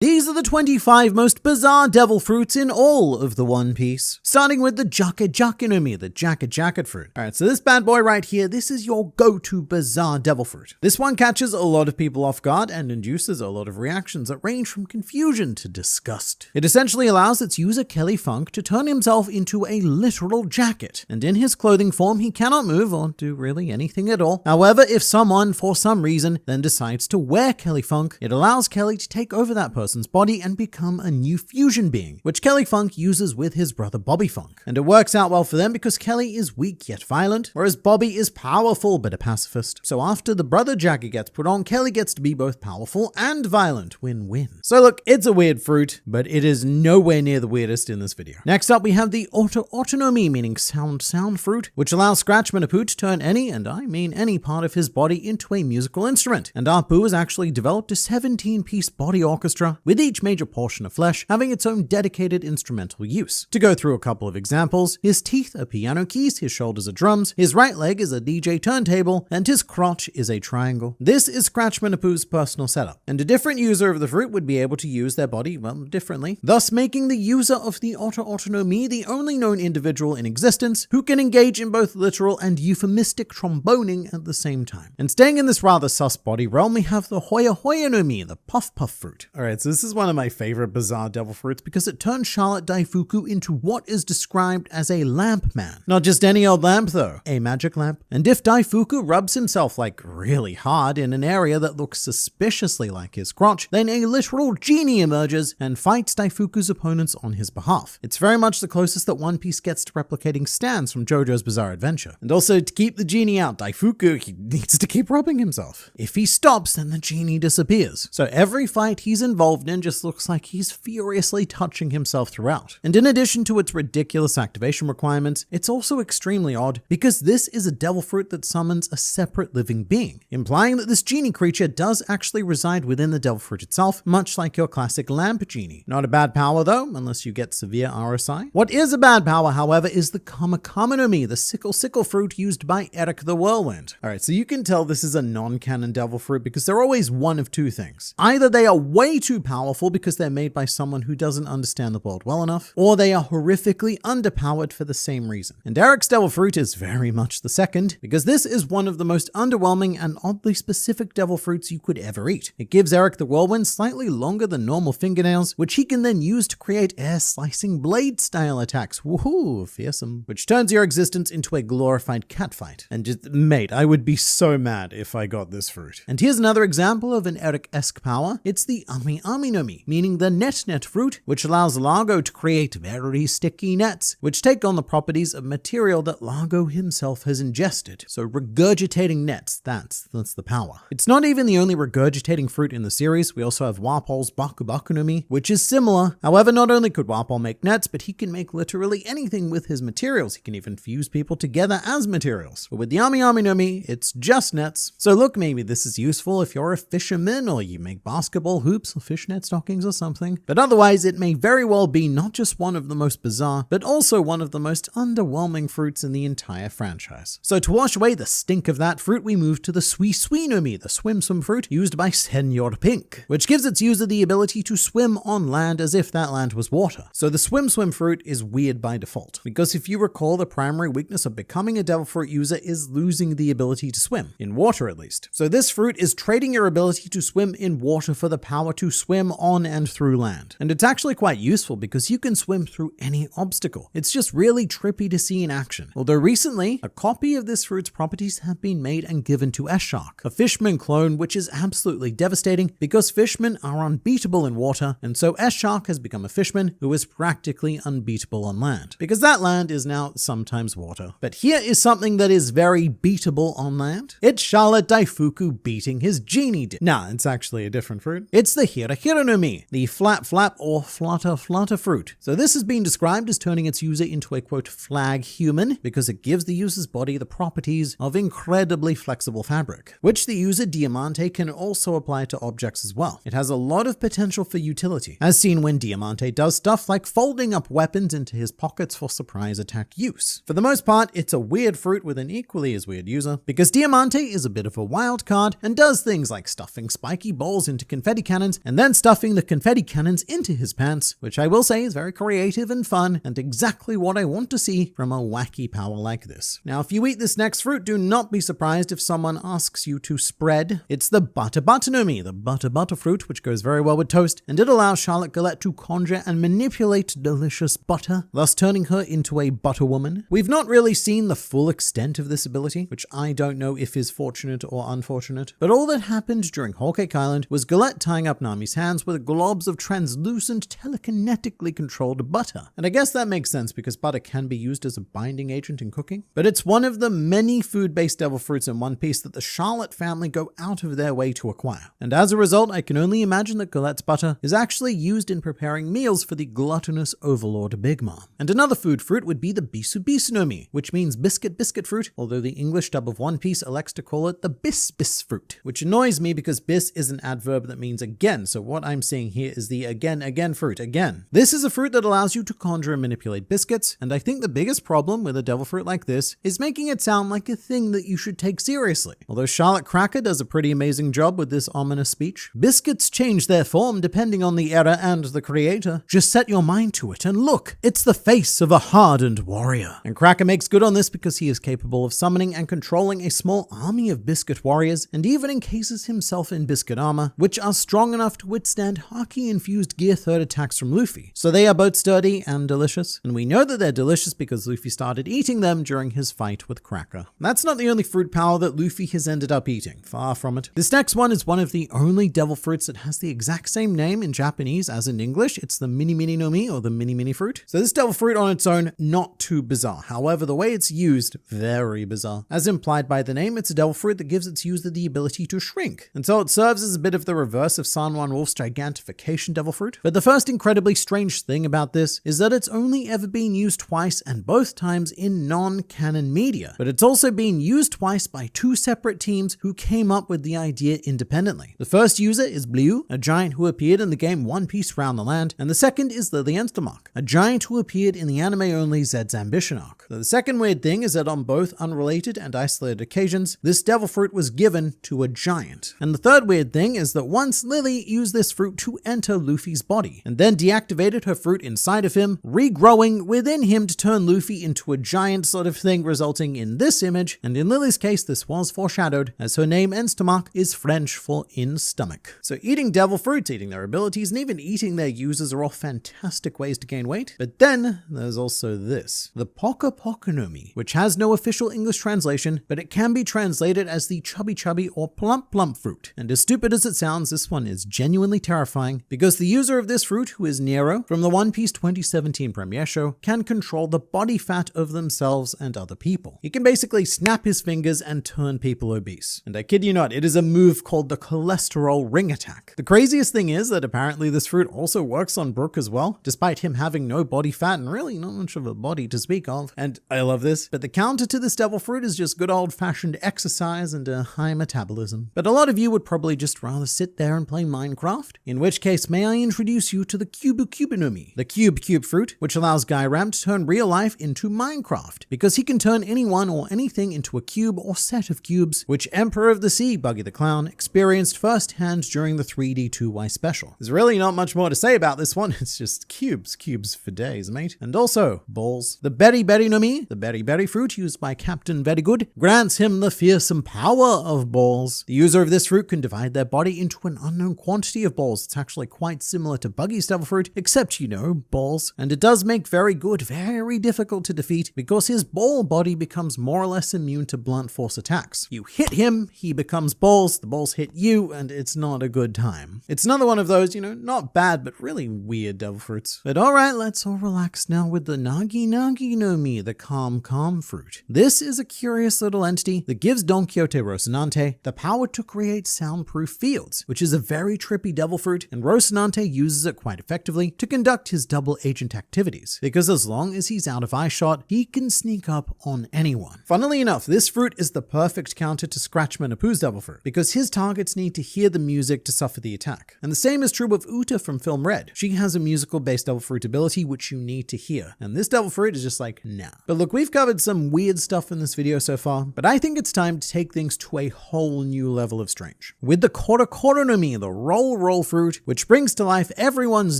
These are the 25 most bizarre devil fruits in all of the One Piece, starting with the Jake-Jake-no-Mi, the jacket fruit. Alright, so this bad boy right here, this is your go-to bizarre devil fruit. This one catches a lot of people off guard and induces a lot of reactions that range from confusion to disgust. It essentially allows its user Kelly Funk to turn himself into a literal jacket, and in his clothing form he cannot move or do really anything at all. However, if someone, for some reason, then decides to wear Kelly Funk, it allows Kelly to take over that person's body and become a new fusion being, which Kelly Funk uses with his brother Bobby Funk. And it works out well for them because Kelly is weak yet violent, whereas Bobby is powerful but a pacifist. So after the brother jacket gets put on, Kelly gets to be both powerful and violent. Win-win. So look, it's a weird fruit, but it is nowhere near the weirdest in this video. Next up, we have the Oto-Otonomi, meaning sound fruit, which allows Scratchman Apu to turn any, and I mean any part of his body into a musical instrument. And Apu has actually developed a 17-piece body orchestra, with each major portion of flesh having its own dedicated instrumental use. To go through a couple of examples, his teeth are piano keys, his shoulders are drums, his right leg is a DJ turntable, and his crotch is a triangle. This is Scratchman Apu's personal setup, and a different user of the fruit would be able to use their body, well, differently, thus making the user of the Oto-Otonomi the only known individual in existence who can engage in both literal and euphemistic tromboning at the same time. And staying in this rather sus body realm, we have the Hoya-Hoya-no-Mi, the puff fruit. Alright, so this is one of my favorite bizarre devil fruits because it turns Charlotte Daifuku into what is described as a lamp man. Not just any old lamp though, a magic lamp. And if Daifuku rubs himself like really hard in an area that looks suspiciously like his crotch, then a literal genie emerges and fights Daifuku's opponents on his behalf. It's very much the closest that One Piece gets to replicating Stan's from JoJo's Bizarre Adventure. And also, to keep the genie out, Daifuku, he needs to keep rubbing himself. If he stops, then the genie disappears. So every fight he's involved in just looks like he's furiously touching himself throughout. And in addition to its ridiculous activation requirements, it's also extremely odd because this is a devil fruit that summons a separate living being, implying that this genie creature does actually reside within the devil fruit itself, much like your classic lamp genie. Not a bad power though, unless you get severe RSI. What is a bad power, however, is the Kama-Kama-no-Mi, the sickle fruit used by Eric the Whirlwind. Alright, so you can tell this is a non-canon devil fruit because they're always one of two things. Either they are way too powerful because they're made by someone who doesn't understand the world well enough, or they are horrifically underpowered for the same reason. And Eric's devil fruit is very much the second, because this is one of the most underwhelming and oddly specific devil fruits you could ever eat. It gives Eric the Whirlwind slightly longer than normal fingernails, which he can then use to create air-slicing blade-style attacks. Woohoo, fearsome. Which turns your existence into a glorified catfight. And just, mate, I would be so mad if I got this fruit. And here's another example of an Eric-esque power. It's the Ami-Ami-no-Mi, meaning the net fruit, which allows Largo to create very sticky nets, which take on the properties of material that Largo himself has ingested. So regurgitating nets, that's the power. It's not even the only regurgitating fruit in the series. We also have Warpol's Baku-Baku-no-Mi, which is similar. However, not only could Warpol make nets, but he can make literally anything with his materials. He can even fuse people together as materials. But with the Ami-Ami-no-Mi, it's just nets. So look, maybe this is useful if you're a fisherman or you make basketball hoops or fishnet stockings or something. But otherwise, it may very well be not just one of the most bizarre, but also one of the most underwhelming fruits in the entire franchise. So to wash away the stink of that fruit, we move to the Sui-Sui-no-Mi, the swim fruit used by Senor Pink, which gives its user the ability to swim on land as if that land was water. So the swim fruit is weird by default, because if you recall, the primary weakness of becoming a devil fruit user is losing the ability to swim, in water at least. So this fruit is trading your ability to swim in water for the power to swim on and through land. And it's actually quite useful because you can swim through any obstacle. It's just really trippy to see in action. Although recently, a copy of this fruit's properties have been made and given to S-Shark, a fishman clone, which is absolutely devastating because fishmen are unbeatable in water, and so S-Shark has become a fishman who is practically unbeatable on land, because that land is now sometimes water. But here is something that is very beatable on land. It's Charlotte Daifuku beating his genie Nah, it's actually a different fruit. It's the Hira-Hira-no-Mi, the flap or flutter fruit. So this has been described as turning its user into a quote flag human because it gives the user's body the properties of incredibly flexible fabric, which the user Diamante can also apply to objects as well. It has a lot of potential for utility, as seen when Diamante does stuff like folding up weapons into his pockets for surprise attack use. For the most part, it's a weird fruit with an equally as weird user, because Diamante is a bit of a wild card and does things like stuffing spiky balls into confetti cannons and then then stuffing the confetti cannons into his pants, which I will say is very creative and fun, and exactly what I want to see from a wacky power like this. Now, if you eat this next fruit, do not be surprised if someone asks you to spread. It's the butter no mi, the butter fruit, which goes very well with toast, and it allows Charlotte Gillette to conjure and manipulate delicious butter, thus turning her into a butter woman. We've not really seen the full extent of this ability, which I don't know if is fortunate or unfortunate, but all that happened during Whole Cake Island was Gillette tying up Nami's hands with globs of translucent, telekinetically controlled butter. And I guess that makes sense because butter can be used as a binding agent in cooking. But it's one of the many food-based devil fruits in One Piece that the Charlotte family go out of their way to acquire. And as a result, I can only imagine that Gillette's butter is actually used in preparing meals for the gluttonous overlord Big Mom. And another food fruit would be the bisu no mi, which means biscuit fruit, although the English dub of One Piece elects to call it the bis fruit, which annoys me because bis is an adverb that means again, so what I'm seeing here is the again fruit, again. This is a fruit that allows you to conjure and manipulate biscuits, and I think the biggest problem with a devil fruit like this is making it sound like a thing that you should take seriously. Although Charlotte Cracker does a pretty amazing job with this ominous speech. Biscuits change their form depending on the era and the creator. Just set your mind to it and look, it's the face of a hardened warrior. And Cracker makes good on this because he is capable of summoning and controlling a small army of biscuit warriors, and even encases himself in biscuit armor, which are strong enough to withstand Haki-infused Gear 3rd attacks from Luffy. So they are both sturdy and delicious, and we know that they're delicious because Luffy started eating them during his fight with Cracker. That's not the only fruit power that Luffy has ended up eating, far from it. This next one is one of the only devil fruits that has the exact same name in Japanese as in English. It's the mini no mi, or the mini fruit. So this devil fruit on its own, not too bizarre. However, the way it's used, very bizarre. As implied by the name, it's a devil fruit that gives its user the ability to shrink. And so it serves as a bit of the reverse of San Juan Wolf's gigantification devil fruit. But the first incredibly strange thing about this is that it's only ever been used twice, and both times in non-canon media. But it's also been used twice by two separate teams who came up with the idea independently. The first user is Blue, a giant who appeared in the game One Piece Round the Land, and the second is the Lienthmark, a giant who appeared in the anime-only Zed's Ambition arc. The second weird thing is that on both unrelated and isolated occasions, this devil fruit was given to a giant. And the third weird thing is that once Lily used this fruit to enter Luffy's body, and then deactivated her fruit inside of him, regrowing within him to turn Luffy into a giant sort of thing, resulting in this image. And in Lily's case, this was foreshadowed, as her name Enstomac is French for in stomach. So eating devil fruits, eating their abilities, and even eating their users are all fantastic ways to gain weight. But then there's also this, the Poka no mi, which has no official English translation, but it can be translated as the chubby or plump fruit. And as stupid as it sounds, this one is genuinely terrifying because the user of this fruit, who is Nero from the One Piece 2017 premiere show, can control the body fat of themselves and other people. He can basically snap his fingers and turn people obese. And I kid you not, it is a move called the cholesterol ring attack. The craziest thing is that apparently this fruit also works on Brook as well, despite him having no body fat and really not much of a body to speak of. And I love this, but the counter to this devil fruit is just good old-fashioned exercise and a high metabolism. But a lot of you would probably just rather sit there and play Minecraft, in which case may I introduce you to the Cubu no mi, the cube fruit, which allows Gairam to turn real life into Minecraft, because he can turn anyone or anything into a cube or set of cubes, which Emperor of the Sea, Buggy the Clown, experienced firsthand during the 3D 2Y special. There's really not much more to say about this one, it's just cubes for days, mate. And also, balls. The Berry no mi, the berry fruit used by Captain Very Good, grants him the fearsome power of balls. The user of this fruit can divide their body into an unknown quantity of balls. It's actually quite similar to Buggy's devil fruit, except, you know, balls. And it does make Very Good very difficult to defeat because his ball body becomes more or less immune to blunt force attacks. You hit him, he becomes balls, the balls hit you, and it's not a good time. It's another one of those, you know, not bad, but really weird devil fruits. But alright, let's all relax now with the Nagi no mi, the calm fruit. This is a curious little entity that gives Don Quixote Rocinante the power to create soundproof fields, which is a very trippy devil fruit, and Rocinante uses it quite effectively to conduct his double agent activities, because as long as he's out of eyeshot, he can sneak up on anyone. Funnily enough, this fruit is the perfect counter to Scratchman Apu's devil fruit, because his targets need to hear the music to suffer the attack. And the same is true of Uta from Film Red. She has a musical-based devil fruit ability which you need to hear, and this devil fruit is just like, nah. But look, we've covered some weird stuff in this video so far, but I think it's time to take things to a whole new level of strange. With the Koro no mi, the roll roll fruit, which brings to life everyone's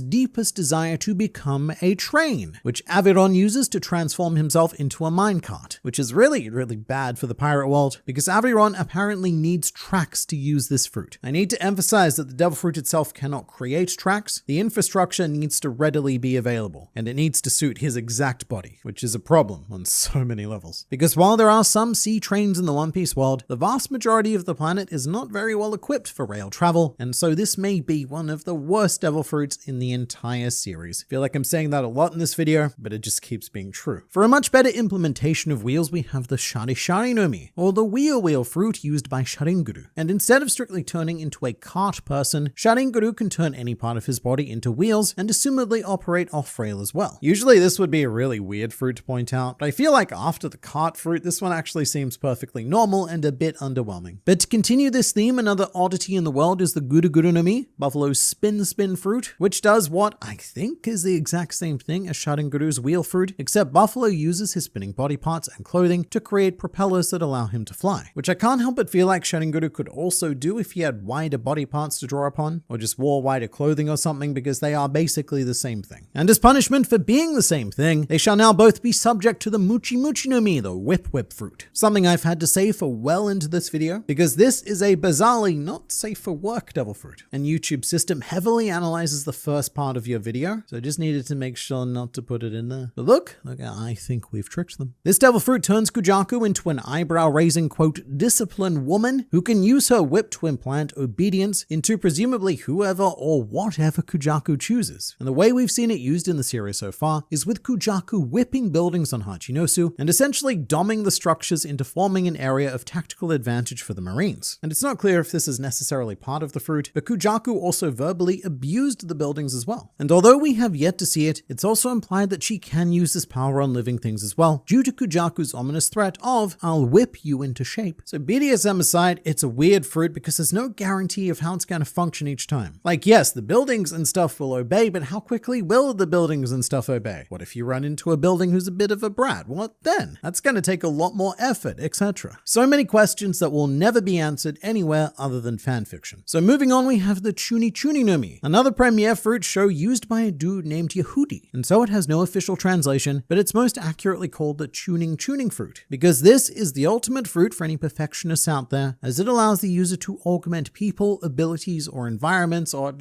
deepest desire to become a train, which Aviron uses to transform himself into a minecart, which is really bad for the pirate world because Aviron apparently needs tracks to use this fruit. I need to emphasize that the devil fruit itself cannot create tracks. The infrastructure needs to readily be available, and it needs to suit his exact body, which is a problem on so many levels. Because while there are some sea trains in the One Piece world, the vast majority of the planet is not very well equipped for rail travel, and so this may be one of the worst devil fruits in the entire series. I feel like I'm saying that a lot in this video, but it just keeps being true. For a much better implementation of wheels, we have the Shari Shari no Mi, or the wheel fruit used by Sharinguru. And instead of strictly turning into a cart person, Sharinguru can turn any part of his body into wheels and assumedly operate off-rail as well. Usually this would be a really weird fruit to point out, but I feel like after the cart fruit, this one actually seems perfectly normal and a bit underwhelming. But to continue this theme, another oddity in the world is the Guru Guru no Mi, Buffalo's spin fruit, which does what I think is the exact same thing as Sharinguru's wheel fruit, except Buffalo uses his spinning body parts and clothing to create propellers that allow him to fly, which I can't help but feel like Sharinguru could also do if he had wider body parts to draw upon, or just wore wider clothing or something, because they are basically the same thing. And as punishment for being the same thing, they shall now both be subject to the Muchi Muchi no Mi, the whip fruit. Something I've had to say for well into this video, because this is a bizarrely not safe for work devil fruit, and YouTube system heavily analyzes the first part of your video, so I just needed to make sure not to put it in there. But look, I think we've tricked them. This devil fruit turns Kujaku into an eyebrow-raising, quote, disciplined woman who can use her whip to implant obedience into presumably whoever or whatever Kujaku chooses. And the way we've seen it used in the series so far is with Kujaku whipping buildings on Hachinosu and essentially doming the structures into forming an area of tactical advantage for the Marines. And it's not clear if this is necessarily part of the fruit, but Kujaku also verbally abused the buildings as well. And although we have yet to see it, it's also implied that she can use this power on living things as well, due to Kujaku's ominous threat of, I'll whip you into shape. So BDSM aside, it's a weird fruit because there's no guarantee of how it's going to function each time. Like, yes, the buildings and stuff will obey, but how quickly will the buildings and stuff obey? What if you run into a building who's a bit of a brat? What then? That's going to take a lot more effort, etc. So many questions that will never be answered anywhere other than fanfiction. So moving on, we have the Chuni Chuni no Mi, another premiere fruit show used by a dude named Yehudi. And so it has no official translation, but it's most accurately called the tuning fruit, because this is the ultimate fruit for any perfectionists out there, as it allows the user to augment people, abilities, or environments, or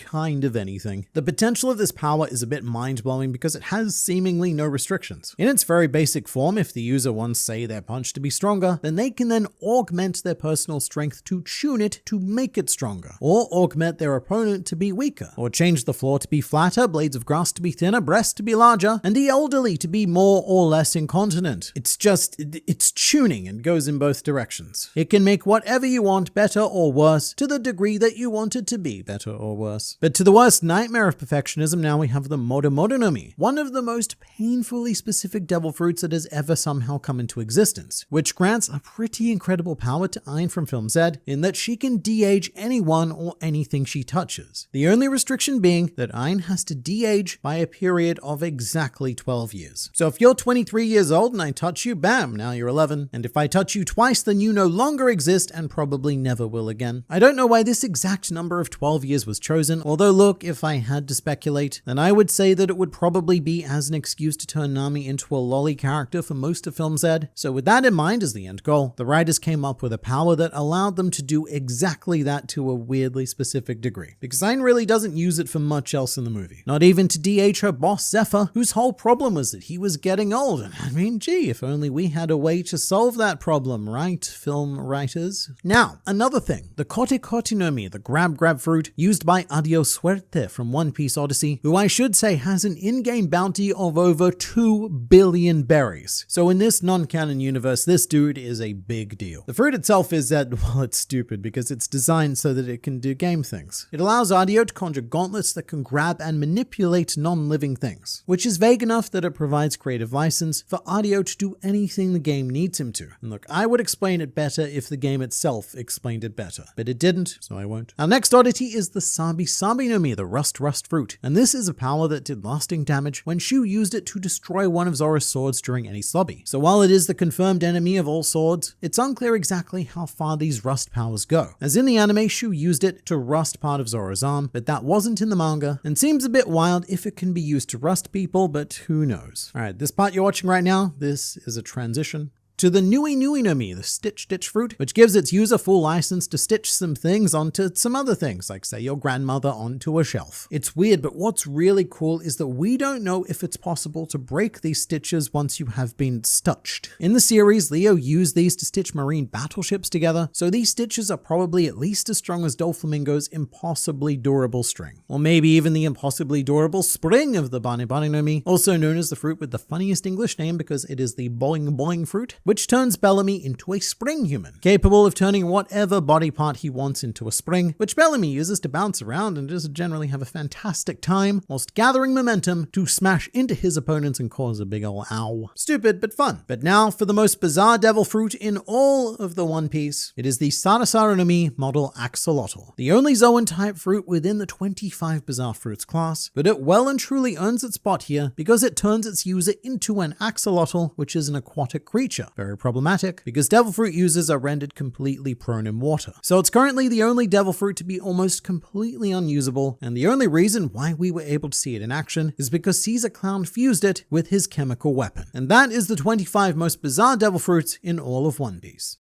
kind of anything. The potential of this power is a bit mind-blowing because it has seemingly no restrictions. In its very basic form, if the user wants, say, their punch to be stronger, then they can then augment their personal strength to tune it to make it stronger, or augment their opponent to be weaker, or change the floor to be flatter, blades of grass to be thinner, breasts to be larger, and the elderly to be more or less incontinent. It's tuning and goes in both directions. It can make whatever you want better or worse to the degree that you want it to be better or worse. But to the worst nightmare of perfectionism, now we have the Modo no Mi, one of the most painfully specific devil fruits that has ever somehow come into existence, which grants a pretty incredible power to Ain from Film Z in that she can de-age anyone or anything she touches. The only restriction being that Ain has to de-age by a period of exactly 12 years. So if you're 23 years old and I touch you, bam, now you're 11. And if I touch you twice, then you no longer exist and probably never will again. I don't know why this exact number of 12 years was chosen, although look, if I had to speculate, then I would say that it would probably be as an excuse to turn Nami into a lolly character for most of Film Z. So with that in mind as the end goal, the writers came up with a power that allowed them to do exactly that to a weirdly specific degree, because Ain really doesn't use it for much else in the movie. Not even to de-age her boss Zephyr, whose whole problem was that he was getting old. And I mean, gee, if only we had a way to solve that problem, right, film writers? Now, another thing, the Kote Kote no Mi, the grab fruit used by Adios Suerte from One Piece Odyssey, who I should say has an in-game bounty of over 2 billion berries. So in this non-canon universe, this dude is a big deal. The fruit itself is that, well, it's stupid because it's designed so that it can do game things. It allows Adio to conjure gauntlets that can grab and manipulate non-living things, which is vague enough that it provides creative license for Adio to do anything the game needs him to. And look, I would explain it better if the game itself explained it better, but it didn't, so I won't. Our next oddity is the Sabi Sabi no Mi, the Rust fruit, and this is a power that did lasting damage when Shu used it to destroy one of Zoro's swords during any slobby. So while it is the confirmed enemy of all swords, it's unclear exactly how far these rust powers go, as in the anime Shu used it to rust part of Zoro's arm, but that wasn't in the manga, and seems a bit wild if it can be used to rust people, but who knows. Alright, this part you're watching right now, this is a transition to the Nui Nui no Mi, the Stitch fruit, which gives its user full license to stitch some things onto some other things, like say your grandmother onto a shelf. It's weird, but what's really cool is that we don't know if it's possible to break these stitches once you have been stutched. In the series, Leo used these to stitch marine battleships together, so these stitches are probably at least as strong as Doflamingo's impossibly durable string. Or maybe even the impossibly durable spring of the Bane Bane no Mi, also known as the fruit with the funniest English name because it is the boing boing fruit, which turns Bellamy into a spring human, capable of turning whatever body part he wants into a spring, which Bellamy uses to bounce around and just generally have a fantastic time whilst gathering momentum to smash into his opponents and cause a big ol' ow. Stupid, but fun. But now for the most bizarre devil fruit in all of the One Piece. It is the Sarasara no Mi model axolotl, the only Zoan type fruit within the 25 bizarre fruits class, but it well and truly earns its spot here because it turns its user into an axolotl, which is an aquatic creature. Very problematic because devil fruit users are rendered completely prone in water. So it's currently the only devil fruit to be almost completely unusable, and the only reason why we were able to see it in action is because Caesar Clown fused it with his chemical weapon. And that is the 25 most bizarre devil fruits in all of One Piece.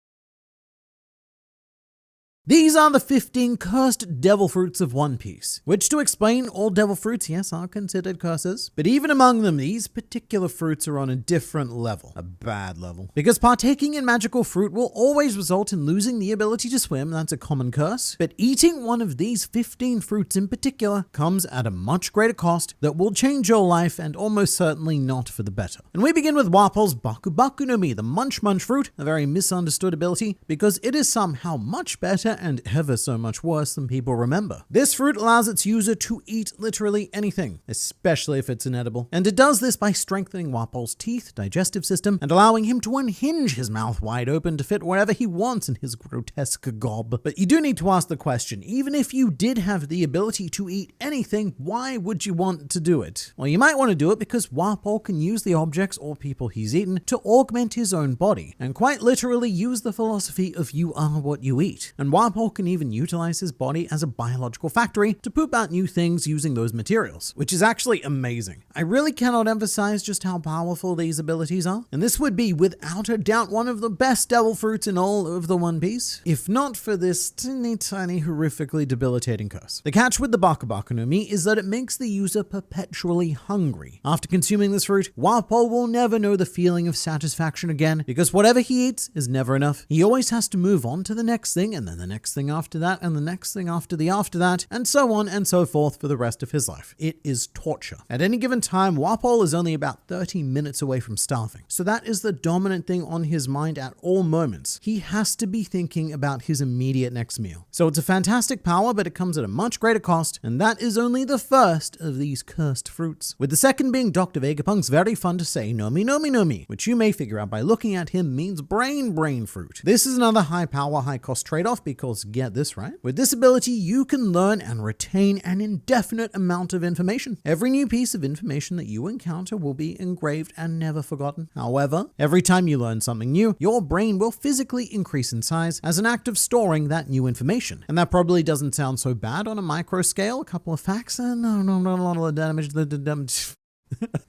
These are the 15 cursed devil fruits of One Piece, which to explain, all devil fruits, yes, are considered curses, but even among them, these particular fruits are on a different level, a bad level. Because partaking in magical fruit will always result in losing the ability to swim, that's a common curse, but eating one of these 15 fruits in particular comes at a much greater cost that will change your life and almost certainly not for the better. And we begin with Wapol's Baku Baku no Mi, the Munch Munch fruit, a very misunderstood ability because it is somehow much better and ever so much worse than people remember. This fruit allows its user to eat literally anything, especially if it's inedible. And it does this by strengthening Wapol's teeth, digestive system, and allowing him to unhinge his mouth wide open to fit whatever he wants in his grotesque gob. But you do need to ask the question, even if you did have the ability to eat anything, why would you want to do it? Well, you might want to do it because Wapol can use the objects or people he's eaten to augment his own body, and quite literally use the philosophy of you are what you eat. And Wapol can even utilize his body as a biological factory to poop out new things using those materials, which is actually amazing. I really cannot emphasize just how powerful these abilities are, and this would be without a doubt one of the best devil fruits in all of the One Piece, if not for this tiny horrifically debilitating curse. The catch with the Baku Baku no Mi is that it makes the user perpetually hungry. After consuming this fruit, Wapol will never know the feeling of satisfaction again, because whatever he eats is never enough. He always has to move on to the next thing, and then the next thing after that, and the next thing after that, and so on and so forth for the rest of his life. It is torture. At any given time, Wapol is only about 30 minutes away from starving. So that is the dominant thing on his mind at all moments. He has to be thinking about his immediate next meal. So it's a fantastic power, but it comes at a much greater cost, and that is only the first of these cursed fruits. With the second being Dr. Vegapunk's very fun to say Nomi Nomi Nomi, which you may figure out by looking at him means brain fruit. This is another high power, high cost trade-off because get this right. With this ability, you can learn and retain an indefinite amount of information. Every new piece of information that you encounter will be engraved and never forgotten. However, every time you learn something new, your brain will physically increase in size as an act of storing that new information. And that probably doesn't sound so bad on a micro scale. A couple of facts, and not a lot of damage.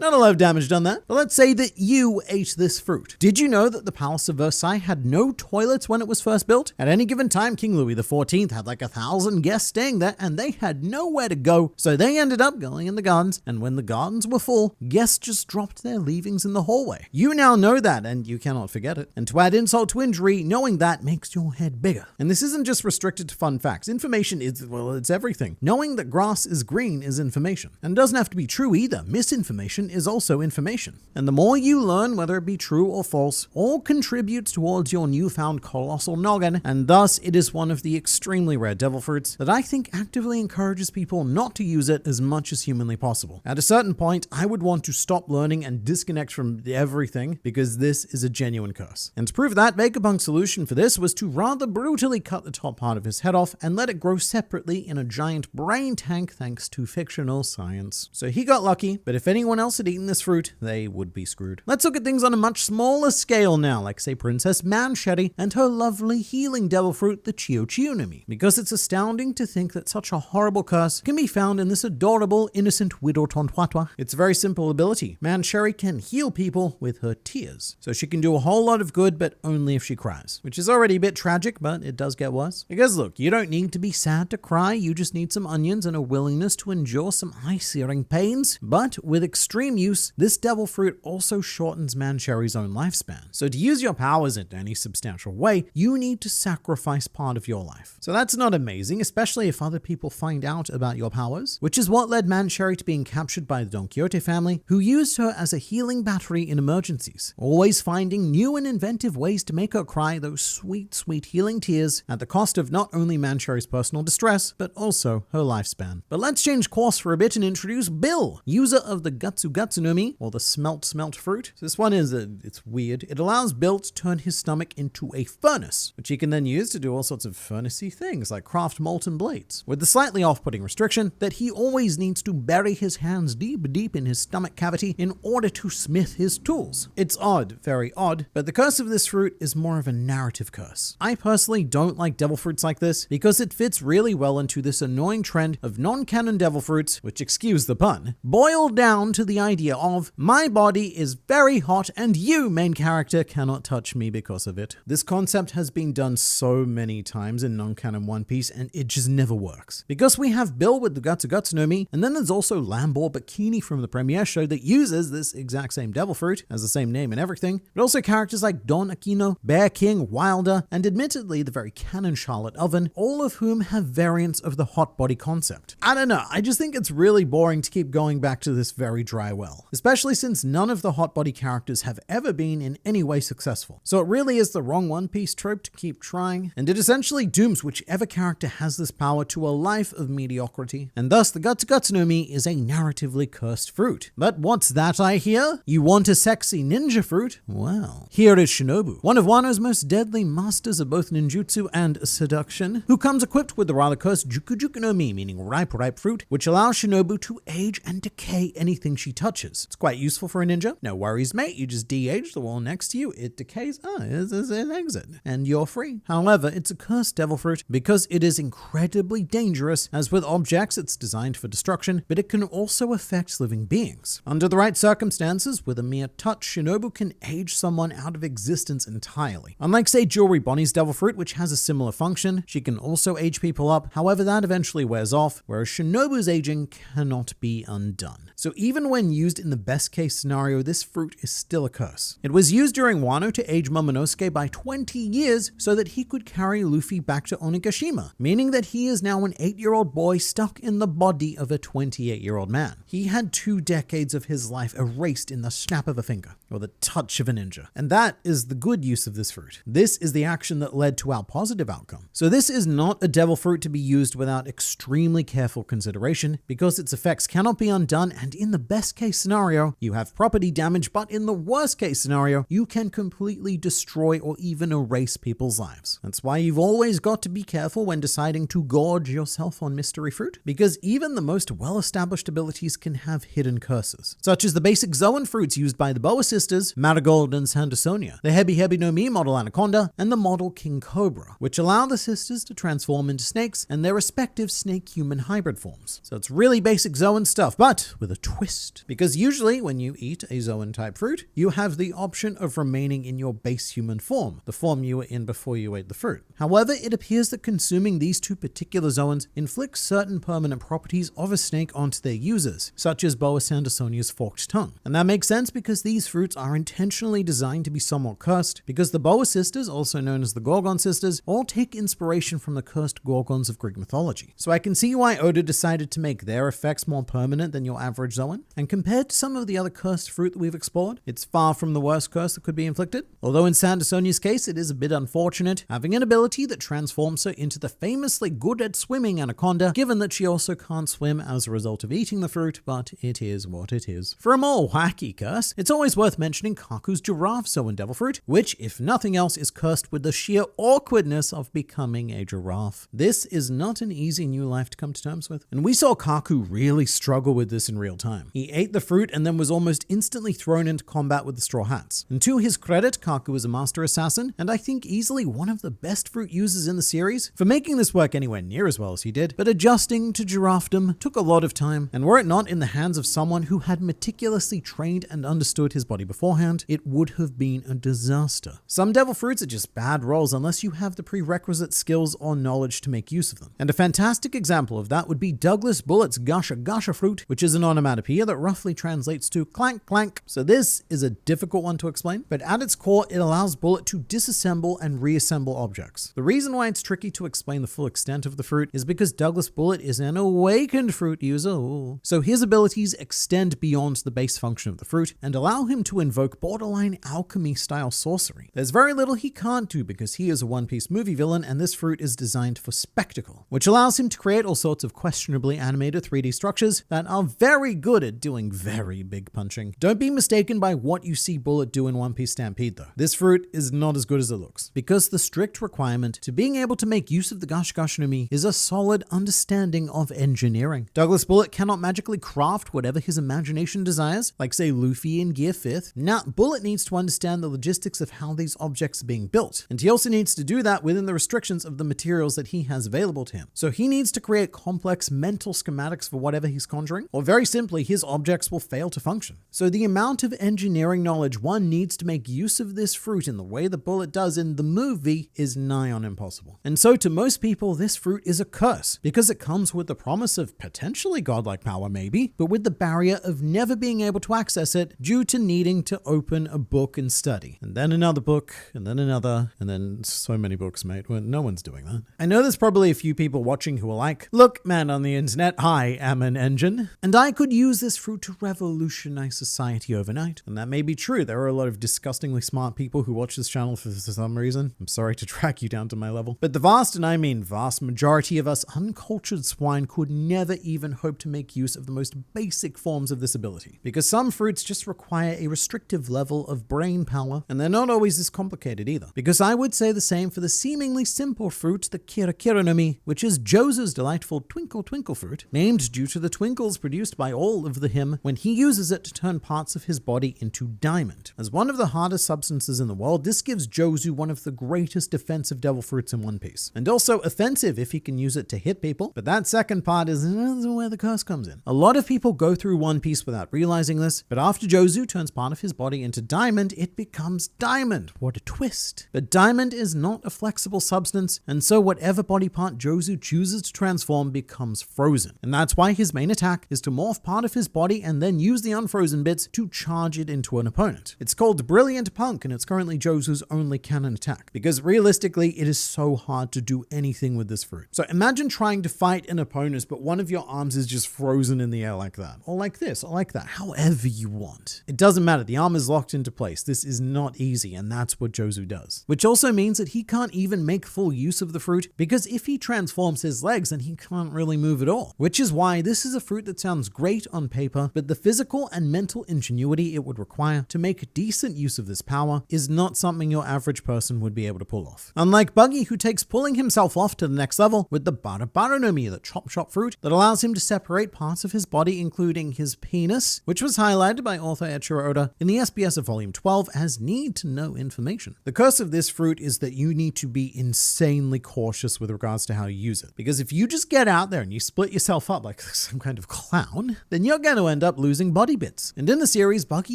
Not a lot of damage done there. But let's say that you ate this fruit. Did you know that the Palace of Versailles had no toilets when it was first built? At any given time, King Louis XIV had like 1,000 guests staying there, and they had nowhere to go. So they ended up going in the gardens, and when the gardens were full, guests just dropped their leavings in the hallway. You now know that, and you cannot forget it. And to add insult to injury, knowing that makes your head bigger. And this isn't just restricted to fun facts. Information is, well, it's everything. Knowing that grass is green is information. And it doesn't have to be true either. Misinformation is also information. And the more you learn, whether it be true or false, all contributes towards your newfound colossal noggin, and thus it is one of the extremely rare devil fruits that I think actively encourages people not to use it as much as humanly possible. At a certain point, I would want to stop learning and disconnect from everything because this is a genuine curse. And to prove that, Vegapunk's solution for this was to rather brutally cut the top part of his head off and let it grow separately in a giant brain tank thanks to fictional science. So he got lucky, but if anyone anyone else had eaten this fruit, they would be screwed. Let's look at things on a much smaller scale now, like say Princess Mancheri and her lovely healing devil fruit, the Chiyo-Chiyo-no-Mi, because it's astounding to think that such a horrible curse can be found in this adorable, innocent widow Tontuatwa. It's a very simple ability. Mancheri can heal people with her tears. So she can do a whole lot of good, but only if she cries, which is already a bit tragic, but it does get worse. Because look, you don't need to be sad to cry, you just need some onions and a willingness to endure some eye-searing pains. But with extreme use, this devil fruit also shortens Mancheri's own lifespan. So to use your powers in any substantial way, you need to sacrifice part of your life. So that's not amazing, especially if other people find out about your powers, which is what led Mancheri to being captured by the Don Quixote family, who used her as a healing battery in emergencies, always finding new and inventive ways to make her cry those sweet, sweet healing tears at the cost of not only Mancheri's personal distress, but also her lifespan. But let's change course for a bit and introduce Bill, user of the Gatsu-Gatsu-no-Mi, or the smelt fruit. So this one is, it's weird. It allows Bill to turn his stomach into a furnace, which he can then use to do all sorts of furnacey things, like craft molten blades, with the slightly off-putting restriction that he always needs to bury his hands deep in his stomach cavity in order to smith his tools. It's odd, very odd, but the curse of this fruit is more of a narrative curse. I personally don't like devil fruits like this because it fits really well into this annoying trend of non-canon devil fruits, which, excuse the pun, boil down to the idea of my body is very hot and you, main character, cannot touch me because of it. This concept has been done so many times in non-canon One Piece and it just never works. Because we have Bill with the Gatsu-Gatsu-no-Mi, and then there's also Lambor Bikini from the premiere show that uses this exact same devil fruit, has the same name and everything, but also characters like Don Aquino, Bear King, Wilder, and admittedly the very canon Charlotte Oven, all of whom have variants of the hot body concept. I don't know, I just think it's really boring to keep going back to this very dry well, especially since none of the hot body characters have ever been in any way successful. So it really is the wrong One Piece trope to keep trying, and it essentially dooms whichever character has this power to a life of mediocrity, and thus the Gatsu-Gatsu-no-Mi is a narratively cursed fruit. But what's that I hear? You want a sexy ninja fruit? Well, here is Shinobu, one of Wano's most deadly masters of both ninjutsu and seduction, who comes equipped with the rather cursed Juku-Juku-no-Mi, meaning ripe fruit, which allows Shinobu to age and decay anything she touches. It's quite useful for a ninja. No worries, mate, you just de-age the wall next to you, it decays, it's an exit, and you're free. However, it's a cursed devil fruit because it is incredibly dangerous. As with objects, it's designed for destruction, but it can also affect living beings. Under the right circumstances, with a mere touch, Shinobu can age someone out of existence entirely. Unlike, say, Jewelry Bonnie's devil fruit, which has a similar function, she can also age people up. However, that eventually wears off, whereas Shinobu's aging cannot be undone. So even when used in the best case scenario, this fruit is still a curse. It was used during Wano to age Momonosuke by 20 years so that he could carry Luffy back to Onigashima, meaning that he is now an 8-year-old boy stuck in the body of a 28-year-old man. He had 2 decades of his life erased in the snap of a finger, or the touch of a ninja. And that is the good use of this fruit. This is the action that led to our positive outcome. So this is not a devil fruit to be used without extremely careful consideration, because its effects cannot be undone, and in the best case scenario, you have property damage, but in the worst case scenario, you can completely destroy or even erase people's lives. That's why you've always got to be careful when deciding to gorge yourself on mystery fruit, because even the most well-established abilities can have hidden curses, such as the basic Zoan fruits used by the Boa sisters, Marigold and Sandersonia, the Hebi Hebi no Mi model Anaconda, and the model King Cobra, which allow the sisters to transform into snakes and their respective snake-human hybrid forms. So it's really basic Zoan stuff, but with a twist, because usually when you eat a Zoan-type fruit, you have the option of remaining in your base human form, the form you were in before you ate the fruit. However, it appears that consuming these 2 particular Zoans inflicts certain permanent properties of a snake onto their users, such as Boa Sandersonia's forked tongue. And that makes sense because these fruits are intentionally designed to be somewhat cursed, because the Boa sisters, also known as the Gorgon sisters, all take inspiration from the cursed Gorgons of Greek mythology. So I can see why Oda decided to make their effects more permanent than your average Zoan, and compared to some of the other cursed fruit that we've explored, it's far from the worst curse that could be inflicted. Although in Sandersonia's case, it is a bit unfortunate, having an ability that transforms her into the famously good at swimming Anaconda, given that she also can't swim as a result of eating the fruit, but it is what it is. For a more wacky curse, it's always worth mentioning Kaku's giraffe Zoan devil fruit, which, if nothing else, is cursed with the sheer awkwardness of becoming a giraffe. This is not an easy new life to come to terms with, and we saw Kaku really struggle with this in real time. time. He ate the fruit and then was almost instantly thrown into combat with the Straw Hats. And to his credit, Kaku is a master assassin, and I think easily one of the best fruit users in the series for making this work anywhere near as well as he did, but adjusting to giraffedom took a lot of time, and were it not in the hands of someone who had meticulously trained and understood his body beforehand, it would have been a disaster. Some devil fruits are just bad rolls unless you have the prerequisite skills or knowledge to make use of them. And a fantastic example of that would be Douglas Bullett's Gusha Gusha fruit, which is an onomatopoeia that roughly translates to clank clank. So this is a difficult one to explain, but at its core, it allows Bullet to disassemble and reassemble objects. The reason why it's tricky to explain the full extent of the fruit is because Douglas Bullet is an awakened fruit user, so his abilities extend beyond the base function of the fruit and allow him to invoke borderline alchemy-style sorcery. There's very little he can't do because he is a One Piece movie villain, and this fruit is designed for spectacle, which allows him to create all sorts of questionably animated 3D structures that are very good at doing very big punching. Don't be mistaken by what you see Bullet do in One Piece Stampede though. This fruit is not as good as it looks, because the strict requirement to being able to make use of the Gash Gash no Mi is a solid understanding of engineering. Douglas Bullet cannot magically craft whatever his imagination desires, like say Luffy in Gear 5th. Now, Bullet needs to understand the logistics of how these objects are being built, and he also needs to do that within the restrictions of the materials that he has available to him. So he needs to create complex mental schematics for whatever he's conjuring, or very simply, his objects will fail to function. So the amount of engineering knowledge one needs to make use of this fruit in the way the Bullet does in the movie is nigh on impossible. And so to most people, this fruit is a curse, because it comes with the promise of potentially godlike power maybe, but with the barrier of never being able to access it due to needing to open a book and study. And then another book, and then another, and then so many books, mate. Well, no one's doing that. I know there's probably a few people watching who are like, look, man on the internet, I am an engine, and I could use this fruit to revolutionize society overnight. And that may be true. There are a lot of disgustingly smart people who watch this channel for some reason. I'm sorry to track you down to my level. But the vast, and I mean vast majority of us uncultured swine could never even hope to make use of the most basic forms of this ability. Because some fruits just require a restrictive level of brain power, and they're not always this complicated either. Because I would say the same for the seemingly simple fruit, the Kira Kira no Mi, which is Jozu's delightful Twinkle Twinkle fruit, named due to the twinkles produced by all of the him when he uses it to turn parts of his body into diamond. As one of the hardest substances in the world, this gives Jozu one of the greatest defensive devil fruits in One Piece. And also offensive if he can use it to hit people, but that second part is where the curse comes in. A lot of people go through One Piece without realizing this, but after Jozu turns part of his body into diamond, it becomes diamond. What a twist. But diamond is not a flexible substance, and so whatever body part Jozu chooses to transform becomes frozen. And that's why his main attack is to morph part of his body and then use the unfrozen bits to charge it into an opponent. It's called Brilliant Punk, and it's currently Jozu's only canon attack, because realistically, it is so hard to do anything with this fruit. So imagine trying to fight an opponent, but one of your arms is just frozen in the air like that, or like this, or like that, however you want. It doesn't matter, the arm is locked into place. This is not easy, and that's what Jozu does. Which also means that he can't even make full use of the fruit, because if he transforms his legs, then he can't really move at all. Which is why this is a fruit that sounds great on paper, but the physical and mental ingenuity it would require to make decent use of this power is not something your average person would be able to pull off. Unlike Buggy, who takes pulling himself off to the next level with the Bara Bara no Mi, the Chop Chop fruit, that allows him to separate parts of his body, including his penis, which was highlighted by author Eiichiro Oda in the SBS of Volume 12 as need to know information. The curse of this fruit is that you need to be insanely cautious with regards to how you use it, because if you just get out there and you split yourself up like some kind of clown, then you're going to end up losing body bits. And in the series, Buggy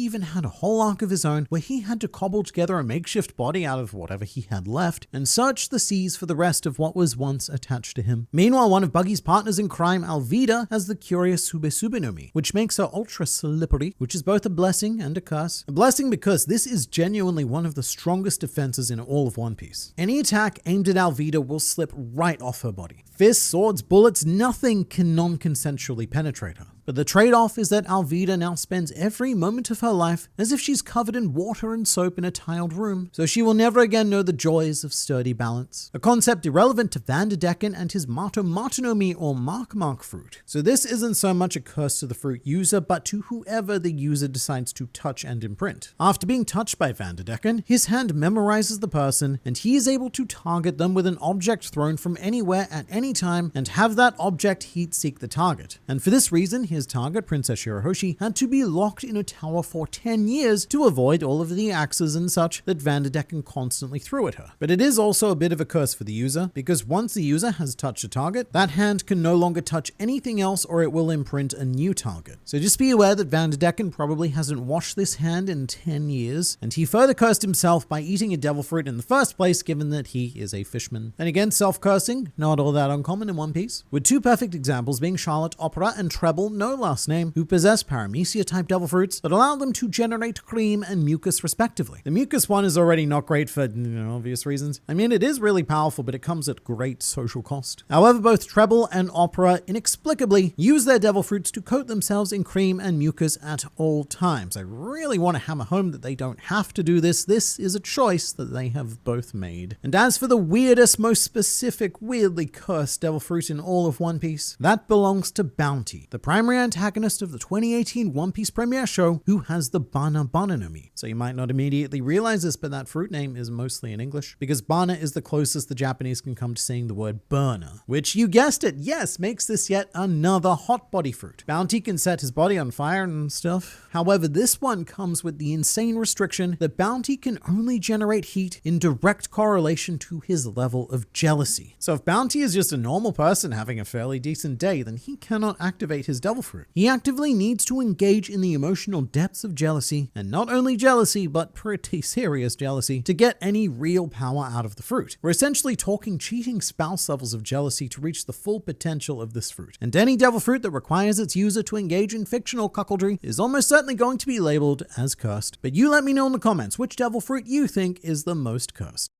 even had a whole arc of his own where he had to cobble together a makeshift body out of whatever he had left and search the seas for the rest of what was once attached to him. Meanwhile, one of Buggy's partners in crime, Alvida, has the curious Sube Sube no Mi, which makes her ultra slippery, which is both a blessing and a curse. A blessing because this is genuinely one of the strongest defenses in all of One Piece. Any attack aimed at Alvida will slip right off her body. Fists, swords, bullets, nothing can non-consensually penetrate her. But the trade-off is that Alvida now spends every moment of her life as if she's covered in water and soap in a tiled room, so she will never again know the joys of sturdy balance. A concept irrelevant to Vanderdecken and his Mato Mato no Mi or Mark Mark fruit. So this isn't so much a curse to the fruit user, but to whoever the user decides to touch and imprint. After being touched by Vanderdecken, his hand memorizes the person, and he is able to target them with an object thrown from anywhere at any time and have that object heat seek the target. And for this reason, his his target, Princess Shirahoshi, had to be locked in a tower for 10 years to avoid all of the axes and such that Vanderdecken constantly threw at her. But it is also a bit of a curse for the user, because once the user has touched a target, that hand can no longer touch anything else or it will imprint a new target. So just be aware that Vanderdecken probably hasn't washed this hand in 10 years, and he further cursed himself by eating a devil fruit in the first place, given that he is a fishman. And again, self-cursing, not all that uncommon in One Piece, with two perfect examples being Charlotte, Opera, and Treble, no last name, who possess paramecia-type devil fruits that allow them to generate cream and mucus respectively. The mucus one is already not great for obvious reasons. I mean, it is really powerful, but it comes at great social cost. However, both Treble and Opera inexplicably use their devil fruits to coat themselves in cream and mucus at all times. I really want to hammer home that they don't have to do this. This is a choice that they have both made. And as for the weirdest, most specific, weirdly cursed devil fruit in all of One Piece, that belongs to Bounty, the primary antagonist of the 2018 One Piece premiere show, who has the Bana Bana no Mi. So you might not immediately realize this, but that fruit name is mostly in English, because Bana is the closest the Japanese can come to saying the word burner, which, you guessed it, yes, makes this yet another hot body fruit. Bounty can set his body on fire and stuff. However, this one comes with the insane restriction that Bounty can only generate heat in direct correlation to his level of jealousy. So if Bounty is just a normal person having a fairly decent day, then he cannot activate his devil fruit. He actively needs to engage in the emotional depths of jealousy, and not only jealousy, but pretty serious jealousy, to get any real power out of the fruit. We're essentially talking cheating spouse levels of jealousy to reach the full potential of this fruit. And any devil fruit that requires its user to engage in fictional cuckoldry is almost certainly going to be labeled as cursed. But you let me know in the comments which devil fruit you think is the most cursed.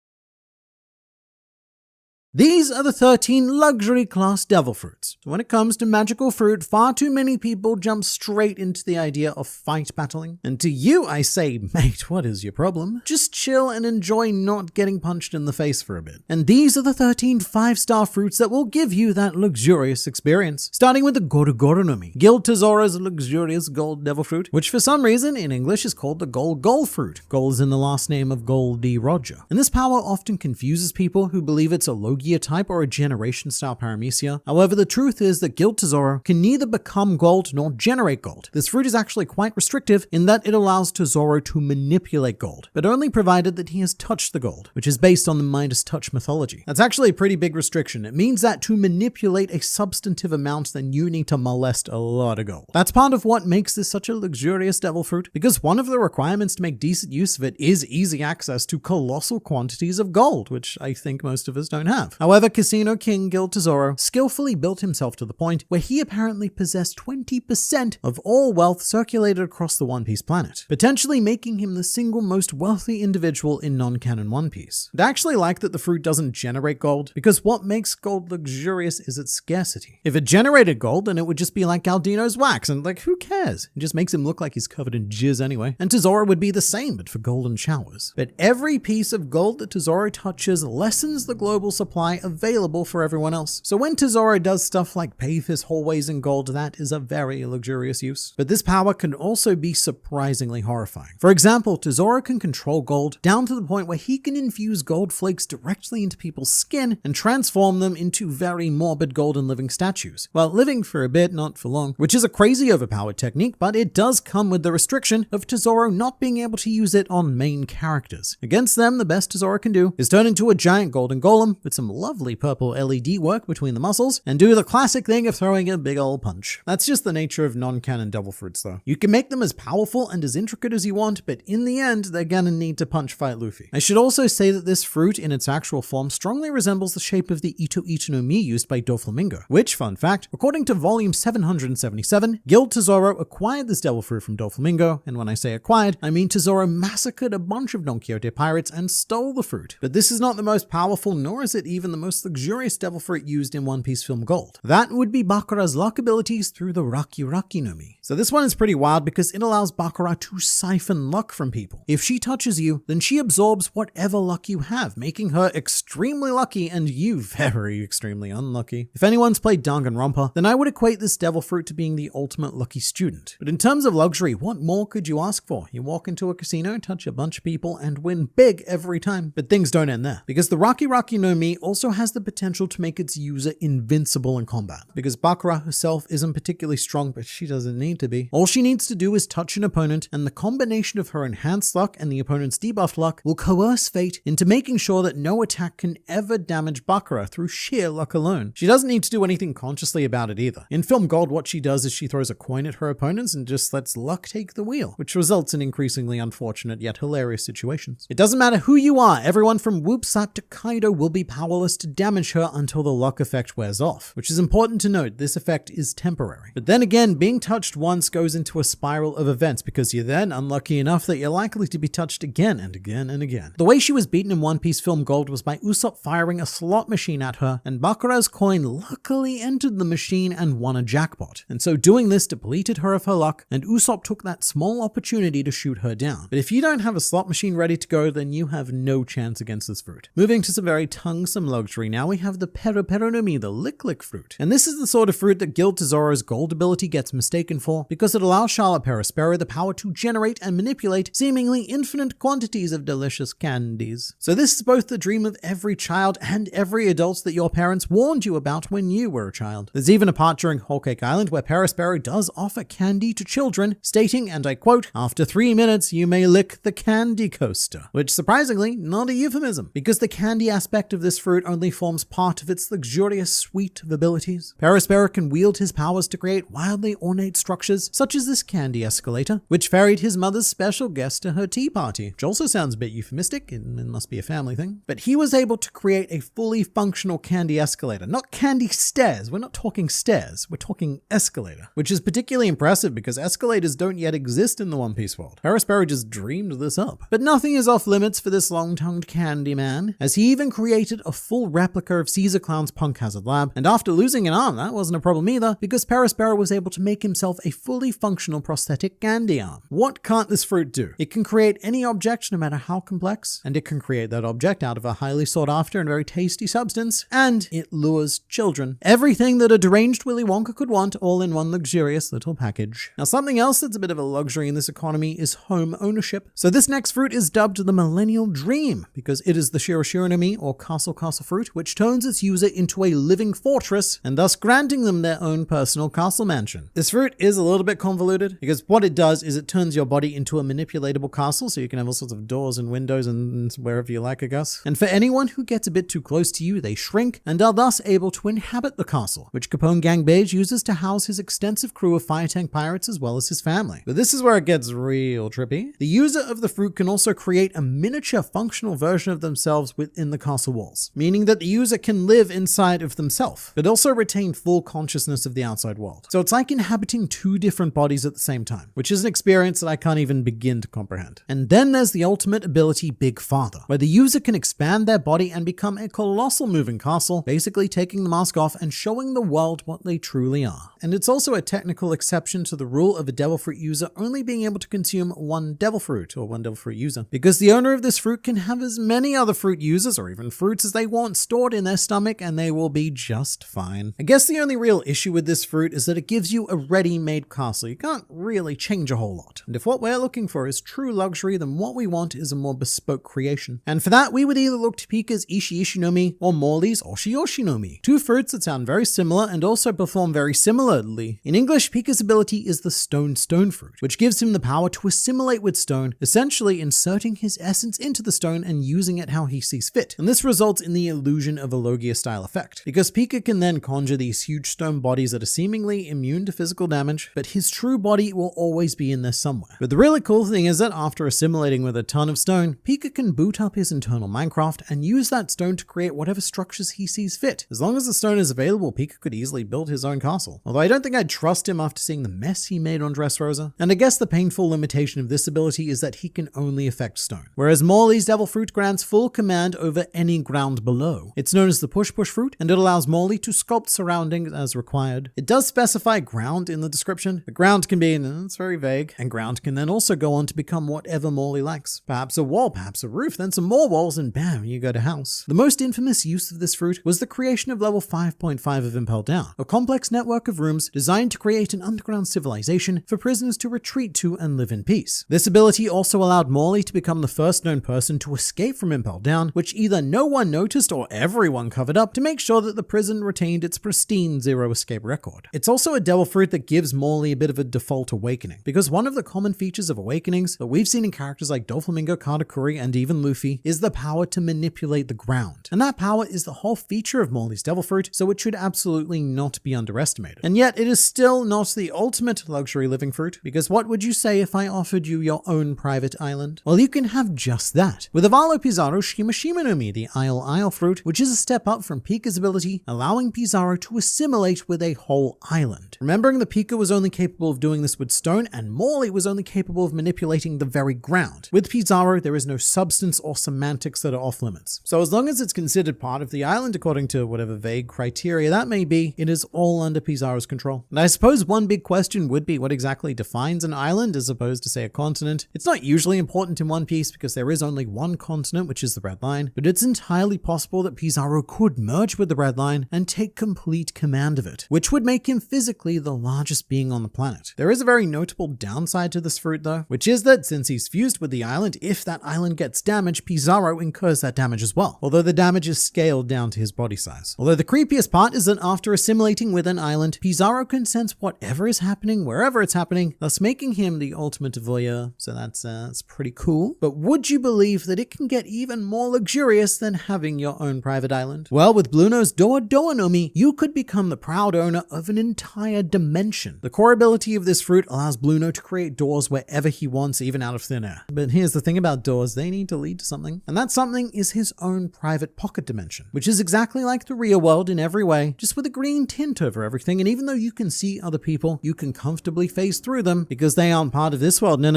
These are the 13 luxury class devil fruits. So when it comes to magical fruit, far too many people jump straight into the idea of fight battling. And to you, I say, mate, what is your problem? Just chill and enjoy not getting punched in the face for a bit. And these are the 13 5-star fruits that will give you that luxurious experience. Starting with the Goru Goru no Mi, Guild Tesora's luxurious gold devil fruit, which for some reason in English is called the Gold Goal fruit. Gold is in the last name of Goldie Roger. And this power often confuses people who believe it's a Logia type or a generation style paramecia. However, the truth is that Guild Tesoro can neither become gold nor generate gold. This fruit is actually quite restrictive in that it allows Tesoro to manipulate gold, but only provided that he has touched the gold, which is based on the Midas touch mythology. That's actually a pretty big restriction. It means that to manipulate a substantive amount, then you need to molest a lot of gold. That's part of what makes this such a luxurious devil fruit, because one of the requirements to make decent use of it is easy access to colossal quantities of gold, which I think most of us don't have. However, Casino King Guild Tesoro skillfully built himself to the point where he apparently possessed 20% of all wealth circulated across the One Piece planet, potentially making him the single most wealthy individual in non-canon One Piece. I'd actually like that the fruit doesn't generate gold, because what makes gold luxurious is its scarcity. If it generated gold, then it would just be like Galdino's wax, and like, who cares? It just makes him look like he's covered in jizz anyway. And Tesoro would be the same, but for golden showers. But every piece of gold that Tesoro touches lessens the global supply available for everyone else. So when Tesoro does stuff like pave his hallways in gold, that is a very luxurious use. But this power can also be surprisingly horrifying. For example, Tesoro can control gold down to the point where he can infuse gold flakes directly into people's skin and transform them into very morbid golden living statues. Well, living for a bit, not for long, which is a crazy overpowered technique, but it does come with the restriction of Tesoro not being able to use it on main characters. Against them, the best Tesoro can do is turn into a giant golden golem with some lovely purple LED work between the muscles and do the classic thing of throwing a big old punch. That's just the nature of non-canon devil fruits though. You can make them as powerful and as intricate as you want, but in the end, they're gonna need to punch fight Luffy. I should also say that this fruit in its actual form strongly resembles the shape of the Ito Ito no Mi used by Doflamingo, which, fun fact, according to volume 777, Guild Tesoro acquired this devil fruit from Doflamingo, and when I say acquired, I mean Tesoro massacred a bunch of Don Quixote pirates and stole the fruit. But this is not the most powerful, nor is it even the most luxurious devil fruit used in One Piece film Gold. That would be Bakura's luck abilities through the Raki Raki no Mi. So this one is pretty wild because it allows Bakura to siphon luck from people. If she touches you, then she absorbs whatever luck you have, making her extremely lucky and you very extremely unlucky. If anyone's played Danganronpa, then I would equate this devil fruit to being the ultimate lucky student. But in terms of luxury, what more could you ask for? You walk into a casino, touch a bunch of people, and win big every time. But things don't end there, because the Raki Raki no Mi also has the potential to make its user invincible in combat, because Baccarat herself isn't particularly strong, but she doesn't need to be. All she needs to do is touch an opponent, and the combination of her enhanced luck and the opponent's debuffed luck will coerce fate into making sure that no attack can ever damage Baccarat through sheer luck alone. She doesn't need to do anything consciously about it either. In Film Gold, what she does is she throws a coin at her opponents and just lets luck take the wheel, which results in increasingly unfortunate yet hilarious situations. It doesn't matter who you are, everyone from Whoop Slap to Kaido will be powerless to damage her until the luck effect wears off, which is important to note. This effect is temporary. But then again, being touched once goes into a spiral of events because you're then unlucky enough that you're likely to be touched again and again and again. The way she was beaten in One Piece Film Gold was by Usopp firing a slot machine at her, and Baccarat's coin luckily entered the machine and won a jackpot. And so doing this depleted her of her luck, and Usopp took that small opportunity to shoot her down. But if you don't have a slot machine ready to go, then you have no chance against this fruit. Moving to some very tonguesome luxury, now we have the Pero no Mi, the Lick Lick fruit. And this is the sort of fruit that Guild Tesoro's gold ability gets mistaken for, because it allows Charlotte Perospero the power to generate and manipulate seemingly infinite quantities of delicious candies. So this is both the dream of every child and every adult that your parents warned you about when you were a child. There's even a part during Whole Cake Island where Perospero does offer candy to children, stating, and I quote, "After 3 minutes, you may lick the candy coaster," which surprisingly, not a euphemism, because the candy aspect of this fruit only forms part of its luxurious suite of abilities. Perospero can wield his powers to create wildly ornate structures, such as this candy escalator, which ferried his mother's special guest to her tea party, which also sounds a bit euphemistic. It must be a family thing. But he was able to create a fully functional candy escalator, not candy stairs. We're not talking stairs, we're talking escalator, which is particularly impressive because escalators don't yet exist in the One Piece world. Perospero just dreamed this up. But nothing is off limits for this long-tongued candy man, as he even created a full replica of Caesar Clown's Punk Hazard Lab, and after losing an arm, that wasn't a problem either, because Perospero was able to make himself a fully functional prosthetic candy arm. What can't this fruit do? It can create any object, no matter how complex, and it can create that object out of a highly sought after and very tasty substance, and it lures children. Everything that a deranged Willy Wonka could want, all in one luxurious little package. Now, something else that's a bit of a luxury in this economy is home ownership. So this next fruit is dubbed the Millennial Dream, because it is the Shiro no Mi, or Castle fruit, which turns its user into a living fortress, and thus granting them their own personal castle mansion. This fruit is a little bit convoluted, because what it does is it turns your body into a manipulatable castle, so you can have all sorts of doors and windows and wherever you like, I guess. And for anyone who gets a bit too close to you, they shrink, and are thus able to inhabit the castle, which Capone Gang Beige uses to house his extensive crew of fire tank pirates as well as his family. But this is where it gets real trippy. The user of the fruit can also create a miniature functional version of themselves within the castle walls, meaning that the user can live inside of themselves, but also retain full consciousness of the outside world. So it's like inhabiting two different bodies at the same time, which is an experience that I can't even begin to comprehend. And then there's the ultimate ability Big Father, where the user can expand their body and become a colossal moving castle, basically taking the mask off and showing the world what they truly are. And it's also a technical exception to the rule of a devil fruit user only being able to consume one devil fruit, or one devil fruit user, because the owner of this fruit can have as many other fruit users, or even fruits, as they want stored in their stomach, and they will be just fine. I guess the only real issue with this fruit is that it gives you a ready-made castle. You can't really change a whole lot. And if what we're looking for is true luxury, then what we want is a more bespoke creation. And for that, we would either look to Pika's Ishi no Mi or Morley's Oshi no Mi, two fruits that sound very similar and also perform very similarly. In English, Pika's ability is the Stone fruit, which gives him the power to assimilate with stone, essentially inserting his essence into the stone and using it how he sees fit. And this results in the illusion of a Logia-style effect, because Pika can then conjure these huge stone bodies that are seemingly immune to physical damage, but his true body will always be in there somewhere. But the really cool thing is that after assimilating with a ton of stone, Pika can boot up his internal Minecraft and use that stone to create whatever structures he sees fit. As long as the stone is available, Pika could easily build his own castle. Although I don't think I'd trust him after seeing the mess he made on Dressrosa. And I guess the painful limitation of this ability is that he can only affect stone, whereas Morley's Devil Fruit grants full command over any ground below. It's known as the Push Fruit, and it allows Morley to sculpt surroundings as required. It does specify ground in the description. The ground can be, it's very vague, and ground can then also go on to become whatever Morley likes. Perhaps a wall, perhaps a roof, then some more walls, and bam, you got a house. The most infamous use of this fruit was the creation of level 5.5 of Impel Down, a complex network of rooms designed to create an underground civilization for prisoners to retreat to and live in peace. This ability also allowed Morley to become the first known person to escape from Impel Down, which either no one noticed cultist or everyone covered up to make sure that the prison retained its pristine zero escape record. It's also a devil fruit that gives Morley a bit of a default awakening, because one of the common features of awakenings that we've seen in characters like Doflamingo, Katakuri, and even Luffy is the power to manipulate the ground. And that power is the whole feature of Morley's devil fruit, so it should absolutely not be underestimated. And yet it is still not the ultimate luxury living fruit, because what would you say if I offered you your own private island? Well, you can have just that. With Avalo Pizarro Shima Shima no Mi, the Isle fruit, which is a step up from Pika's ability, allowing Pizarro to assimilate with a whole island. Remembering that Pika was only capable of doing this with stone, and Morley was only capable of manipulating the very ground. With Pizarro, there is no substance or semantics that are off limits. So as long as it's considered part of the island according to whatever vague criteria that may be, it is all under Pizarro's control. And I suppose one big question would be what exactly defines an island as opposed to, say, a continent. It's not usually important in One Piece because there is only one continent, which is the Red Line, but it's entirely possible that Pizarro could merge with the Red Line and take complete command of it, which would make him physically the largest being on the planet. There is a very notable downside to this fruit though, which is that since he's fused with the island, if that island gets damaged, Pizarro incurs that damage as well, although the damage is scaled down to his body size. Although the creepiest part is that after assimilating with an island, Pizarro can sense whatever is happening wherever it's happening, thus making him the ultimate voyeur, so that's pretty cool. But would you believe that it can get even more luxurious than having your own private island? Well, with Blue Nose Doa Doa no Mi, you could become the proud owner of an entire dimension. The core ability of this fruit allows Blueno to create doors wherever he wants, even out of thin air. But here's the thing about doors, they need to lead to something. And that something is his own private pocket dimension, which is exactly like the real world in every way, just with a green tint over everything. And even though you can see other people, you can comfortably phase through them because they aren't part of this world. No.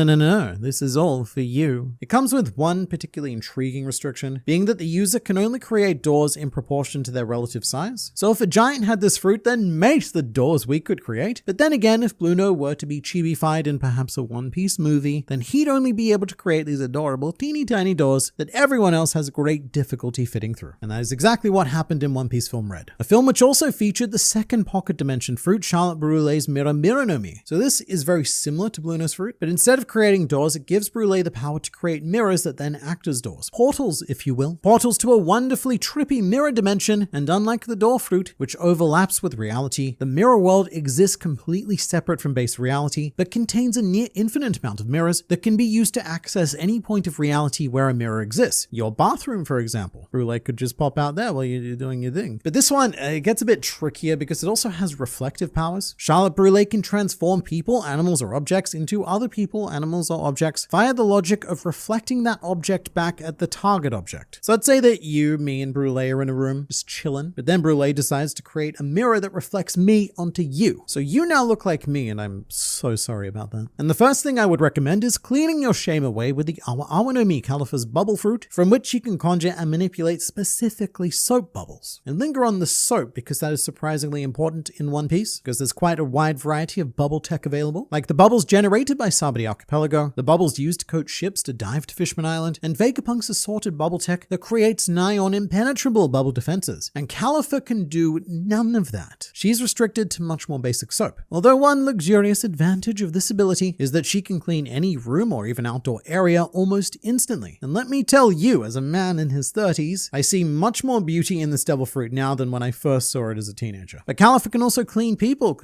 This is all for you. It comes with one particularly intriguing restriction, being that the user can only create doors in proportion to their relative size. So if a giant had this fruit, then mate the doors we could create. But then again, if Blueno were to be chibified in perhaps a One Piece movie, then he'd only be able to create these adorable teeny tiny doors that everyone else has great difficulty fitting through. And that is exactly what happened in One Piece Film Red, a film which also featured the second pocket dimension fruit, Charlotte Brulée's Mira Mira no Mi. So this is very similar to Blueno's fruit, but instead of creating doors, it gives Brulee the power to create mirrors that then act as doors. Portals, if you will. Portals to a wonderfully trippy mirror dimension, and unlike the door fruit, which overlaps with reality, the mirror world exists completely separate from base reality, but contains a near infinite amount of mirrors that can be used to access any point of reality where a mirror exists. Your bathroom, for example. Brulee could just pop out there while you're doing your thing. But this one, it gets a bit trickier because it also has reflective powers. Charlotte Brulee can transform people, animals, or objects into other people, animals, or objects via the logic of reflecting that object back at the target object. So let's say that you, me, and Brulee are in a room just chilling, but then Brulee decides to create a mirror that reflects me onto you. So you now look like me, and I'm so sorry about that. And the first thing I would recommend is cleaning your shame away with the Awa Awa no Mi, Caliph's bubble fruit, from which you can conjure and manipulate specifically soap bubbles. And linger on the soap because that is surprisingly important in One Piece, because there's quite a wide variety of bubble tech available, like the bubbles generated by Sabri Archipelago, the bubbles used to coat ships to dive to Fishman Island, and Vegapunk's assorted bubble tech that creates nigh on impenetrable bubble defenses. And Califa can do none of that. She's restricted to much more basic soap. Although one luxurious advantage of this ability is that she can clean any room or even outdoor area almost instantly. And let me tell you, as a man in his 30s, I see much more beauty in this devil fruit now than when I first saw it as a teenager. But Califa can also clean people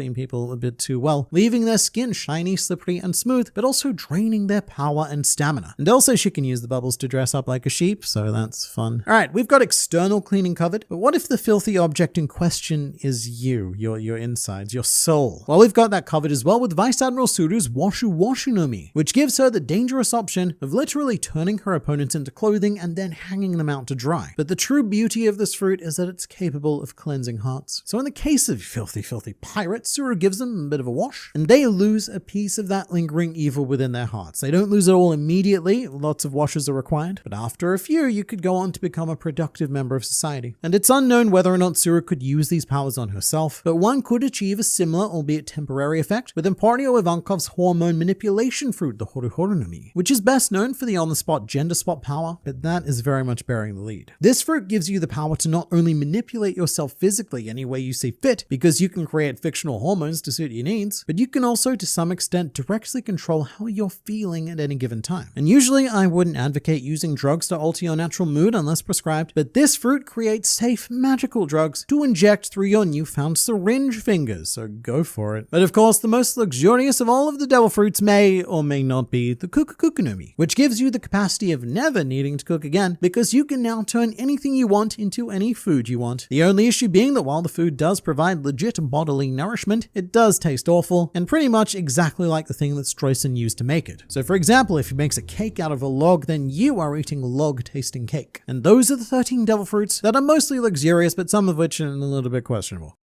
a bit too well, leaving their skin shiny, slippery, and smooth, but also draining their power and stamina. And also she can use the bubbles to dress up like a sheep, so that's fun. Alright, we've got external cleaning covered, but what if the filthy object in question is you, your insides, your soul? Well, we've got that covered as well with Vice Admiral Suru's Washu Washu no Mi, which gives her the dangerous option of literally turning her opponents into clothing and then hanging them out to dry. But the true beauty of this fruit is that it's capable of cleansing hearts. So in the case of filthy pirates, Suru gives them a bit of a wash, and they lose a piece of that lingering evil within their hearts. They don't lose it all immediately, lots of washes are required, but after a few, you could go on to become a productive member of society. And it's unknown whether or not Suru could use these powers on herself, but one could achieve a similar, albeit temporary effect with Emporio Ivankov's hormone manipulation fruit, the Horu Horu no Mi, which is best known for the on-the-spot gender swap power, but that is very much bearing the lead. This fruit gives you the power to not only manipulate yourself physically any way you see fit, because you can create fictional hormones to suit your needs, but you can also to some extent directly control how you're feeling at any given time. And usually I wouldn't advocate using drugs to alter your natural mood unless prescribed described, but this fruit creates safe magical drugs to inject through your newfound syringe fingers, so go for it. But of course, the most luxurious of all of the devil fruits may or may not be the kukukukunomi, which gives you the capacity of never needing to cook again because you can now turn anything you want into any food you want. The only issue being that while the food does provide legit bodily nourishment, it does taste awful and pretty much exactly like the thing that Streusel used to make it. So for example, if he makes a cake out of a log, then you are eating log-tasting cake. And those are the 13 devil fruits that are mostly luxurious, but some of which are a little bit questionable.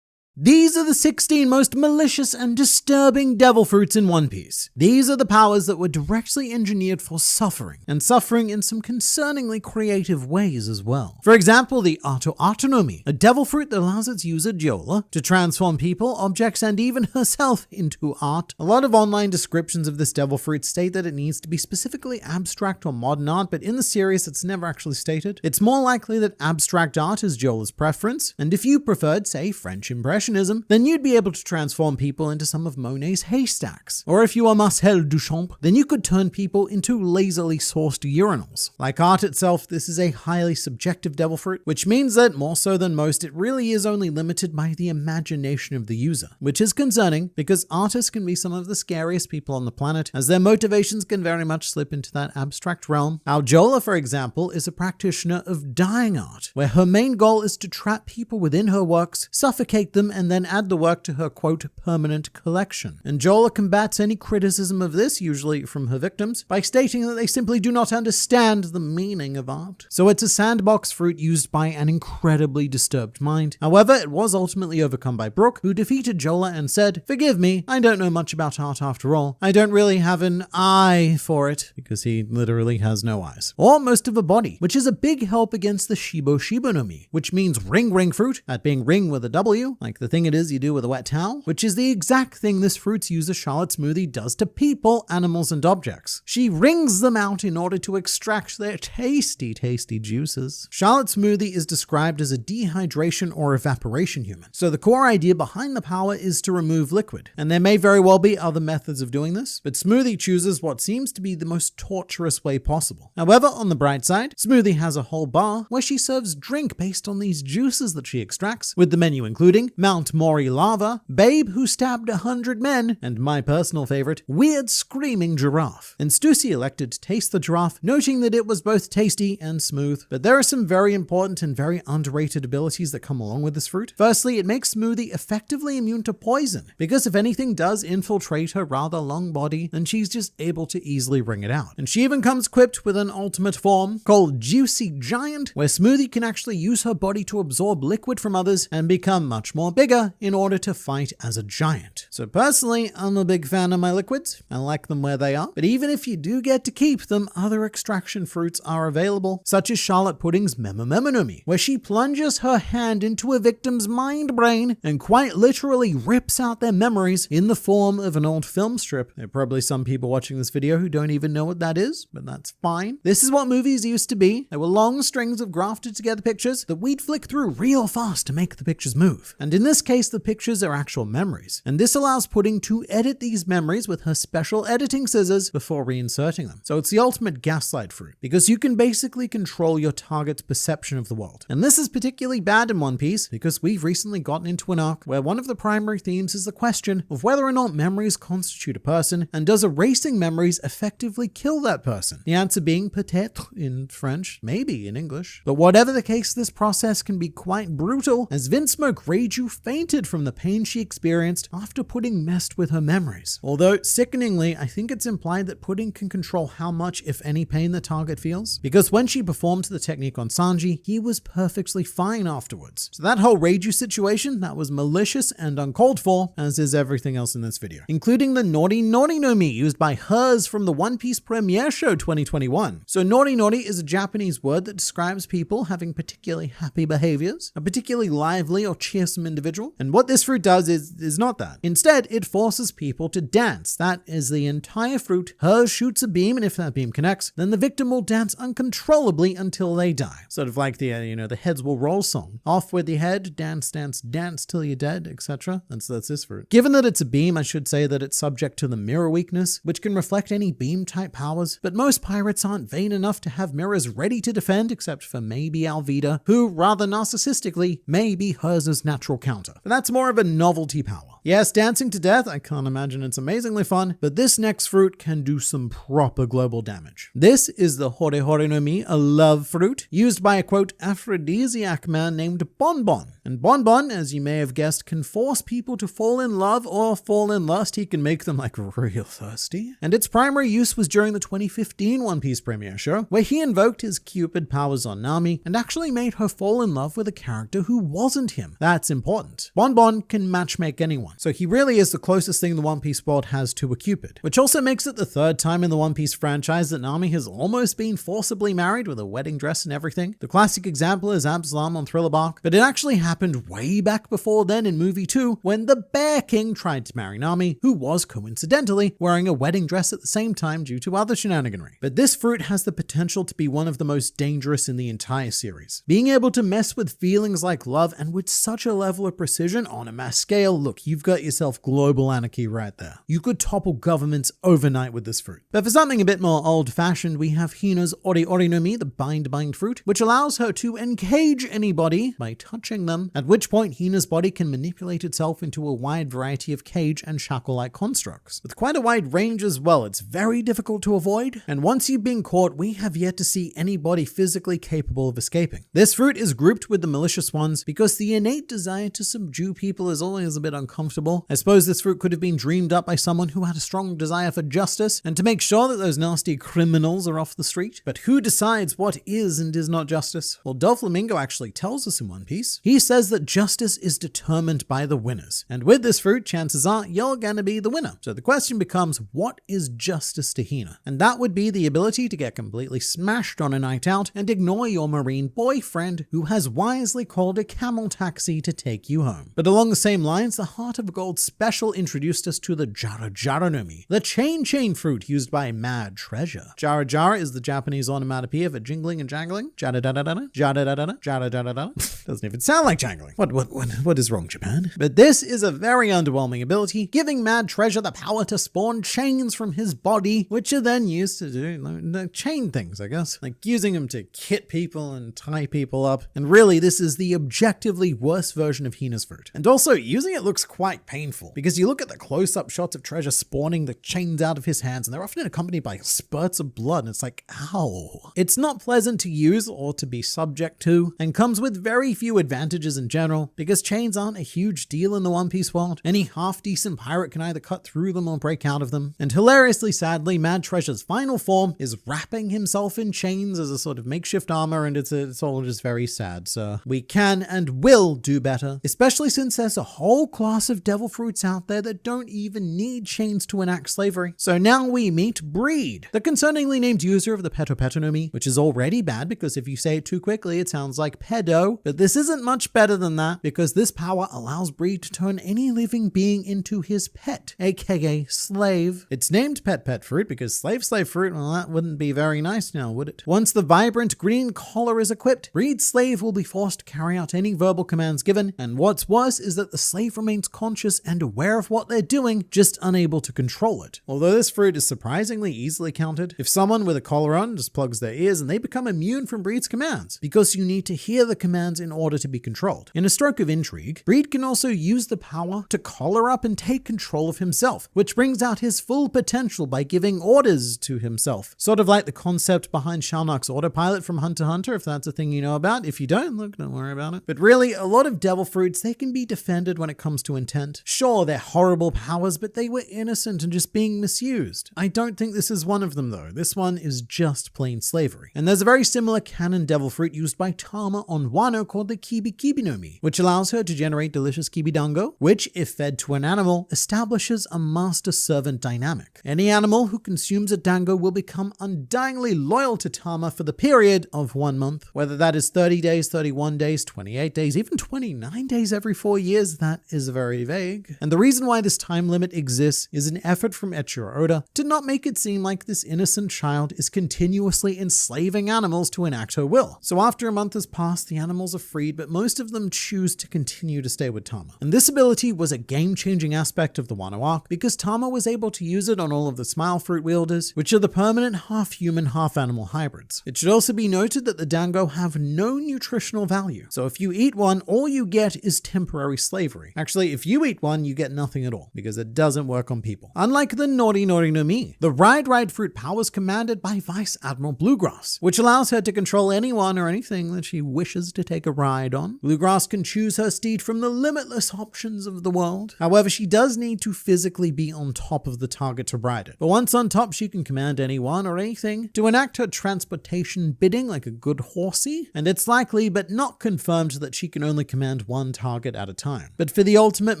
These are the 16 most malicious and disturbing devil fruits in One Piece. These are the powers that were directly engineered for suffering, and suffering in some concerningly creative ways as well. For example, the Autonomy, a devil fruit that allows its user Jola to transform people, objects, and even herself into art. A lot of online descriptions of this devil fruit state that it needs to be specifically abstract or modern art, but in the series it's never actually stated. It's more likely that abstract art is Jola's preference, and if you preferred, say, French Impressionism, then you'd be able to transform people into some of Monet's haystacks. Or if you are Marcel Duchamp, then you could turn people into lazily sourced urinals. Like art itself, this is a highly subjective devil fruit, which means that more so than most, it really is only limited by the imagination of the user, which is concerning because artists can be some of the scariest people on the planet, as their motivations can very much slip into that abstract realm. Our Jola, for example, is a practitioner of dying art, where her main goal is to trap people within her works, suffocate them, and then add the work to her, quote, permanent collection. And Jola combats any criticism of this, usually from her victims, by stating that they simply do not understand the meaning of art. So it's a sandbox fruit used by an incredibly disturbed mind. However, it was ultimately overcome by Brook, who defeated Jola and said, "Forgive me, I don't know much about art after all. I don't really have an eye for it," because he literally has no eyes. Or most of a body, which is a big help against the Shibonomi, which means ring fruit, that being ring with a W, like the thing it is you do with a wet towel, which is the exact thing this fruit's user Charlotte Smoothie does to people, animals, and objects. She wrings them out in order to extract their tasty juices. Charlotte Smoothie is described as a dehydration or evaporation human. So the core idea behind the power is to remove liquid, and there may very well be other methods of doing this, but Smoothie chooses what seems to be the most torturous way possible. However, on the bright side, Smoothie has a whole bar where she serves drink based on these juices that she extracts, with the menu including Mount Mori Lava, Babe Who Stabbed 100 Men, and my personal favorite, Weird Screaming Giraffe. And Stussy elected to taste the giraffe, noting that it was both tasty and smooth. But there are some very important and very underrated abilities that come along with this fruit. Firstly, it makes Smoothie effectively immune to poison, because if anything does infiltrate her rather long body, then she's just able to easily wring it out. And she even comes equipped with an ultimate form called Juicy Giant, where Smoothie can actually use her body to absorb liquid from others and become much more bigger in order to fight as a giant. So personally, I'm a big fan of my liquids. I like them where they are. But even if you do get to keep them, other extraction fruits are available, such as Charlotte Pudding's Memonomy, where she plunges her hand into a victim's mind brain and quite literally rips out their memories in the form of an old film strip. There are probably some people watching this video who don't even know what that is, but that's fine. This is what movies used to be. They were long strings of grafted together pictures that we'd flick through real fast to make the pictures move. And in this case, the pictures are actual memories, and this allows Pudding to edit these memories with her special editing scissors before reinserting them. So it's the ultimate gaslight fruit, because you can basically control your target's perception of the world. And this is particularly bad in One Piece, because we've recently gotten into an arc where one of the primary themes is the question of whether or not memories constitute a person, and does erasing memories effectively kill that person? The answer being peut-être in French, maybe in English. But whatever the case, this process can be quite brutal, as Vinsmoke Reiju fainted from the pain she experienced after Pudding messed with her memories. Although, sickeningly, I think it's implied that Pudding can control how much, if any, pain the target feels, because when she performed the technique on Sanji, he was perfectly fine afterwards. So that whole Reiju situation, that was malicious and uncalled for, as is everything else in this video, including the Naughty no Mi used by hers from the One Piece premiere show 2021. So Naughty is a Japanese word that describes people having particularly happy behaviors, a particularly lively or cheersome individual individual. And what this fruit does is not that. Instead, it forces people to dance. That is the entire fruit. Hers shoots a beam, and if that beam connects, then the victim will dance uncontrollably until they die. Sort of like the the heads will roll song. Off with your head, dance, dance, dance till you're dead, etc. That's this fruit. Given that it's a beam, I should say that it's subject to the mirror weakness, which can reflect any beam type powers, but most pirates aren't vain enough to have mirrors ready to defend, except for maybe Alvida, who, rather narcissistically, may be hers' natural counter. But that's more of a novelty power. Yes, dancing to death, I can't imagine it's amazingly fun, but this next fruit can do some proper global damage. This is the Hore Hore no Mi, a love fruit, used by a quote, aphrodisiac man named Bonbon. And Bonbon, as you may have guessed, can force people to fall in love or fall in lust. He can make them like real thirsty. And its primary use was during the 2015 One Piece premiere show, where he invoked his Cupid powers on Nami and actually made her fall in love with a character who wasn't him. That's important. Bonbon can matchmake anyone. So he really is the closest thing the One Piece world has to a Cupid, which also makes it the third time in the One Piece franchise that Nami has almost been forcibly married with a wedding dress and everything. The classic example is Absalom on Thriller Bark, but it actually happened way back before then in movie 2 when the Bear King tried to marry Nami, who was coincidentally wearing a wedding dress at the same time due to other shenaniganry. But this fruit has the potential to be one of the most dangerous in the entire series. Being able to mess with feelings like love and with such a level of precision on a mass scale, look, you've got yourself global anarchy right there. You could topple governments overnight with this fruit. But for something a bit more old-fashioned, we have Hina's Ori Ori no Mi, the bind fruit, which allows her to encage anybody by touching them, at which point Hina's body can manipulate itself into a wide variety of cage and shackle-like constructs. With quite a wide range as well, it's very difficult to avoid, and once you've been caught, we have yet to see anybody physically capable of escaping. This fruit is grouped with the malicious ones because the innate desire to subdue people is always a bit uncomfortable. I suppose this fruit could have been dreamed up by someone who had a strong desire for justice and to make sure that those nasty criminals are off the street. But who decides what is and is not justice? Well, Doflamingo actually tells us in One Piece. He says that justice is determined by the winners. And with this fruit, chances are you're gonna be the winner. So the question becomes, what is justice to Hina? And that would be the ability to get completely smashed on a night out and ignore your marine boyfriend who has wisely called a camel taxi to take you home. But along the same lines, the Heart of Gold special introduced us to the Jara Jara no Mi, the chain fruit used by Mad Treasure. Jara Jara is the Japanese onomatopoeia for jingling and jangling. Jara da da da da, jara da da da, jara da da da. Doesn't even sound like jangling. What is wrong, Japan? But this is a very underwhelming ability, giving Mad Treasure the power to spawn chains from his body, which are then used to do chain things, I guess. Like using them to hit people and tie people up. And really, this is the objectively worst version of Hina's fruit. And also, using it looks quite painful, because you look at the close-up shots of Treasure spawning the chains out of his hands, and they're often accompanied by spurts of blood, and it's like, ow. It's not pleasant to use or to be subject to, and comes with very few advantages in general, because chains aren't a huge deal in the One Piece world. Any half-decent pirate can either cut through them or break out of them. And hilariously, sadly, Mad Treasure's final form is wrapping himself in chains as a sort of makeshift armor, and it's all just very sad. So we can and will do better, especially since there's a whole class of devil fruits out there that don't even need chains to enact slavery. So now we meet Breed, the concerningly named user of the Peto Peto no Mi, which is already bad because if you say it too quickly, it sounds like pedo. But this isn't much better than that, because this power allows Breed to turn any living being into his pet, aka slave. It's named Pet Fruit because slave fruit, well, that wouldn't be very nice now, would it? Once the vibrant green collar is equipped, Breed's slave will be forced to carry out any verbal commands given, and what's worse is that the slave remains conscious and aware of what they're doing, just unable to control it. Although this fruit is surprisingly easily countered, if someone with a collar on just plugs their ears and they become immune from Breed's commands, because you need to hear the commands in order to be controlled. In a stroke of intrigue, Breed can also use the power to collar up and take control of himself, which brings out his full potential by giving orders to himself. Sort of like the concept behind Shalnak's autopilot from Hunter x Hunter, if that's a thing you know about. If you don't, look, don't worry about it. But really, a lot of devil fruits, they can be defended when it comes to intent intent. Sure, they're horrible powers, but they were innocent and just being misused. I don't think this is one of them though. This one is just plain slavery. And there's a very similar canon devil fruit used by Tama on Wano called the Kibi Kibi no Mi, which allows her to generate delicious kibidango, which, if fed to an animal, establishes a master-servant dynamic. Any animal who consumes a dango will become undyingly loyal to Tama for the period of 1 month, whether that is 30 days, 31 days, 28 days, even 29 days every 4 years. That is very vague. And the reason why this time limit exists is an effort from Eiichiro Oda to not make it seem like this innocent child is continuously enslaving animals to enact her will. So after a month has passed, the animals are freed, but most of them choose to continue to stay with Tama. And this ability was a game-changing aspect of the Wano arc because Tama was able to use it on all of the Smile Fruit wielders, which are the permanent half-human, half-animal hybrids. It should also be noted that the dango have no nutritional value. So if you eat one, all you get is temporary slavery. Actually, if you eat one, you get nothing at all because it doesn't work on people. Unlike the Nori Nori no Mi, the Ride fruit power is commanded by Vice Admiral Bluegrass, which allows her to control anyone or anything that she wishes to take a ride on. Bluegrass can choose her steed from the limitless options of the world. However, she does need to physically be on top of the target to ride it. But once on top, she can command anyone or anything to enact her transportation bidding like a good horsey, and it's likely but not confirmed that she can only command one target at a time. But for the ultimate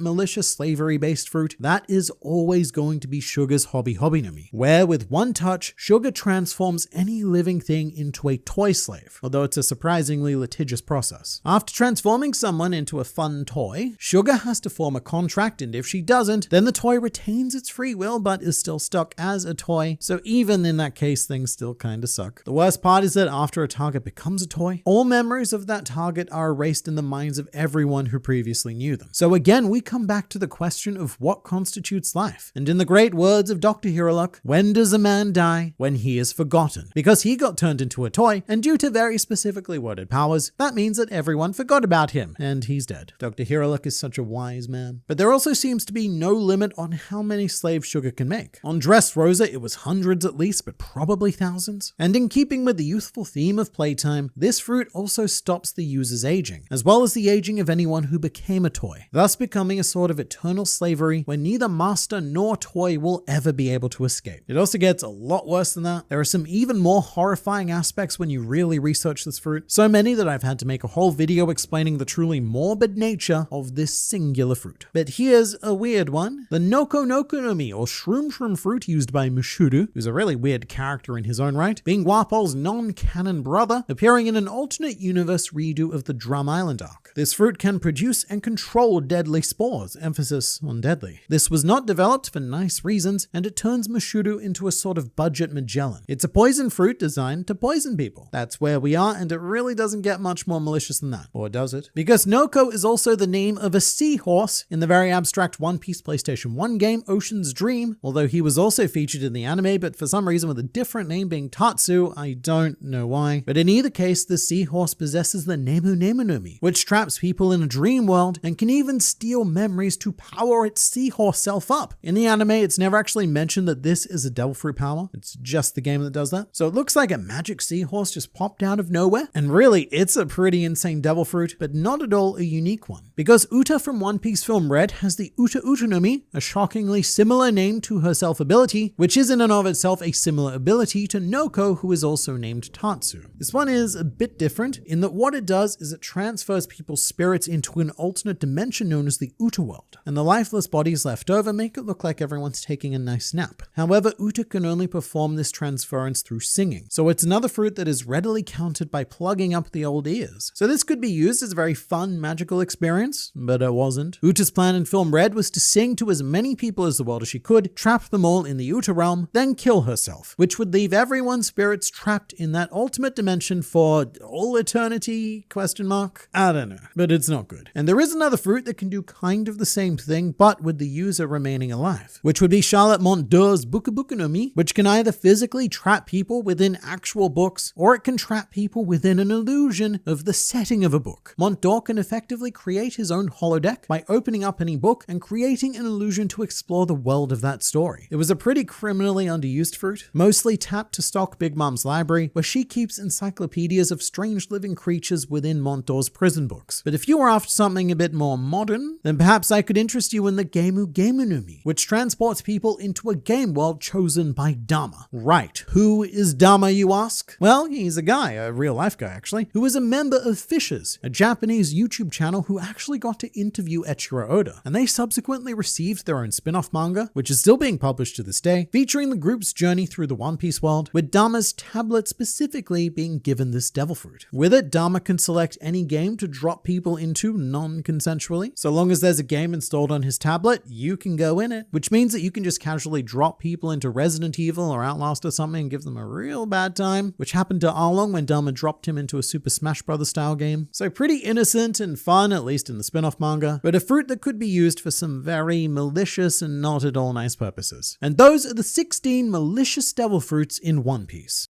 malicious slavery-based fruit, that is always going to be Sugar's Hobby no Mi, where with one touch, Sugar transforms any living thing into a toy slave, although it's a surprisingly litigious process. After transforming someone into a fun toy, Sugar has to form a contract, and if she doesn't, then the toy retains its free will but is still stuck as a toy, so even in that case, things still kinda suck. The worst part is that after a target becomes a toy, all memories of that target are erased in the minds of everyone who previously knew them. So again, we come back to the question of what constitutes life. And in the great words of Dr. Hiroluck, when does a man die? When he is forgotten. Because he got turned into a toy, and due to very specifically worded powers, that means that everyone forgot about him, and he's dead. Dr. Hiroluck is such a wise man. But there also seems to be no limit on how many slaves Sugar can make. On Dressrosa, it was hundreds at least, but probably thousands. And in keeping with the youthful theme of playtime, this fruit also stops the user's aging, as well as the aging of anyone who became a toy, thus becoming a sort of eternal slavery where neither master nor toy will ever be able to escape. It also gets a lot worse than that. There are some even more horrifying aspects when you really research this fruit, so many that I've had to make a whole video explaining the truly morbid nature of this singular fruit. But here's a weird one. The Noko Noko no Mi, or Shroom Shroom fruit used by Mushuru, who's a really weird character in his own right, being Wapol's non-canon brother, appearing in an alternate universe redo of the Drum Island arc. This fruit can produce and control deadly spores, emphasis on deadly. This was not developed for nice reasons, and it turns Mushuru into a sort of budget Magellan. It's a poison fruit designed to poison people. That's where we are, and it really doesn't get much more malicious than that. Or does it? Because Noko is also the name of a seahorse in the very abstract One Piece PlayStation 1 game Ocean's Dream, although he was also featured in the anime, but for some reason with a different name being Tatsu. I don't know why. But in either case, the seahorse possesses the Nemu Nemu no Mi, which traps people in a dream world and can even steal memories to power its seahorse self up. In the anime, it's never actually mentioned that this is a devil fruit power. It's just the game that does that. So it looks like a magic seahorse just popped out of nowhere. And really, it's a pretty insane devil fruit, but not at all a unique one. Because Uta from One Piece film Red has the Uta Uta no Mi, a shockingly similar name to her self-ability, which is in and of itself a similar ability to Noko, who is also named Tatsu. This one is a bit different in that what it does is it transfers people's spirits into an alternate dimension known as the Uta world, and the lifeless bodies left over make it look like everyone's taking a nice nap. However, Uta can only perform this transference through singing, so it's another fruit that is readily countered by plugging up the old ears. So this could be used as a very fun, magical experience, but it wasn't. Uta's plan in film Red was to sing to as many people as the world as she could, trap them all in the Uta realm, then kill herself, which would leave everyone's spirits trapped in that ultimate dimension for all eternity, question mark? I don't know, but it's not good. And there is another fruit that can do kind of the same thing, but with the user remaining alive, which would be Charlotte Montdeur's Buka Buka no Mi, which can either physically trap people within actual books, or it can trap people within an illusion of the setting of a book. Montdeur can effectively create his own holodeck by opening up any book and creating an illusion to explore the world of that story. It was a pretty criminally underused fruit, mostly tapped to stock Big Mom's library, where she keeps encyclopedias of strange living creatures within Montdeur's prison books. But if you were after something a bit more modern, then perhaps I could interest you in the Gemu Gemu no Mi, which transports people into a game world chosen by Dama. Right, who is Dama, you ask? Well, he's a guy, a real life guy actually, who is a member of Fishers, a Japanese YouTube channel who actually got to interview Eiichiro Oda, and they subsequently received their own spin-off manga, which is still being published to this day, featuring the group's journey through the One Piece world, with Dama's tablet specifically being given this devil fruit. With it, Dama can select any game to drop people into non-consensually. So long as there's a game installed on his tablet, you can go in it, which means that you can just casually drop people into Resident Evil or Outlast or something and give them a real bad time, which happened to Arlong when Dama dropped him into a Super Smash Bros. Style game. So pretty innocent and fun, at least in the spin-off manga, but a fruit that could be used for some very malicious and not at all nice purposes. And those are the 16 malicious devil fruits in One Piece.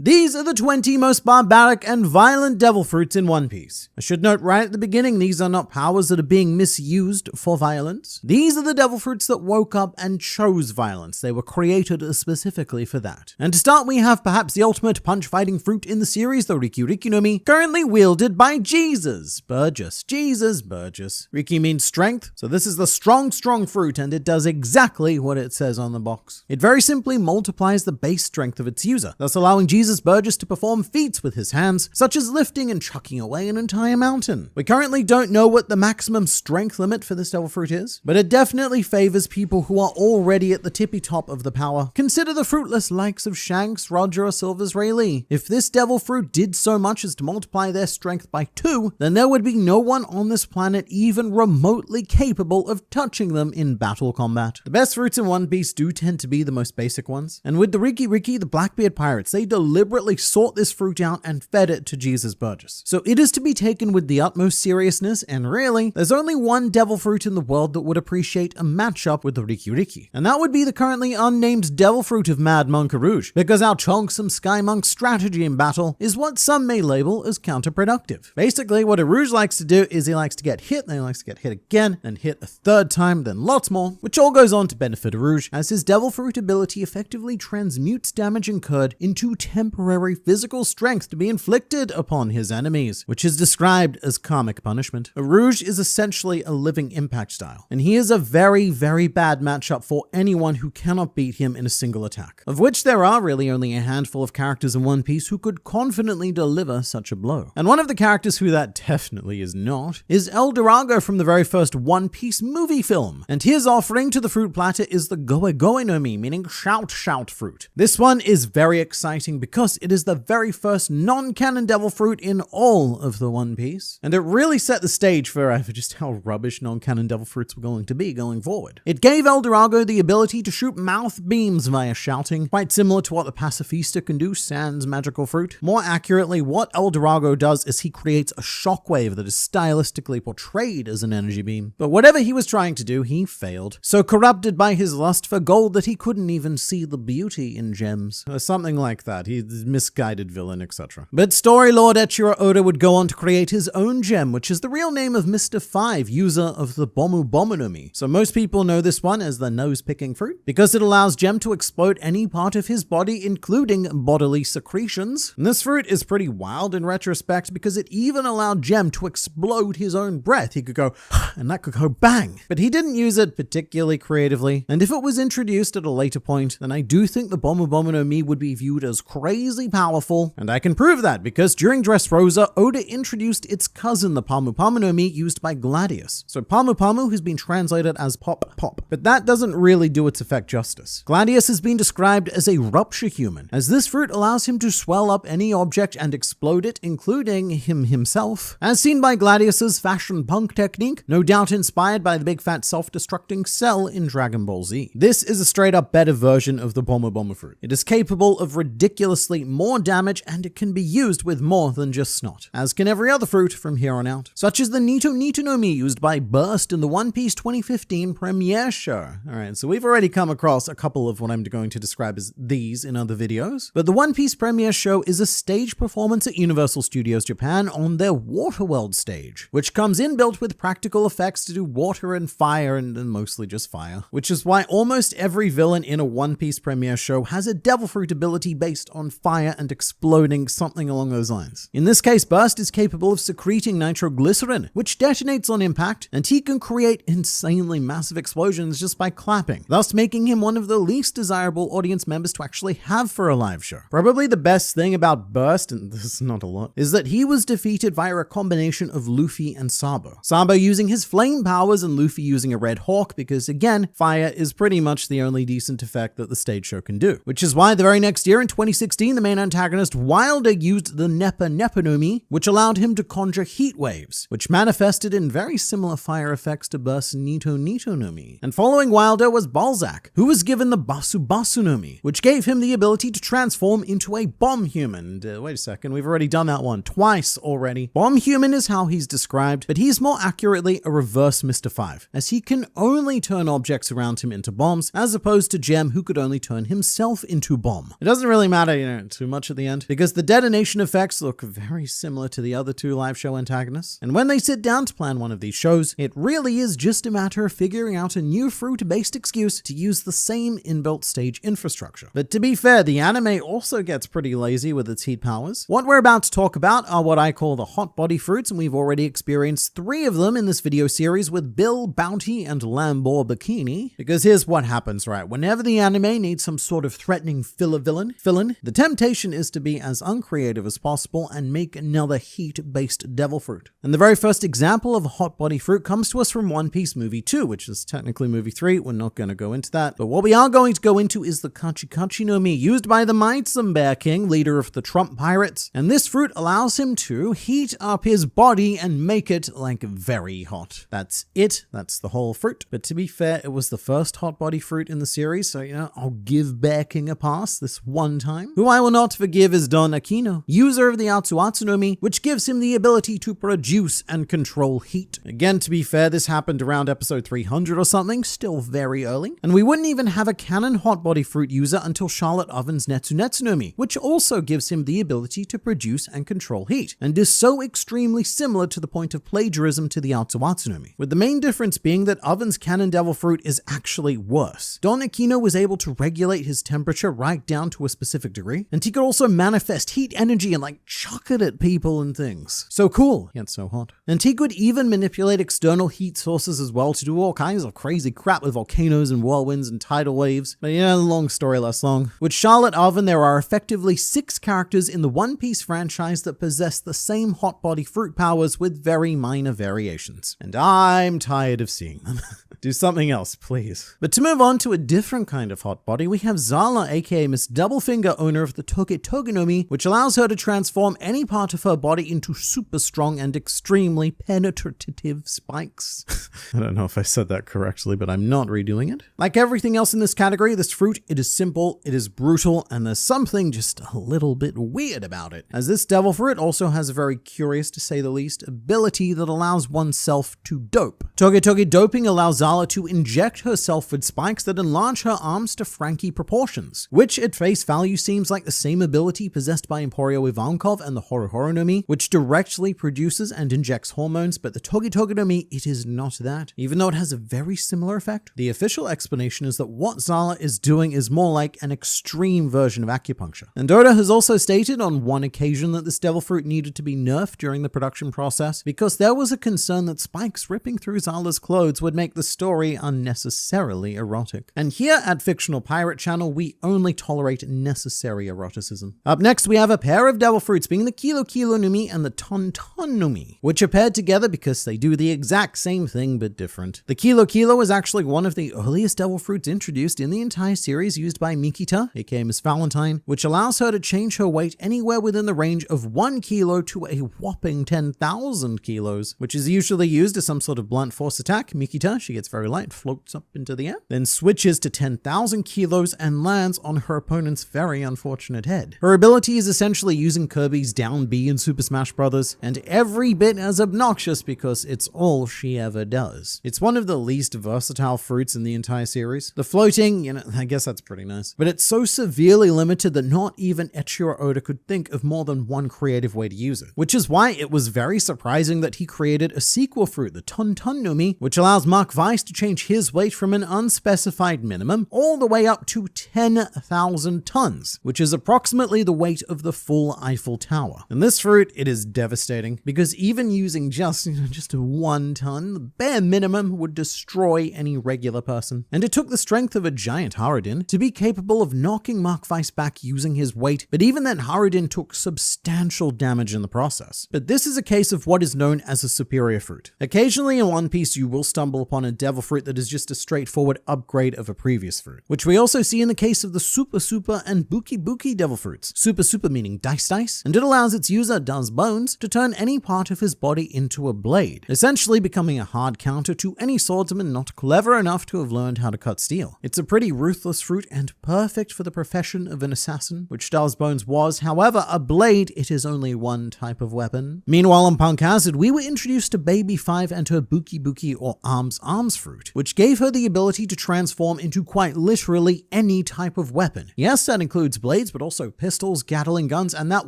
These are the 20 most barbaric and violent devil fruits in One Piece. I should note right at the beginning, these are not powers that are being misused for violence. These are the devil fruits that woke up and chose violence. They were created specifically for that. And to start, we have perhaps the ultimate punch-fighting fruit in the series, the Riki Riki no Mi, currently wielded by Jesus Burgess. Jesus Burgess. Riki means strength, so this is the strong fruit, and it does exactly what it says on the box. It very simply multiplies the base strength of its user, thus allowing Jesus Burgess to perform feats with his hands, such as lifting and chucking away an entire mountain. We currently don't know what the maximum strength limit for this devil fruit is, but it definitely favors people who are already at the tippy top of the power. Consider the fruitless likes of Shanks, Roger, or Silver's Rayleigh. If this devil fruit did so much as to multiply their strength by 2, then there would be no one on this planet even remotely capable of touching them in battle combat. The best fruits in One Piece do tend to be the most basic ones, and with the Riki Riki, the Blackbeard pirates, they deliberately sought this fruit out and fed it to Jesus Burgess. So it is to be taken with the utmost seriousness, and really, there's only one devil fruit in the world that would appreciate a matchup with the Riki Riki, and that would be the currently unnamed devil fruit of Mad Monk Rouge, because our chonksome Sky Monk strategy in battle is what some may label as counterproductive. Basically, what a Rouge likes to do is he likes to get hit, then he likes to get hit again, and hit a third time, then lots more, which all goes on to benefit Rouge, as his devil fruit ability effectively transmutes damage incurred into temporary physical strength to be inflicted upon his enemies, which is described as karmic punishment. Rouge is essentially a living impact style, and he is a very, very bad matchup for anyone who cannot beat him in a single attack, of which there are really only a handful of characters in One Piece who could confidently deliver such a blow. And one of the characters who that definitely is not is El Dorago from the very first One Piece movie film, and his offering to the fruit platter is the Goe Goe no Mi, meaning shout shout fruit. This one is very exciting because it is the very first non-canon devil fruit in all of the One Piece, and it really set the stage for just how rubbish non-canon devil fruits were going to be going forward. It gave El Dorago the ability to shoot mouth beams via shouting, quite similar to what the Pacifista can do, sans magical fruit. More accurately, what El Dorago does is he creates a shockwave that is stylistically portrayed as an energy beam. But whatever he was trying to do, he failed. So corrupted by his lust for gold that he couldn't even see the beauty in gems. Or something like that. He's misguided villain, etc. But story lord Eiichiro Oda would go on to create his own gem, which is the real name of Mr. 5, user of the Bomu Bomu no Mi. So most people know this one as the nose-picking fruit, because it allows Gem to explode any part of his body, including bodily secretions. And this fruit is pretty wild in retrospect, because it even allowed Gem to explode his own breath. He could go, and that could go bang. But he didn't use it particularly creatively, and if it was introduced at a later point, then I do think the Bomu Bomu no Mi would be viewed as crazy powerful, and I can prove that because during Dressrosa, Oda introduced its cousin, the Pamu Pamu no Mi, used by Gladius. So Pamu Pamu has been translated as pop pop, but that doesn't really do its effect justice. Gladius has been described as a rupture human, as this fruit allows him to swell up any object and explode it, including himself, as seen by Gladius's fashion punk technique, no doubt inspired by the big fat self-destructing Cell in Dragon Ball Z. This is a straight up better version of the Bomu Bomu fruit. It is capable of ridiculously more damage, and it can be used with more than just snot, as can every other fruit from here on out, such as the Nito Nito no Mi used by Burst in the One Piece 2015 premiere show. Alright, so we've already come across a couple of what I'm going to describe as these in other videos, but the One Piece premiere show is a stage performance at Universal Studios Japan on their Waterworld stage, which comes inbuilt with practical effects to do water and fire, and mostly just fire, which is why almost every villain in a One Piece premiere show has a devil fruit ability based on on fire and exploding, something along those lines. In this case, Burst is capable of secreting nitroglycerin, which detonates on impact, and he can create insanely massive explosions just by clapping, thus making him one of the least desirable audience members to actually have for a live show. Probably the best thing about Burst, and this is not a lot, is that he was defeated via a combination of Luffy and Sabo. Sabo using his flame powers and Luffy using a red hawk because, again, fire is pretty much the only decent effect that the stage show can do. Which is why the very next year in 2016, the main antagonist Wilder used the Neppa Neppa no Mi, which allowed him to conjure heat waves, which manifested in very similar fire effects to Burst's Nito Nito no Mi. And following Wilder was Balzac, who was given the Basu Basu no Mi, which gave him the ability to transform into a bomb human. Wait a second, we've already done that one twice already. Bomb human is how he's described, but he's more accurately a reverse Mr. 5, as he can only turn objects around him into bombs, as opposed to Gem, who could only turn himself into bomb. It doesn't really matter, too much at the end, because the detonation effects look very similar to the other two live show antagonists. And when they sit down to plan one of these shows, it really is just a matter of figuring out a new fruit-based excuse to use the same inbuilt stage infrastructure. But to be fair, the anime also gets pretty lazy with its heat powers. What we're about to talk about are what I call the hot body fruits, and we've already experienced 3 of them in this video series with Bill, Bounty, and Lambor Bikini. Because here's what happens, right? Whenever the anime needs some sort of threatening villain, the temptation is to be as uncreative as possible and make another heat-based devil fruit. And the very first example of a hot body fruit comes to us from One Piece Movie 2, which is technically Movie 3. We're not going to go into that. But what we are going to go into is the Kachi Kachi no Mi, used by the Mightsome Bear King, leader of the Trump Pirates. And this fruit allows him to heat up his body and make it like very hot. That's it. That's the whole fruit. But to be fair, it was the first hot body fruit in the series, so I'll give Bear King a pass this one time. Who I will not forgive is Don Aquino, user of the Atsuatsu no Mi, which gives him the ability to produce and control heat. Again, to be fair, this happened around episode 300 or something, still very early. And we wouldn't even have a canon hot body fruit user until Charlotte Oven's Netsu Netsu no Mi, which also gives him the ability to produce and control heat, and is so extremely similar to the point of plagiarism to the Atsuatsu no Mi, with the main difference being that Oven's canon devil fruit is actually worse. Don Aquino was able to regulate his temperature right down to a specific degree, and he could also manifest heat energy and chuck it at people and things. So cool, yet so hot. And he could even manipulate external heat sources as well to do all kinds of crazy crap with volcanoes and whirlwinds and tidal waves. But long story less long. With Charlotte Oven, there are effectively 6 characters in the One Piece franchise that possess the same hot body fruit powers with very minor variations. And I'm tired of seeing them. Do something else, please. But to move on to a different kind of hot body, we have Zala, aka Miss Doublefinger, owner of the Toge Toge no Mi, which allows her to transform any part of her body into super strong and extremely penetrative spikes. I don't know if I said that correctly, but I'm not redoing it. Like everything else in this category, this fruit, it is simple, it is brutal, and there's something just a little bit weird about it. As this devil fruit also has a very curious, to say the least, ability that allows oneself to dope. Toge Toge doping allows Zala to inject herself with spikes that enlarge her arms to Frankie proportions, which at face value seems like the same ability possessed by Emporio Ivankov and the Horo Horo no Mi, which directly produces and injects hormones, but the Toge Toge no Mi, it is not that. Even though it has a very similar effect, the official explanation is that what Zala is doing is more like an extreme version of acupuncture. And Oda has also stated on one occasion that this devil fruit needed to be nerfed during the production process because there was a concern that spikes ripping through Zala's clothes would make the story unnecessarily erotic. And here at Fictional Pirate Channel, we only tolerate necessary eroticism. Up next, we have a pair of devil fruits, being the Kilo Kilo no Mi and the Ton Ton no Mi, which are paired together because they do the exact same thing but different. The Kilo Kilo is actually one of the earliest devil fruits introduced in the entire series, used by Mikita, aka Miss Valentine, which allows her to change her weight anywhere within the range of 1 kilo to a whopping 10,000 kilos, which is usually used as some sort of blunt force attack. Mikita, she gets very light, floats up into the air, then switches to 10,000 kilos and lands on her opponent's very unfortunate head. Her ability is essentially using Kirby's down B in Super Smash Bros., and every bit as obnoxious because it's all she ever does. It's one of the least versatile fruits in the entire series. The floating, I guess that's pretty nice, but it's so severely limited that not even Eiichiro Oda could think of more than one creative way to use it, which is why it was very surprising that he created a sequel fruit, the Ton Ton no Mi, which allows Mark Weiss device to change his weight from an unspecified minimum all the way up to 10,000 tons, which is approximately the weight of the full Eiffel Tower. And this fruit, it is devastating because even using just 1 ton, the bare minimum would destroy any regular person. And it took the strength of a giant Harudin to be capable of knocking Mark Weiss back using his weight, but even then Harudin took substantial damage in the process. But this is a case of what is known as a superior fruit. Occasionally in One Piece you will stumble upon a devil fruit that is just a straightforward upgrade of a previous fruit, which we also see in the case of the Super Super and Buki Buki devil fruits. Super Super meaning dice, and it allows its user, Das Bones, to turn any part of his body into a blade, essentially becoming a hard counter to any swordsman not clever enough to have learned how to cut steel. It's a pretty ruthless fruit and perfect for the profession of an assassin, which Das Bones was. However, a blade, it is only one type of weapon. Meanwhile, on Punk Hazard, we were introduced to Baby 5 and her Buki Buki or Arms fruit, which gave her the ability to transform into quite literally any type of weapon. Yes, that includes blades, but also pistols, Gatling guns, and that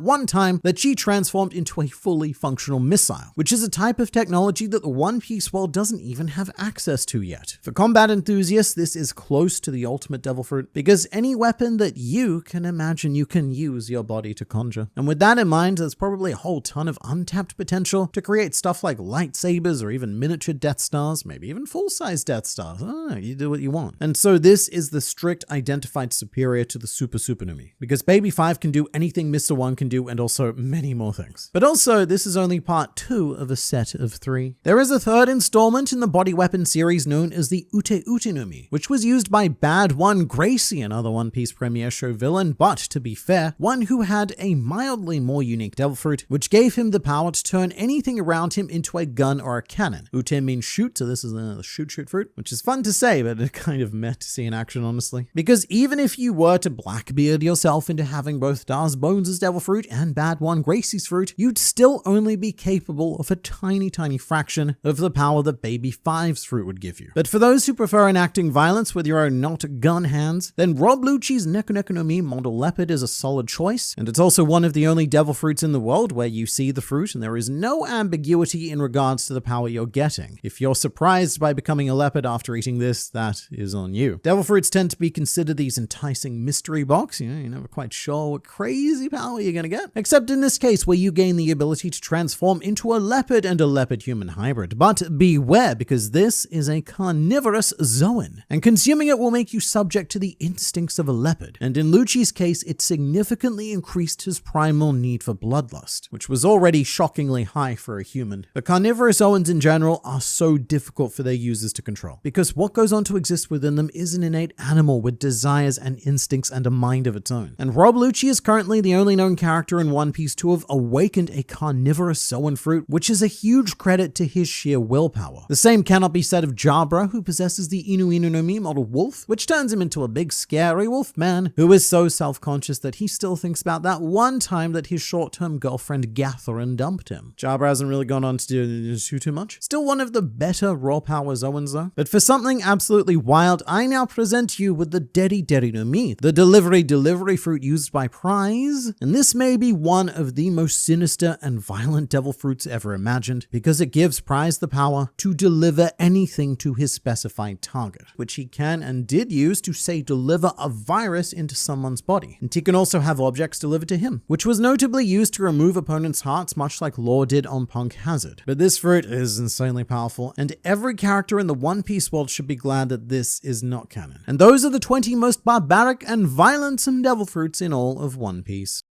one time that she transformed into a fully functional missile, which is a type of technology that the One Piece world doesn't even have access to yet. For combat enthusiasts, this is close to the ultimate devil fruit, because any weapon that you can imagine you can use your body to conjure. And with that in mind, there's probably a whole ton of untapped potential to create stuff like lightsabers or even miniature Death Stars, maybe even full-size Death Stars. You do what you want. And so this is the strict identified superior to the Super Supernumi, because Baby 5 can do anything Mr. 1 can do and also many more things. But also, this is only part 2 of a set of 3. There is a third installment in the body weapon series known as the Ute Utenumi, which was used by Bad One Gracie, another One Piece premiere show villain, but to be fair, one who had a mildly more unique devil fruit, which gave him the power to turn anything around him into a gun or a cannon. Ute means shoot, so this is the shoot fruit, which is fun to say, but it kind of meh to see in action, honestly. Because even if you were to Blackbeard yourself into having both Das Bones' devil fruit and Bad One Gracie's fruit, you'd still only be capable of a tiny fraction of the power that Baby 5's fruit would give you. But for those who prefer enacting violence with your own not gun hands, then Rob Lucci's Neko Neko no Mi model leopard is a solid choice, and it's also one of the only devil fruits in the world where you see the fruit and there is no ambiguity in regards to the power you're getting. If you're surprised by becoming a leopard after eating this, that is on you. Devil fruits tend to be considered these enticing mystery box, you're never quite sure what crazy power you're gonna get, except in this case where you gain the ability to transform into a leopard and a leopard-human hybrid. But beware, because this is a carnivorous zoan, and consuming it will make you subject to the instincts of a leopard, and in Lucci's case, it significantly increased his primal need for bloodlust, which was already shockingly high for a human. The carnivorous zoans in general are so difficult for their users to control, because what goes on to exist within them is an innate animal with desires and instincts and a mind of its own. And Rob Lucci is currently the only known character in One Piece to have awakened a carnivorous zoan fruit, which is a huge credit to his sheer willpower. The same cannot be said of Jabra, who possesses the Inu Inu no Mi model wolf, which turns him into a big scary wolf man who is so self-conscious that he still thinks about that one time that his short-term girlfriend Gatharin dumped him. Jabra hasn't really gone on to do too much. Still one of the better raw power zoans though. But for something absolutely wild, I now present you with the Deri Deri no Mi, the delivery fruit used by Prize. And this may be one of the most sinister and violent devil fruits ever imagined, because it gives Prize the power to deliver anything to his specified target, which he can and did use to, say, deliver a virus into someone's body. And he can also have objects delivered to him, which was notably used to remove opponents' hearts, much like Law did on Punk Hazard. But this fruit is insanely powerful, and every character in the One Piece world should be glad that this is not canon. And those are the 20 most barbaric and violent devil fruits in all of One Piece.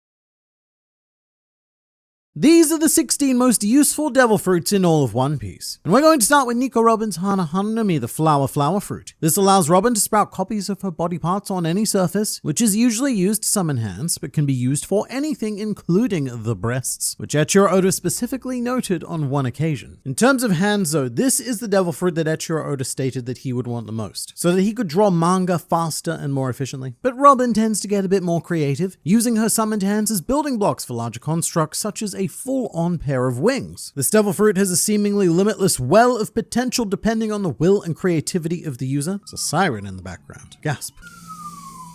These are the 16 most useful devil fruits in all of One Piece. And we're going to start with Nico Robin's Hana Hana no Mi, the flower fruit. This allows Robin to sprout copies of her body parts on any surface, which is usually used to summon hands, but can be used for anything including the breasts, which Eiichiro Oda specifically noted on one occasion. In terms of hands though, this is the devil fruit that Eiichiro Oda stated that he would want the most, so that he could draw manga faster and more efficiently. But Robin tends to get a bit more creative, using her summoned hands as building blocks for larger constructs such as a full-on pair of wings. This devil fruit has a seemingly limitless well of potential depending on the will and creativity of the user. There's a siren in the background. Gasp.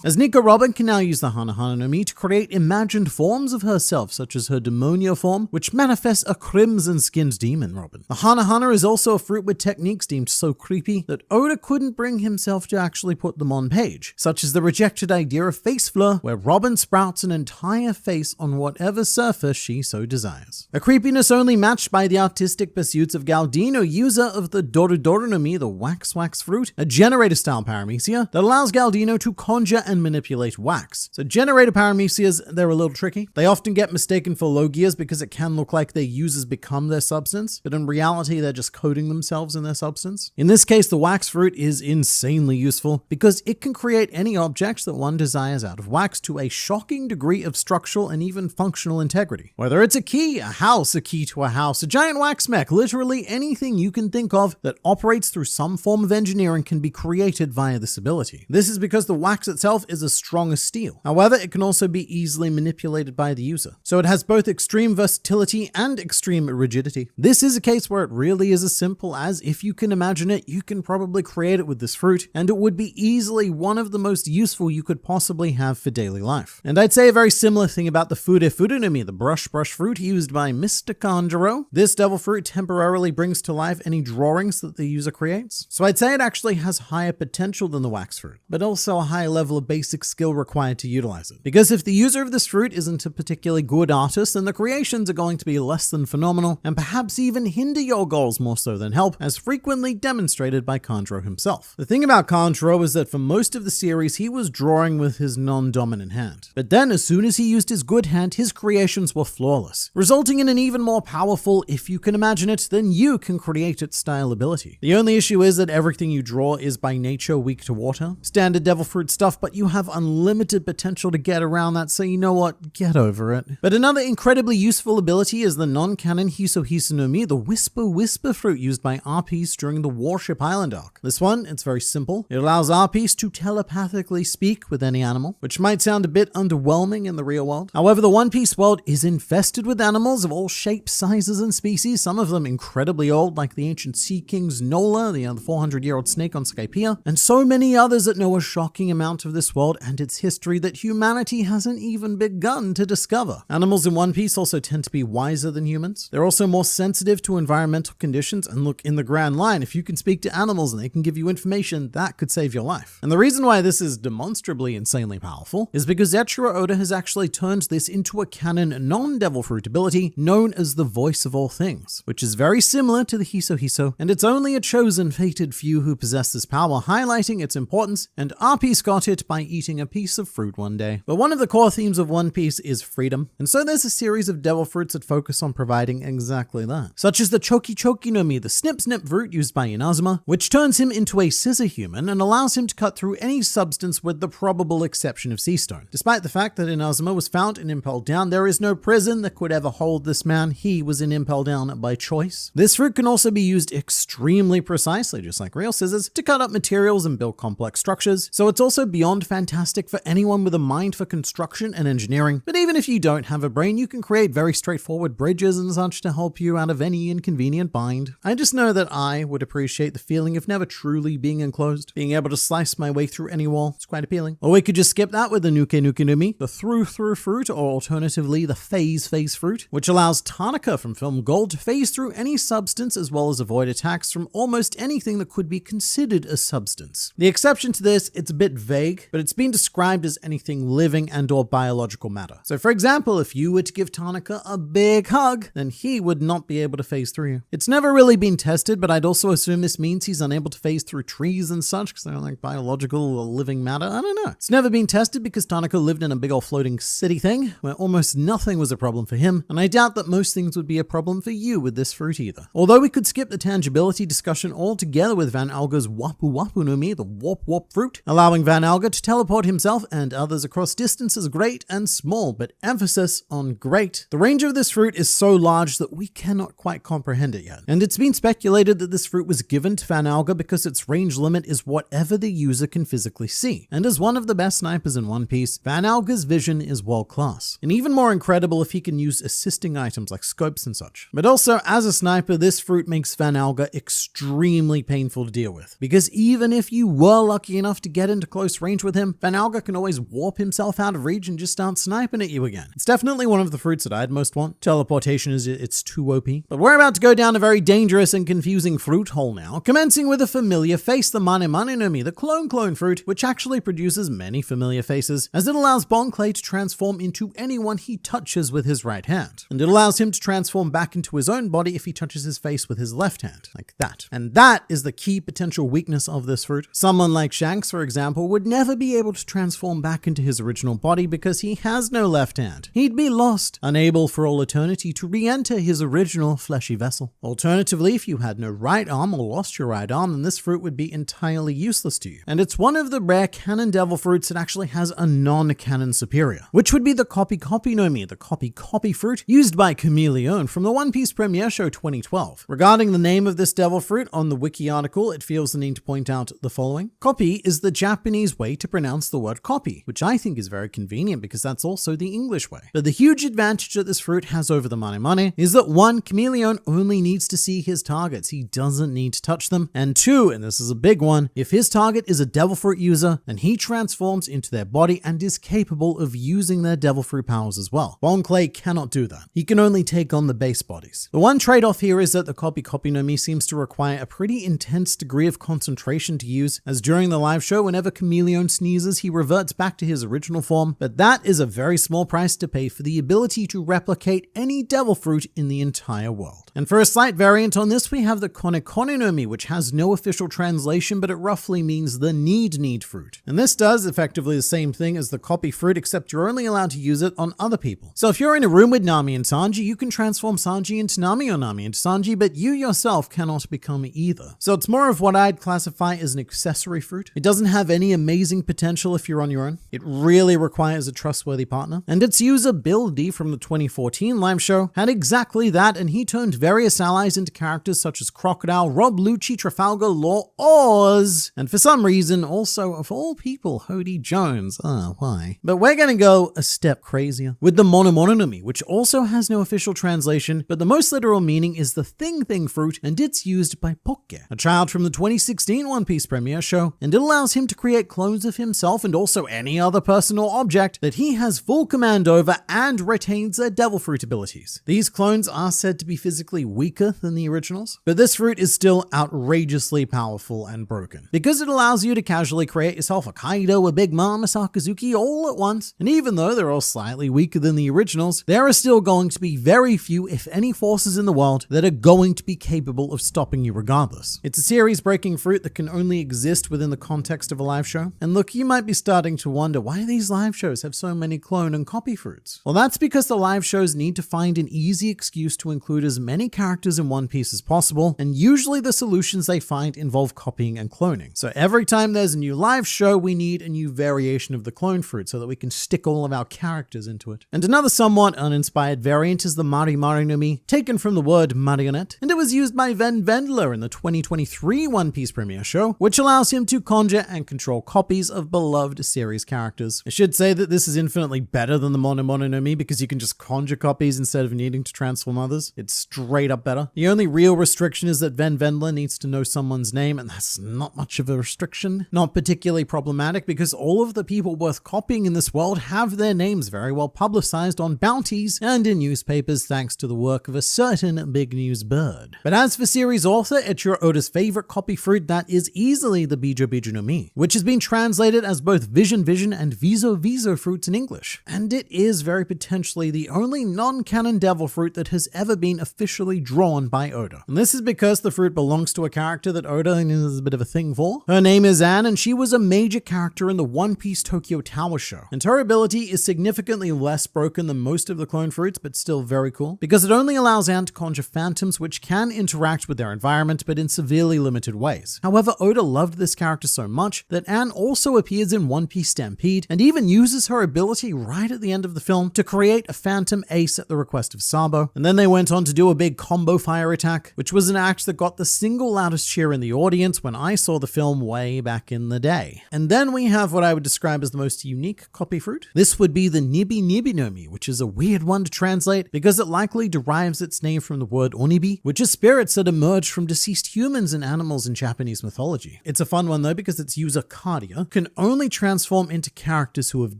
As Nico Robin can now use the Hana Hana no Mi to create imagined forms of herself, such as her demonia form, which manifests a crimson-skinned demon Robin. The Hana Hana is also a fruit with techniques deemed so creepy that Oda couldn't bring himself to actually put them on page, such as the rejected idea of face fleur, where Robin sprouts an entire face on whatever surface she so desires. A creepiness only matched by the artistic pursuits of Galdino, user of the Doru Doru no Mi, the wax fruit, a generator-style paramecia that allows Galdino to conjure and manipulate wax. So generator paramecias, they're a little tricky. They often get mistaken for Logias because it can look like their users become their substance, but in reality they're just coating themselves in their substance. In this case, the wax fruit is insanely useful because it can create any object that one desires out of wax to a shocking degree of structural and even functional integrity. Whether it's a key, a house, a key to a house, a giant wax mech, literally anything you can think of that operates through some form of engineering can be created via this ability. This is because the wax itself is as strong as steel. However, it can also be easily manipulated by the user. So it has both extreme versatility and extreme rigidity. This is a case where it really is as simple as, if you can imagine it, you can probably create it with this fruit, and it would be easily one of the most useful you could possibly have for daily life. And I'd say a very similar thing about the Fure no Mi, the brush fruit used by Mr. Kanjuro. This devil fruit temporarily brings to life any drawings that the user creates. So I'd say it actually has higher potential than the wax fruit, but also a higher level of basic skill required to utilize it. Because if the user of this fruit isn't a particularly good artist, then the creations are going to be less than phenomenal, and perhaps even hinder your goals more so than help, as frequently demonstrated by Kanjuro himself. The thing about Kanjuro is that for most of the series, he was drawing with his non-dominant hand. But then, as soon as he used his good hand, his creations were flawless, resulting in an even more powerful, if you can imagine it, than you can create it style ability. The only issue is that everything you draw is by nature weak to water. Standard devil fruit stuff, but you have unlimited potential to get around that, so you know what, get over it. But another incredibly useful ability is the non-canon Hiso no Mi, the Whisper fruit used by RPs during the Warship Island arc. This one, it's very simple. It allows RPs to telepathically speak with any animal, which might sound a bit underwhelming in the real world. However, the One Piece world is infested with animals of all shapes, sizes, and species, some of them incredibly old, like the ancient sea king's Nola, the 400-year-old snake on Skypiea, and so many others that know a shocking amount of this world and its history that humanity hasn't even begun to discover. Animals in One Piece also tend to be wiser than humans. They're also more sensitive to environmental conditions, and look, in the grand line, if you can speak to animals and they can give you information, that could save your life. And the reason why this is demonstrably insanely powerful is because Eiichiro Oda has actually turned this into a canon non-devil fruit ability known as the Voice of All Things, which is very similar to the Hiso, and it's only a chosen fated few who possess this power, highlighting its importance, and RPs got it by eating a piece of fruit one day. But one of the core themes of One Piece is freedom, and so there's a series of devil fruits that focus on providing exactly that, such as the Choki no Mi, the Snip fruit used by Inazuma, which turns him into a scissor human and allows him to cut through any substance with the probable exception of sea stone. Despite the fact that Inazuma was found in Impel Down, there is no prison that could ever hold this man. He was in Impel Down by choice. This fruit can also be used extremely precisely, just like real scissors, to cut up materials and build complex structures, so it's also beyond fantastic for anyone with a mind for construction and engineering. But even if you don't have a brain, you can create very straightforward bridges and such to help you out of any inconvenient bind. I just know that I would appreciate the feeling of never truly being enclosed. Being able to slice my way through any wall is quite appealing. Or we could just skip that with the Nuke no Mi, the through fruit, or alternatively the phase fruit, which allows Tanaka from Film Gold to phase through any substance as well as avoid attacks from almost anything that could be considered a substance. The exception to this, it's a bit vague, but it's been described as anything living and or biological matter. So for example, if you were to give Tanaka a big hug, then he would not be able to phase through you. It's never really been tested, but I'd also assume this means he's unable to phase through trees and such, because they're like biological or living matter. I don't know. It's never been tested because Tanaka lived in a big old floating city thing where almost nothing was a problem for him, and I doubt that most things would be a problem for you with this fruit either. Although we could skip the tangibility discussion altogether with Van Alga's Wapu no Mi, the warp fruit, allowing Van Alga to teleport himself and others across distances great and small, but emphasis on great. The range of this fruit is so large that we cannot quite comprehend it yet, and it's been speculated that this fruit was given to Van Alga because its range limit is whatever the user can physically see, and as one of the best snipers in One Piece, Van Alga's vision is world class, and even more incredible if he can use assisting items like scopes and such. But also, as a sniper, this fruit makes Van Alga extremely painful to deal with, because even if you were lucky enough to get into close range with with him, Van Alga can always warp himself out of reach and just start sniping at you again. It's definitely one of the fruits that I'd most want. Teleportation it's too OP. But we're about to go down a very dangerous and confusing fruit hole now, commencing with a familiar face, the Mane Mane no Mi, the clone fruit, which actually produces many familiar faces, as it allows Bon Clay to transform into anyone he touches with his right hand. And it allows him to transform back into his own body if he touches his face with his left hand, like that. And that is the key potential weakness of this fruit. Someone like Shanks, for example, would never be able to transform back into his original body because he has no left hand. He'd be lost, unable for all eternity to re-enter his original fleshy vessel. Alternatively, if you had no right arm or lost your right arm, then this fruit would be entirely useless to you. And it's one of the rare canon devil fruits that actually has a non-canon superior, which would be the Copy no Mi, the Copy fruit used by Chameleon from the One Piece premiere show 2012. Regarding the name of this devil fruit, on the wiki article, it feels the need to point out the following. Copy is the Japanese way to pronounce the word copy, which I think is very convenient because that's also the English way. But the huge advantage that this fruit has over the Mane Mane is that 1, Chameleon only needs to see his targets. He doesn't need to touch them. And 2, and this is a big one, if his target is a devil fruit user, then he transforms into their body and is capable of using their devil fruit powers as well. Bon Clay cannot do that. He can only take on the base bodies. The one trade-off here is that the Copy no Mi seems to require a pretty intense degree of concentration to use, as during the live show, whenever Chameleon sneezes, he reverts back to his original form, but that is a very small price to pay for the ability to replicate any devil fruit in the entire world. And for a slight variant on this, we have the Kone no Mi, which has no official translation, but it roughly means the need fruit. And this does effectively the same thing as the Copy fruit, except you're only allowed to use it on other people. So if you're in a room with Nami and Sanji, you can transform Sanji into Nami or Nami into Sanji, but you yourself cannot become either. So it's more of what I'd classify as an accessory fruit. It doesn't have any amazing potential if you're on your own. It really requires a trustworthy partner. And its user Bill D from the 2014 live show had exactly that, and he turned various allies into characters such as Crocodile, Rob Lucci, Trafalgar Law, Oz, and for some reason also, of all people, Hody Jones. Why? But we're gonna go a step crazier with the Mono no Mi, which also has no official translation, but the most literal meaning is the thing fruit, and it's used by Pokke, a child from the 2016 One Piece premiere show, and it allows him to create clones of himself and also any other person or object that he has full command over and retains their devil fruit abilities. These clones are said to be physically weaker than the originals, but this fruit is still outrageously powerful and broken, because it allows you to casually create yourself a Kaido, a Big Mom, a Sakazuki all at once, and even though they're all slightly weaker than the originals, there are still going to be very few, if any, forces in the world that are going to be capable of stopping you regardless. It's a series-breaking fruit that can only exist within the context of a live show. And look, you might be starting to wonder why these live shows have so many clone and copy fruits. Well, that's because the live shows need to find an easy excuse to include as many characters in One Piece as possible, and usually the solutions they find involve copying and cloning. So every time there's a new live show, we need a new variation of the clone fruit so that we can stick all of our characters into it. And another somewhat uninspired variant is the Mari no Mi, taken from the word marionette, and it was used by Van Vendler in the 2023 One Piece premiere show, which allows him to conjure and control copies of beloved series characters. I should say that this is infinitely better than the Mono no Mi because you can just conjure copies instead of needing to transform others. It's straight up better. The only real restriction is that Van Vendler needs to know someone's name, and that's not much of a restriction. Not particularly problematic because all of the people worth copying in this world have their names very well publicized on bounties and in newspapers thanks to the work of a certain big news bird. But as for series author, it's your Oda's favorite copy fruit that is easily the Bijo no Mi, which has been translated as both Vision and Viso fruits in English. And it is very potentially the only non-canon devil fruit that has ever been officially drawn by Oda. And this is because the fruit belongs to a character that Oda is a bit of a thing for. Her name is Anne, and she was a major character in the One Piece Tokyo Tower show. And her ability is significantly less broken than most of the clone fruits, but still very cool, because it only allows Anne to conjure phantoms which can interact with their environment, but in severely limited ways. However, Oda loved this character so much that Anne also appears in One Piece Stampede, and even uses her ability right at the end of the film to create a phantom ace at the request of Sabo. And then they went on to do a big combo fire attack, which was an act that got the single loudest cheer in the audience when I saw the film way back in the day. And then we have what I would describe as the most unique copy fruit. This would be the Nibi no Mi, which is a weird one to translate because it likely derives its name from the word onibi, which is spirits that emerge from deceased humans and animals in Japanese mythology. It's a fun one though because its user Cardia can only transform into characters who have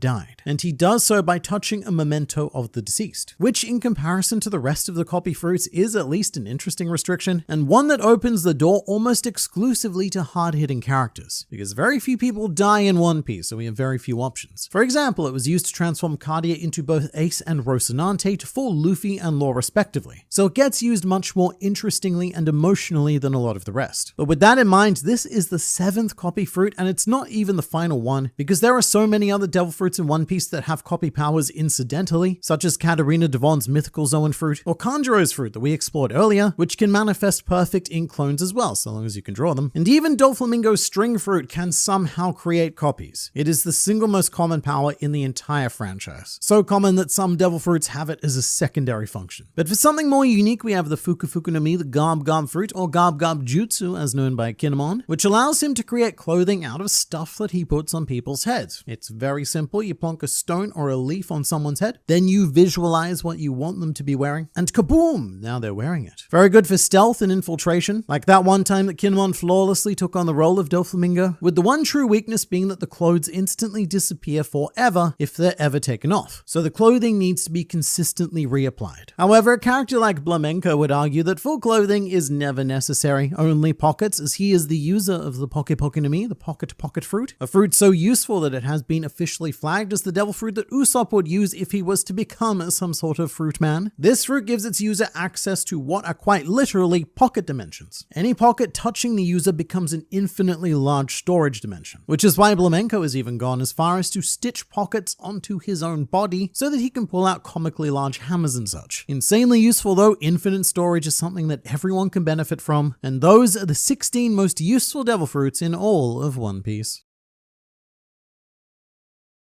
died, and he does so by touching a memento of the deceased, which in comparison to the rest of the copy fruits is at least an interesting restriction, and one that opens the door almost exclusively to hard-hitting characters, because very few people die in One Piece, so we have very few options. For example, it was used to transform Cardia into both Ace and Rocinante for Luffy and Law respectively, so it gets used much more interestingly and emotionally than a lot of the rest. But with that in mind, this is the 7th copy fruit, and it's not even the final one, because there are so many other devil fruits in One Piece that have copy powers incidentally, such as Katarina Devon's mythical Zoan fruit, or Kanjuro's fruit that we explored earlier, which can manifest perfect ink clones as well, so long as you can draw them. And even Doflamingo's string fruit can somehow create copies. It is the single most common power in the entire franchise. So common that some devil fruits have it as a secondary function. But for something more unique, we have the Fuku Fuku no Mi, the Garb Garb fruit, or Garb Garb Jutsu as known by Kinemon, which allows him to create clothing out of stuff that he puts on people's heads. It's very simple. You plonk a stone or a leaf on someone's head, then you visualize what you want them to be wearing, and kaboom! Now they're wearing it. Very good for stealth and infiltration, like that one time that Kinemon flawlessly took on the role of Doflamingo, with the one true weakness being that the clothes instantly disappear forever if they're ever taken off. So the clothing needs to be consistently reapplied. However, a character like Blamenko would argue that full clothing is never necessary, only pockets, as he is the user of the Poke Poke no Mi, the pocket fruit, a fruit so useful that it has been officially flagged as the devil fruit that Usopp would use if he was to become some sort of fruit man. This fruit gives its user access to what are quite literally pocket dimensions. Any pocket touching the user becomes an infinitely large storage dimension, which is why Blamenko has even gone as far as to stitch pockets onto his own body so that he can pull out comically large hammers and such. Insanely useful though, infinite storage is something that everyone can benefit from, and those are the 16 most useful devil fruits in all of One Piece.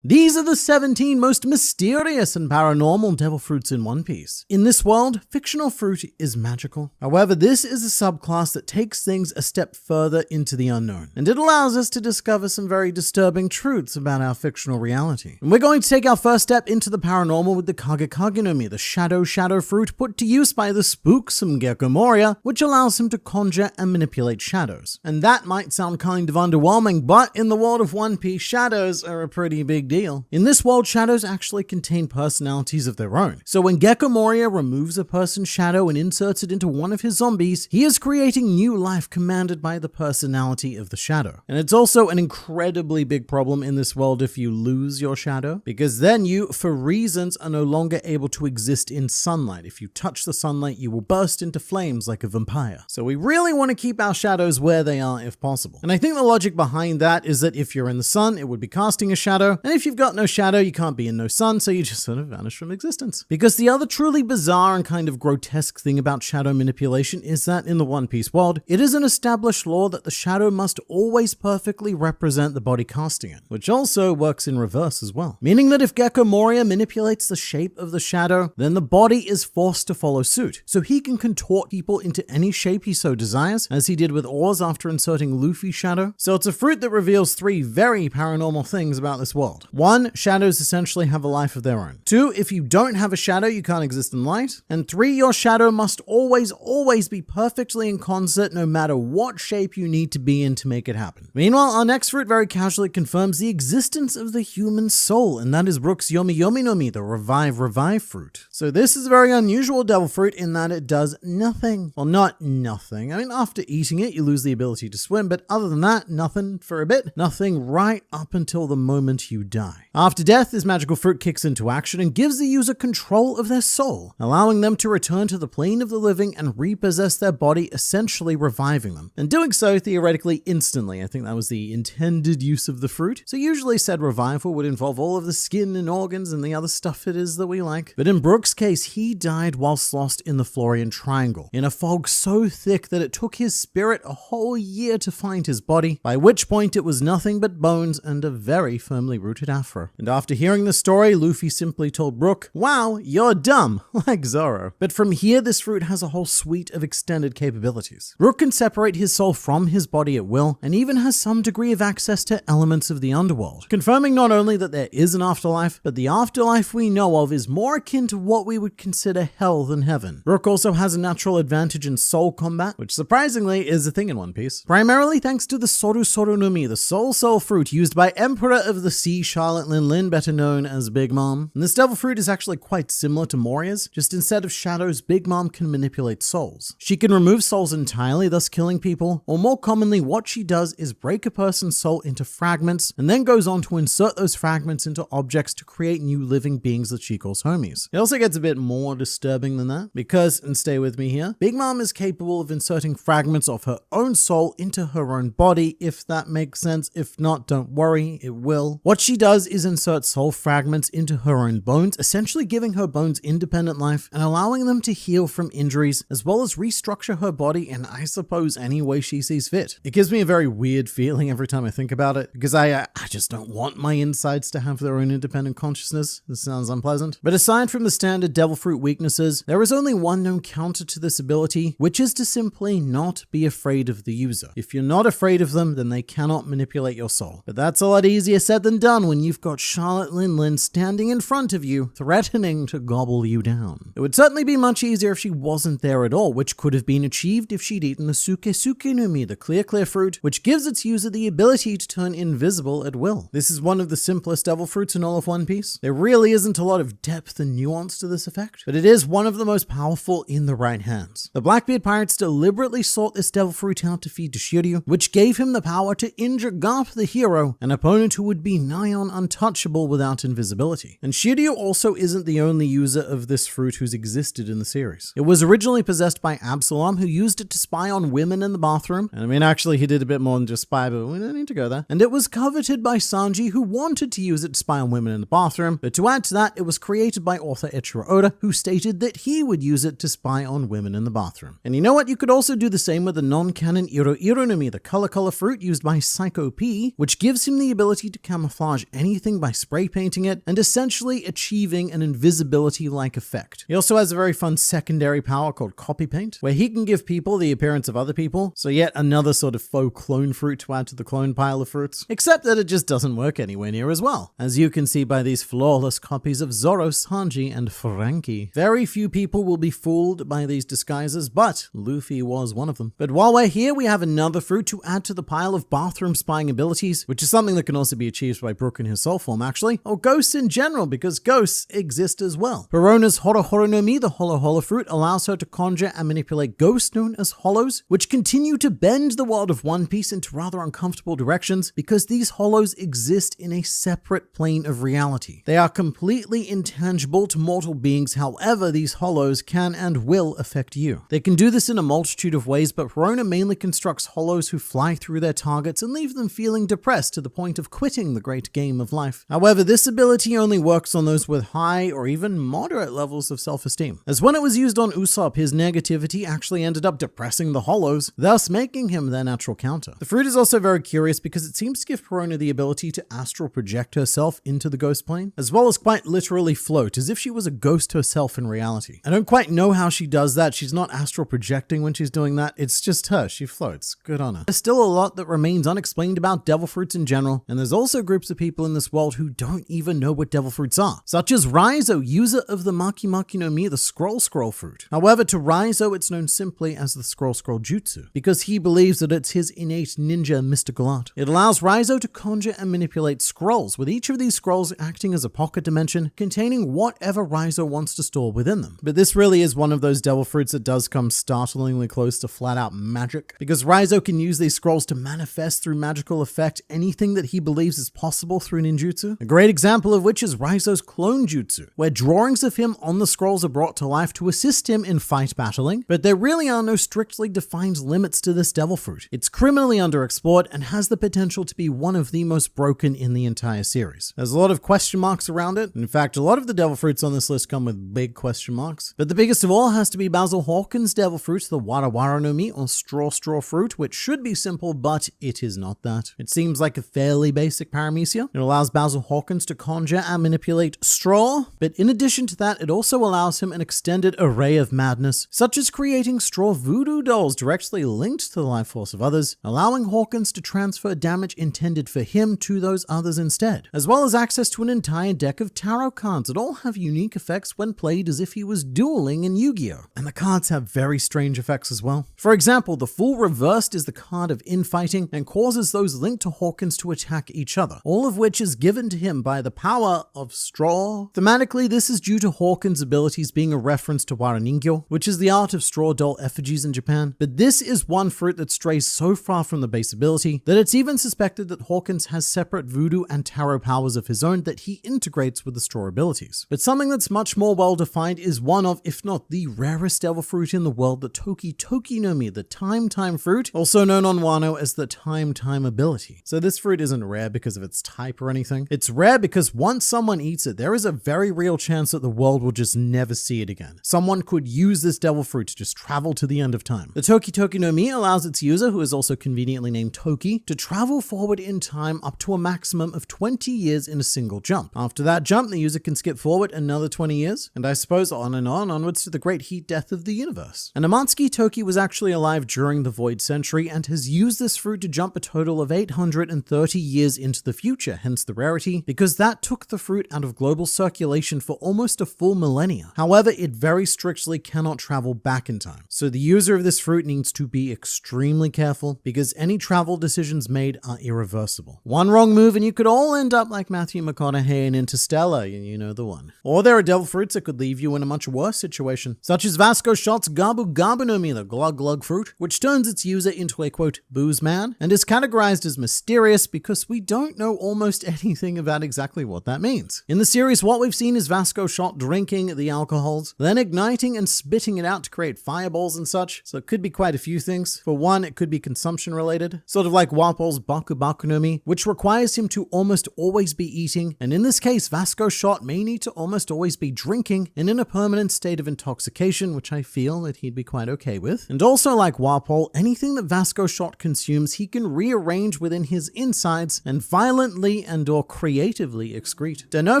These are the 17 most mysterious and paranormal devil fruits in One Piece. In this world, fictional fruit is magical. However, this is a subclass that takes things a step further into the unknown, and it allows us to discover some very disturbing truths about our fictional reality. And we're going to take our first step into the paranormal with the Kage no Mi, the shadow fruit put to use by the spooksome Gecko Moria, which allows him to conjure and manipulate shadows. And that might sound kind of underwhelming, but in the world of One Piece, shadows are a pretty big deal. In this world, shadows actually contain personalities of their own. So when Gecko Moria removes a person's shadow and inserts it into one of his zombies, he is creating new life commanded by the personality of the shadow. And it's also an incredibly big problem in this world if you lose your shadow, because then you, for reasons, are no longer able to exist in sunlight. If you touch the sunlight, you will burst into flames like a vampire. So we really want to keep our shadows where they are if possible. And I think the logic behind that is that if you're in the sun, it would be casting a shadow, and if you've got no shadow, you can't be in no sun, so you just sort of vanish from existence. Because the other truly bizarre and kind of grotesque thing about shadow manipulation is that in the One Piece world, it is an established law that the shadow must always perfectly represent the body casting it, which also works in reverse as well. Meaning that if Gecko Moria manipulates the shape of the shadow, then the body is forced to follow suit, so he can contort people into any shape he so desires, as he did with Oars after inserting Luffy's shadow. So it's a fruit that reveals 3 very paranormal things about this world. 1, shadows essentially have a life of their own. 2, if you don't have a shadow, you can't exist in light. And 3, your shadow must always be perfectly in concert no matter what shape you need to be in to make it happen. Meanwhile, our next fruit very casually confirms the existence of the human soul, and that is Brook's Yomi Yomi no Mi, the Revive fruit. So this is a very unusual devil fruit in that it does nothing. Well, not nothing. I mean, after eating it, you lose the ability to swim, but other than that, nothing for a bit. Nothing right up until the moment you die. After death, this magical fruit kicks into action and gives the user control of their soul, allowing them to return to the plane of the living and repossess their body, essentially reviving them. And doing so theoretically instantly. I think that was the intended use of the fruit. So usually said revival would involve all of the skin and organs and the other stuff it is that we like. But in Brook's case, he died whilst lost in the Florian Triangle, in a fog so thick that it took his spirit a whole year to find his body, by which point it was nothing but bones and a very firmly rooted afro. And after hearing the story, Luffy simply told Brook, "Wow, you're dumb," like Zoro. But from here, this fruit has a whole suite of extended capabilities. Brook can separate his soul from his body at will, and even has some degree of access to elements of the underworld, confirming not only that there is an afterlife, but the afterlife we know of is more akin to what we would consider hell than heaven. Brook also has a natural advantage in soul combat, which surprisingly is a thing in One Piece, primarily thanks to the Soru Soru no Mi, the soul fruit used by Emperor of the Sea Charlotte Lin Lin, better known as Big Mom. And this devil fruit is actually quite similar to Moria's, just instead of shadows, Big Mom can manipulate souls. She can remove souls entirely, thus killing people, or more commonly what she does is break a person's soul into fragments and then goes on to insert those fragments into objects to create new living beings that she calls homies. It also gets a bit more disturbing than that because, and stay with me here, Big Mom is capable of inserting fragments of her own soul into her own body, if that makes sense. If not, don't worry, it will. What she does is insert soul fragments into her own bones, essentially giving her bones independent life and allowing them to heal from injuries, as well as restructure her body in, I suppose, any way she sees fit. It gives me a very weird feeling every time I think about it, because I just don't want my insides to have their own independent consciousness. This sounds unpleasant. But aside from the standard devil fruit weaknesses, there is only one known counter to this ability, which is to simply not be afraid of the user. If you're not afraid of them, then they cannot manipulate your soul. But that's a lot easier said than done when you've got Charlotte Lin Lin standing in front of you, threatening to gobble you down. It would certainly be much easier if she wasn't there at all, which could have been achieved if she'd eaten the Suke Suke no Mi, the clear fruit, which gives its user the ability to turn invisible at will. This is one of the simplest devil fruits in all of One Piece. There really isn't a lot of depth and nuance to this effect, but it is one of the most powerful in the right hands. The Blackbeard pirates deliberately sought this devil fruit out to feed to Shiryu, which gave him the power to injure Garp the hero, an opponent who would be nigh on untouchable without invisibility. And Shiryu also isn't the only user of this fruit who's existed in the series. It was originally possessed by Absalom, who used it to spy on women in the bathroom. And I mean, actually, he did a bit more than just spy, but we don't need to go there. And it was coveted by Sanji, who wanted to use it to spy on women in the bathroom. But to add to that, it was created by author Eiichiro Oda, who stated that he would use it to spy on women in the bathroom. And you know what? You could also do the same with the non-canon Iro Iro no Mi, the color fruit used by Psycho P, which gives him the ability to camouflage anything by spray painting it and essentially achieving an invisibility-like effect. He also has a very fun secondary power called Copy Paint, where he can give people the appearance of other people, so yet another sort of faux clone fruit to add to the clone pile of fruits. Except that it just doesn't work anywhere near as well, as you can see by these flawless copies of Zoro, Sanji, and Frankie. Very few people will be fooled by these disguises, but Luffy was one of them. But while we're here, we have another fruit to add to the pile of bathroom spying abilities, which is something that can also be achieved by Brook in his soul form actually, or ghosts in general, because ghosts exist as well. Perona's Horo Horo no Mi, the Holo fruit, allows her to conjure and manipulate ghosts known as Hollows, which continue to bend the world of One Piece into rather uncomfortable directions because these Hollows exist in a separate plane of reality. They are completely intangible to mortal beings, however, these Hollows can and will affect you. They can do this in a multitude of ways, but Perona mainly constructs Hollows who fly through their targets and leave them feeling depressed to the point of quitting the great game of life. However, this ability only works on those with high or even moderate levels of self-esteem, as when it was used on Usopp, his negativity actually ended up depressing the Hollows, thus making him their natural counter. The fruit is also very curious because it seems to give Perona the ability to astral project herself into the ghost plane, as well as quite literally float, as if she was a ghost herself in reality. I don't quite know how she does that. She's not astral projecting when she's doing that. It's just her. She floats. Good on her. There's still a lot that remains unexplained about devil fruits in general, and there's also groups of people in this world who don't even know what devil fruits are, such as Raizo, user of the Maki Maki no Mi, the Scroll fruit. However, to Raizo, it's known simply as the Scroll Jutsu, because he believes that it's his innate ninja mystical art. It allows Raizo to conjure and manipulate scrolls, with each of these scrolls acting as a pocket dimension containing whatever Raizo wants to store within them. But this really is one of those devil fruits that does come startlingly close to flat out magic, because Raizo can use these scrolls to manifest through magical effect anything that he believes is possible through ninjutsu. A great example of which is Raizo's clone jutsu, where drawings of him on the scrolls are brought to life to assist him in fight battling, but there really are no strictly defined limits to this devil fruit. It's criminally underexplored and has the potential to be one of the most broken in the entire series. There's a lot of question marks around it. In fact, a lot of the devil fruits on this list come with big question marks, but the biggest of all has to be Basil Hawkins' devil fruit, the Wara Wara no Mi, or Straw fruit, which should be simple, but it is not that. It seems like a fairly basic paramecia. It It allows Basil Hawkins to conjure and manipulate straw, but in addition to that, it also allows him an extended array of madness, such as creating straw voodoo dolls directly linked to the life force of others, allowing Hawkins to transfer damage intended for him to those others instead, as well as access to an entire deck of tarot cards that all have unique effects when played as if he was dueling in Yu-Gi-Oh! And the cards have very strange effects as well. For example, the Fool reversed is the card of infighting and causes those linked to Hawkins to attack each other, all of which is given to him by the power of straw. Thematically, this is due to Hawkins' abilities being a reference to Waraningyo, which is the art of straw doll effigies in Japan. But this is one fruit that strays so far from the base ability that it's even suspected that Hawkins has separate voodoo and tarot powers of his own that he integrates with the straw abilities. But something that's much more well defined is one of, if not the rarest devil fruit in the world, the Toki Toki no Mi, the Time fruit, also known on Wano as the Time ability. So this fruit isn't rare because of its type or anything. It's rare because once someone eats it, there is a very real chance that the world will just never see it again. Someone could use this devil fruit to just travel to the end of time. The Toki Toki no Mi allows its user, who is also conveniently named Toki, to travel forward in time up to a maximum of 20 years in a single jump. After that jump, the user can skip forward another 20 years, and I suppose on and on, onwards to the great heat death of the universe. And Amatsuki Toki was actually alive during the Void Century and has used this fruit to jump a total of 830 years into the future, hence the rarity, because that took the fruit out of global circulation for almost a full millennia. However, it very strictly cannot travel back in time. So the user of this fruit needs to be extremely careful because any travel decisions made are irreversible. One wrong move and you could all end up like Matthew McConaughey in Interstellar, you know the one. Or there are devil fruits that could leave you in a much worse situation, such as Vasco Shot's Gabu Gabu no Mi, the Glug Glug fruit, which turns its user into a quote booze man and is categorized as mysterious because we don't know almost anything about exactly what that means. In the series, what we've seen is Vasco Shot drinking the alcohols, then igniting and spitting it out to create fireballs and such, so it could be quite a few things. For one, it could be consumption related, sort of like Wapol's Baku Baku no Mi, which requires him to almost always be eating, and in this case, Vasco Shot may need to almost always be drinking and in a permanent state of intoxication, which I feel that he'd be quite okay with. And also like Wapol, anything that Vasco Shot consumes, he can rearrange within his insides and violently and or creatively excrete. Don't know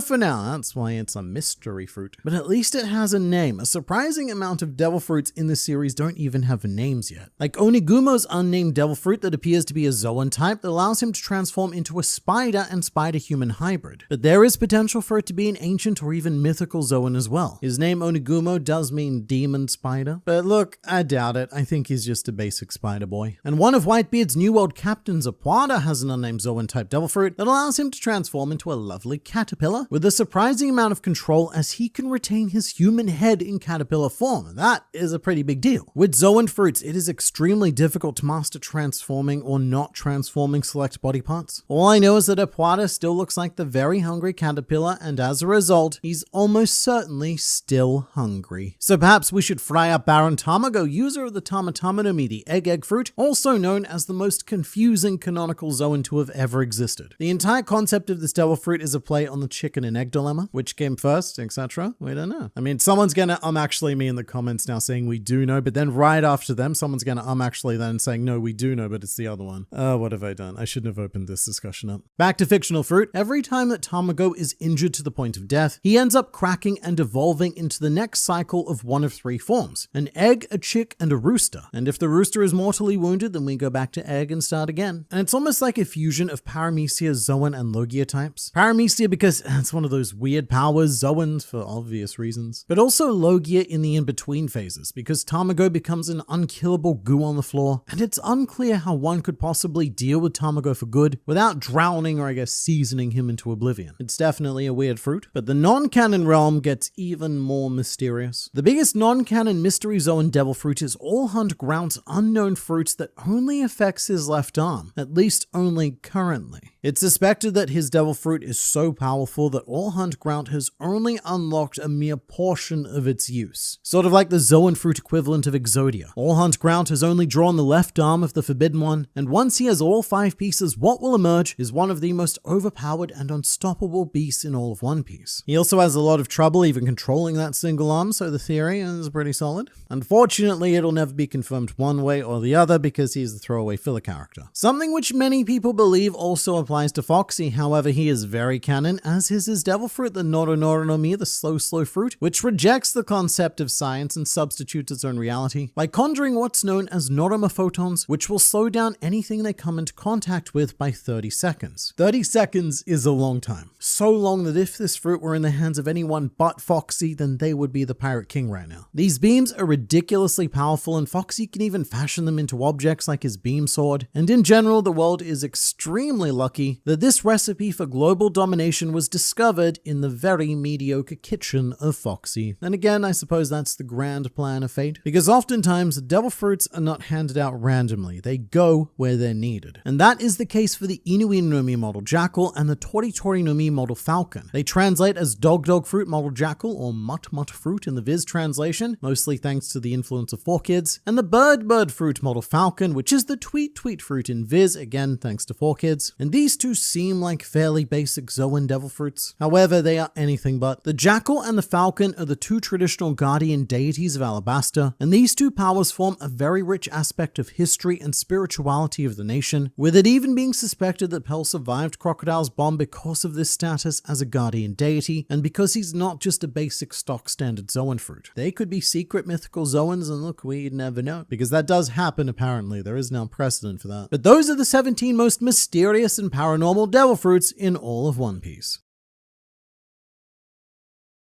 for now, that's why it's a mystery fruit. But at least it has a name. A surprising amount of devil fruits in this series don't even have names yet. Like Onigumo's unnamed devil fruit that appears to be a Zoan type that allows him to transform into a spider and spider-human hybrid. But there is potential for it to be an ancient or even mythical Zoan as well. His name Onigumo does mean demon spider, but look, I doubt it. I think he's just a basic spider boy. And one of Whitebeard's New World captains, Apuada, has an unnamed Zoan type devil fruit that allows him to transform into a lovely caterpillar with a surprising amount of control as he can retain his human head in caterpillar form. That is a pretty big deal. With Zoan fruits, it is extremely difficult to master transforming or not transforming select body parts. All I know is that Apuada still looks like the very hungry caterpillar, and as a result, he's almost certainly still hungry. So perhaps we should fry up Baron Tamago, user of the Tamatama no Mi, the egg fruit, also known as the most confusing canonical Zoan to have ever existed. The entire concept of this devil fruit is a play on the chicken and egg dilemma, which came first, etc. We don't know. I mean, someone's gonna actually me in the comments now saying we do know, but then right after them, someone's gonna actually then saying no, we do know, but it's the other one. What have I done? I shouldn't have opened this discussion up. Back to fictional fruit. Every time that Tamago is injured to the point of death, he ends up cracking and evolving into the next cycle of one of three forms: an egg, a chick, and a rooster. And if the rooster is mortally wounded, then we go back to egg and start again. And it's almost like a fusion of Paramecia, Zoan, and Logia types. Paramecia because it's one of those weird powers, Zoans for obvious reasons, but also Logia in the in-between phases because Tamago becomes an unkillable goo on the floor, and it's unclear how one could possibly deal with Tamago for good without drowning or I guess seasoning him into oblivion. It's definitely a weird fruit, but the non-canon realm gets even more mysterious. The biggest non-canon mystery Zoan devil fruit is All Hunt Ground's unknown fruits that only affects his left arm, at least only currently. It's suspected that his devil fruit is so powerful that All Hunt Ground has only unlocked a mere portion of its use. Sort of like the Zoan fruit equivalent of Exodia. All Hunt Ground has only drawn the left arm of the Forbidden One, and once he has all 5 pieces, what will emerge is one of the most overpowered and unstoppable beasts in all of One Piece. He also has a lot of trouble even controlling that single arm, so the theory is pretty solid. Unfortunately, it'll never be confirmed one way or the other because he's the throwaway filler character. Something which many people believe also applies to Foxy, however, he is very canon, as is his devil fruit, the Noro Noro no Mi, the slow fruit, which rejects the concept of science and substitutes its own reality by conjuring what's known as normophotons, which will slow down anything they come into contact with by 30 seconds. 30 seconds is a long time. So long that if this fruit were in the hands of anyone but Foxy, then they would be the Pirate King right now. These beams are ridiculously powerful, and Foxy can even fashion them into objects like his beam sword. And in general, the world is extremely lucky that this recipe for global domination was discovered in the very mediocre kitchen of Foxy. And again, I suppose that's the grand plan of fate, because oftentimes devil fruits are not handed out randomly. They go where they're needed. And that is the case for the Inu Inu no Mi model Jackal and the Tori Tori no Mi model Falcon. They translate as Dog Dog fruit model Jackal, or Mutt Mutt fruit in the Viz translation, mostly thanks to the influence of 4Kids, and the Bird Bird fruit model Falcon, which is the Tweet Tweet fruit in Viz, again thanks to 4Kids. And these two seem like fairly basic Zoan devil fruits. However, they are anything but. The Jackal and the Falcon are the two traditional guardian deities of Alabasta, and these two powers form a very rich aspect of history and spirituality of the nation, with it even being suspected that Pell survived Crocodile's bomb because of this status as a guardian deity, and because he's not just a basic stock standard Zoan fruit. They could be secret mythical Zoans, and look, we never know, because that does happen apparently. There is now precedent for that. But those are the 17 most mysterious and paranormal devil fruits in all of One Piece.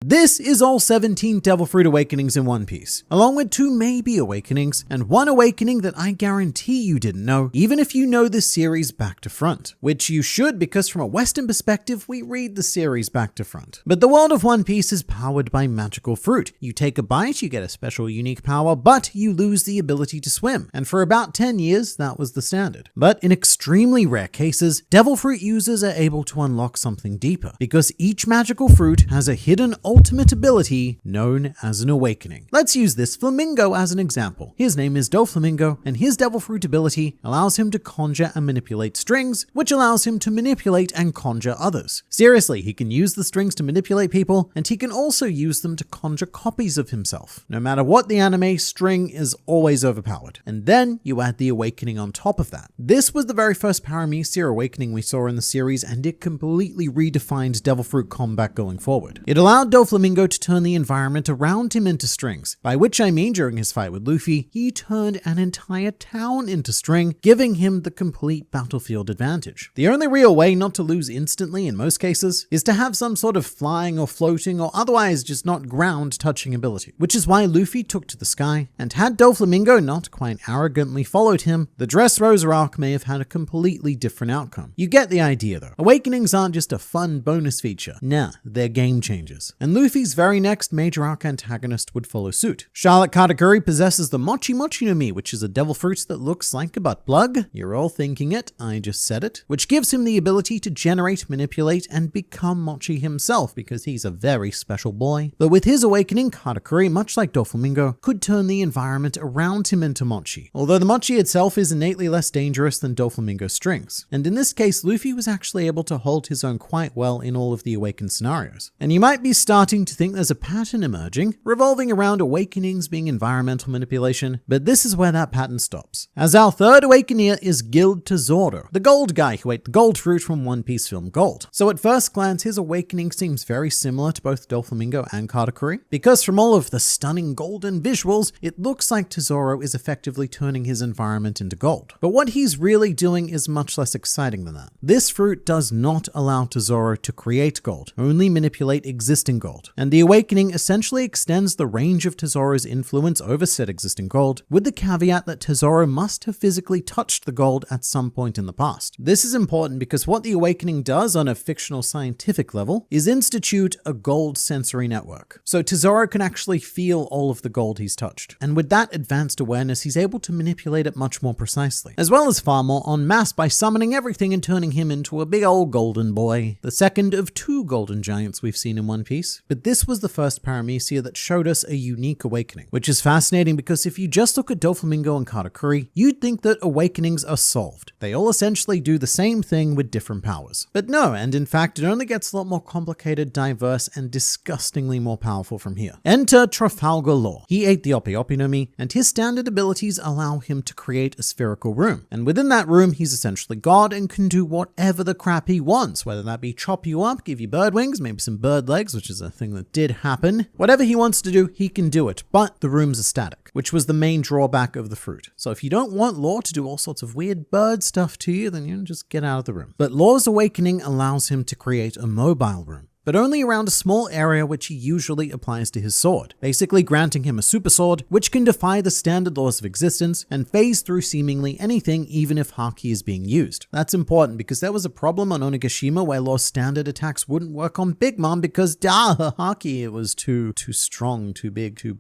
This is all 17 Devil Fruit awakenings in One Piece, along with 2 maybe awakenings, and 1 awakening that I guarantee you didn't know, even if you know this series back to front. Which you should, because from a Western perspective, we read the series back to front. But the world of One Piece is powered by magical fruit. You take a bite, you get a special unique power, but you lose the ability to swim. And for about 10 years, that was the standard. But in extremely rare cases, Devil Fruit users are able to unlock something deeper, because each magical fruit has a hidden ultimate ability known as an awakening. Let's use this Flamingo as an example. His name is Doflamingo, and his Devil Fruit ability allows him to conjure and manipulate strings, which allows him to manipulate and conjure others. Seriously, he can use the strings to manipulate people, and he can also use them to conjure copies of himself. No matter what the anime, string is always overpowered. And then you add the awakening on top of that. This was the very first Paramecia awakening we saw in the series, and it completely redefined Devil Fruit combat going forward. It allowed Doflamingo to turn the environment around him into strings, by which I mean during his fight with Luffy, he turned an entire town into string, giving him the complete battlefield advantage. The only real way not to lose instantly in most cases is to have some sort of flying or floating or otherwise just not ground touching ability, which is why Luffy took to the sky, and had Doflamingo not quite arrogantly followed him, the Dressrosa arc may have had a completely different outcome. You get the idea though. Awakenings aren't just a fun bonus feature. Nah, they're game changers. And Luffy's very next major arc antagonist would follow suit. Charlotte Katakuri possesses the Mochi Mochi no Mi, which is a devil fruit that looks like a butt plug. You're all thinking it, I just said it. Which gives him the ability to generate, manipulate, and become Mochi himself, because he's a very special boy. But with his awakening, Katakuri, much like Doflamingo, could turn the environment around him into Mochi, although the Mochi itself is innately less dangerous than Doflamingo's strings. And in this case, Luffy was actually able to hold his own quite well in all of the awakened scenarios. And you might be starting to think there's a pattern emerging, revolving around awakenings being environmental manipulation, but this is where that pattern stops. As our third awakener is Guild Tesoro, the gold guy who ate the gold fruit from One Piece film Gold. So at first glance, his awakening seems very similar to both Doflamingo and Katakuri, because from all of the stunning golden visuals, it looks like Tesoro is effectively turning his environment into gold. But what he's really doing is much less exciting than that. This fruit does not allow Tesoro to create gold, only manipulate existing gold. And the awakening essentially extends the range of Tesoro's influence over said existing gold, with the caveat that Tesoro must have physically touched the gold at some point in the past. This is important because what the awakening does on a fictional scientific level is institute a gold sensory network. So Tesoro can actually feel all of the gold he's touched. And with that advanced awareness, he's able to manipulate it much more precisely, as well as far more en masse by summoning everything and turning him into a big old golden boy. The second of 2 golden giants we've seen in One Piece. Piece. But this was the first paramecia that showed us a unique awakening, which is fascinating because if you just look at Doflamingo and Katakuri, you'd think that awakenings are solved. They all essentially do the same thing with different powers. But no, and in fact, it only gets a lot more complicated, diverse, and disgustingly more powerful from here. Enter Trafalgar Law. He ate the Ope Ope no Mi, and his standard abilities allow him to create a spherical room. And within that room, he's essentially God and can do whatever the crap he wants, whether that be chop you up, give you bird wings, maybe some bird legs, which is a thing that did happen. Whatever he wants to do, he can do it, but the rooms are static, which was the main drawback of the fruit. So if you don't want Law to do all sorts of weird bird stuff to you, then you just get out of the room. But Law's awakening allows him to create a mobile room, but only around a small area which he usually applies to his sword, basically granting him a super sword which can defy the standard laws of existence and phase through seemingly anything even if Haki is being used. That's important because there was a problem on Onigashima where Law's standard attacks wouldn't work on Big Mom because Haki, it was too strong, too big, too...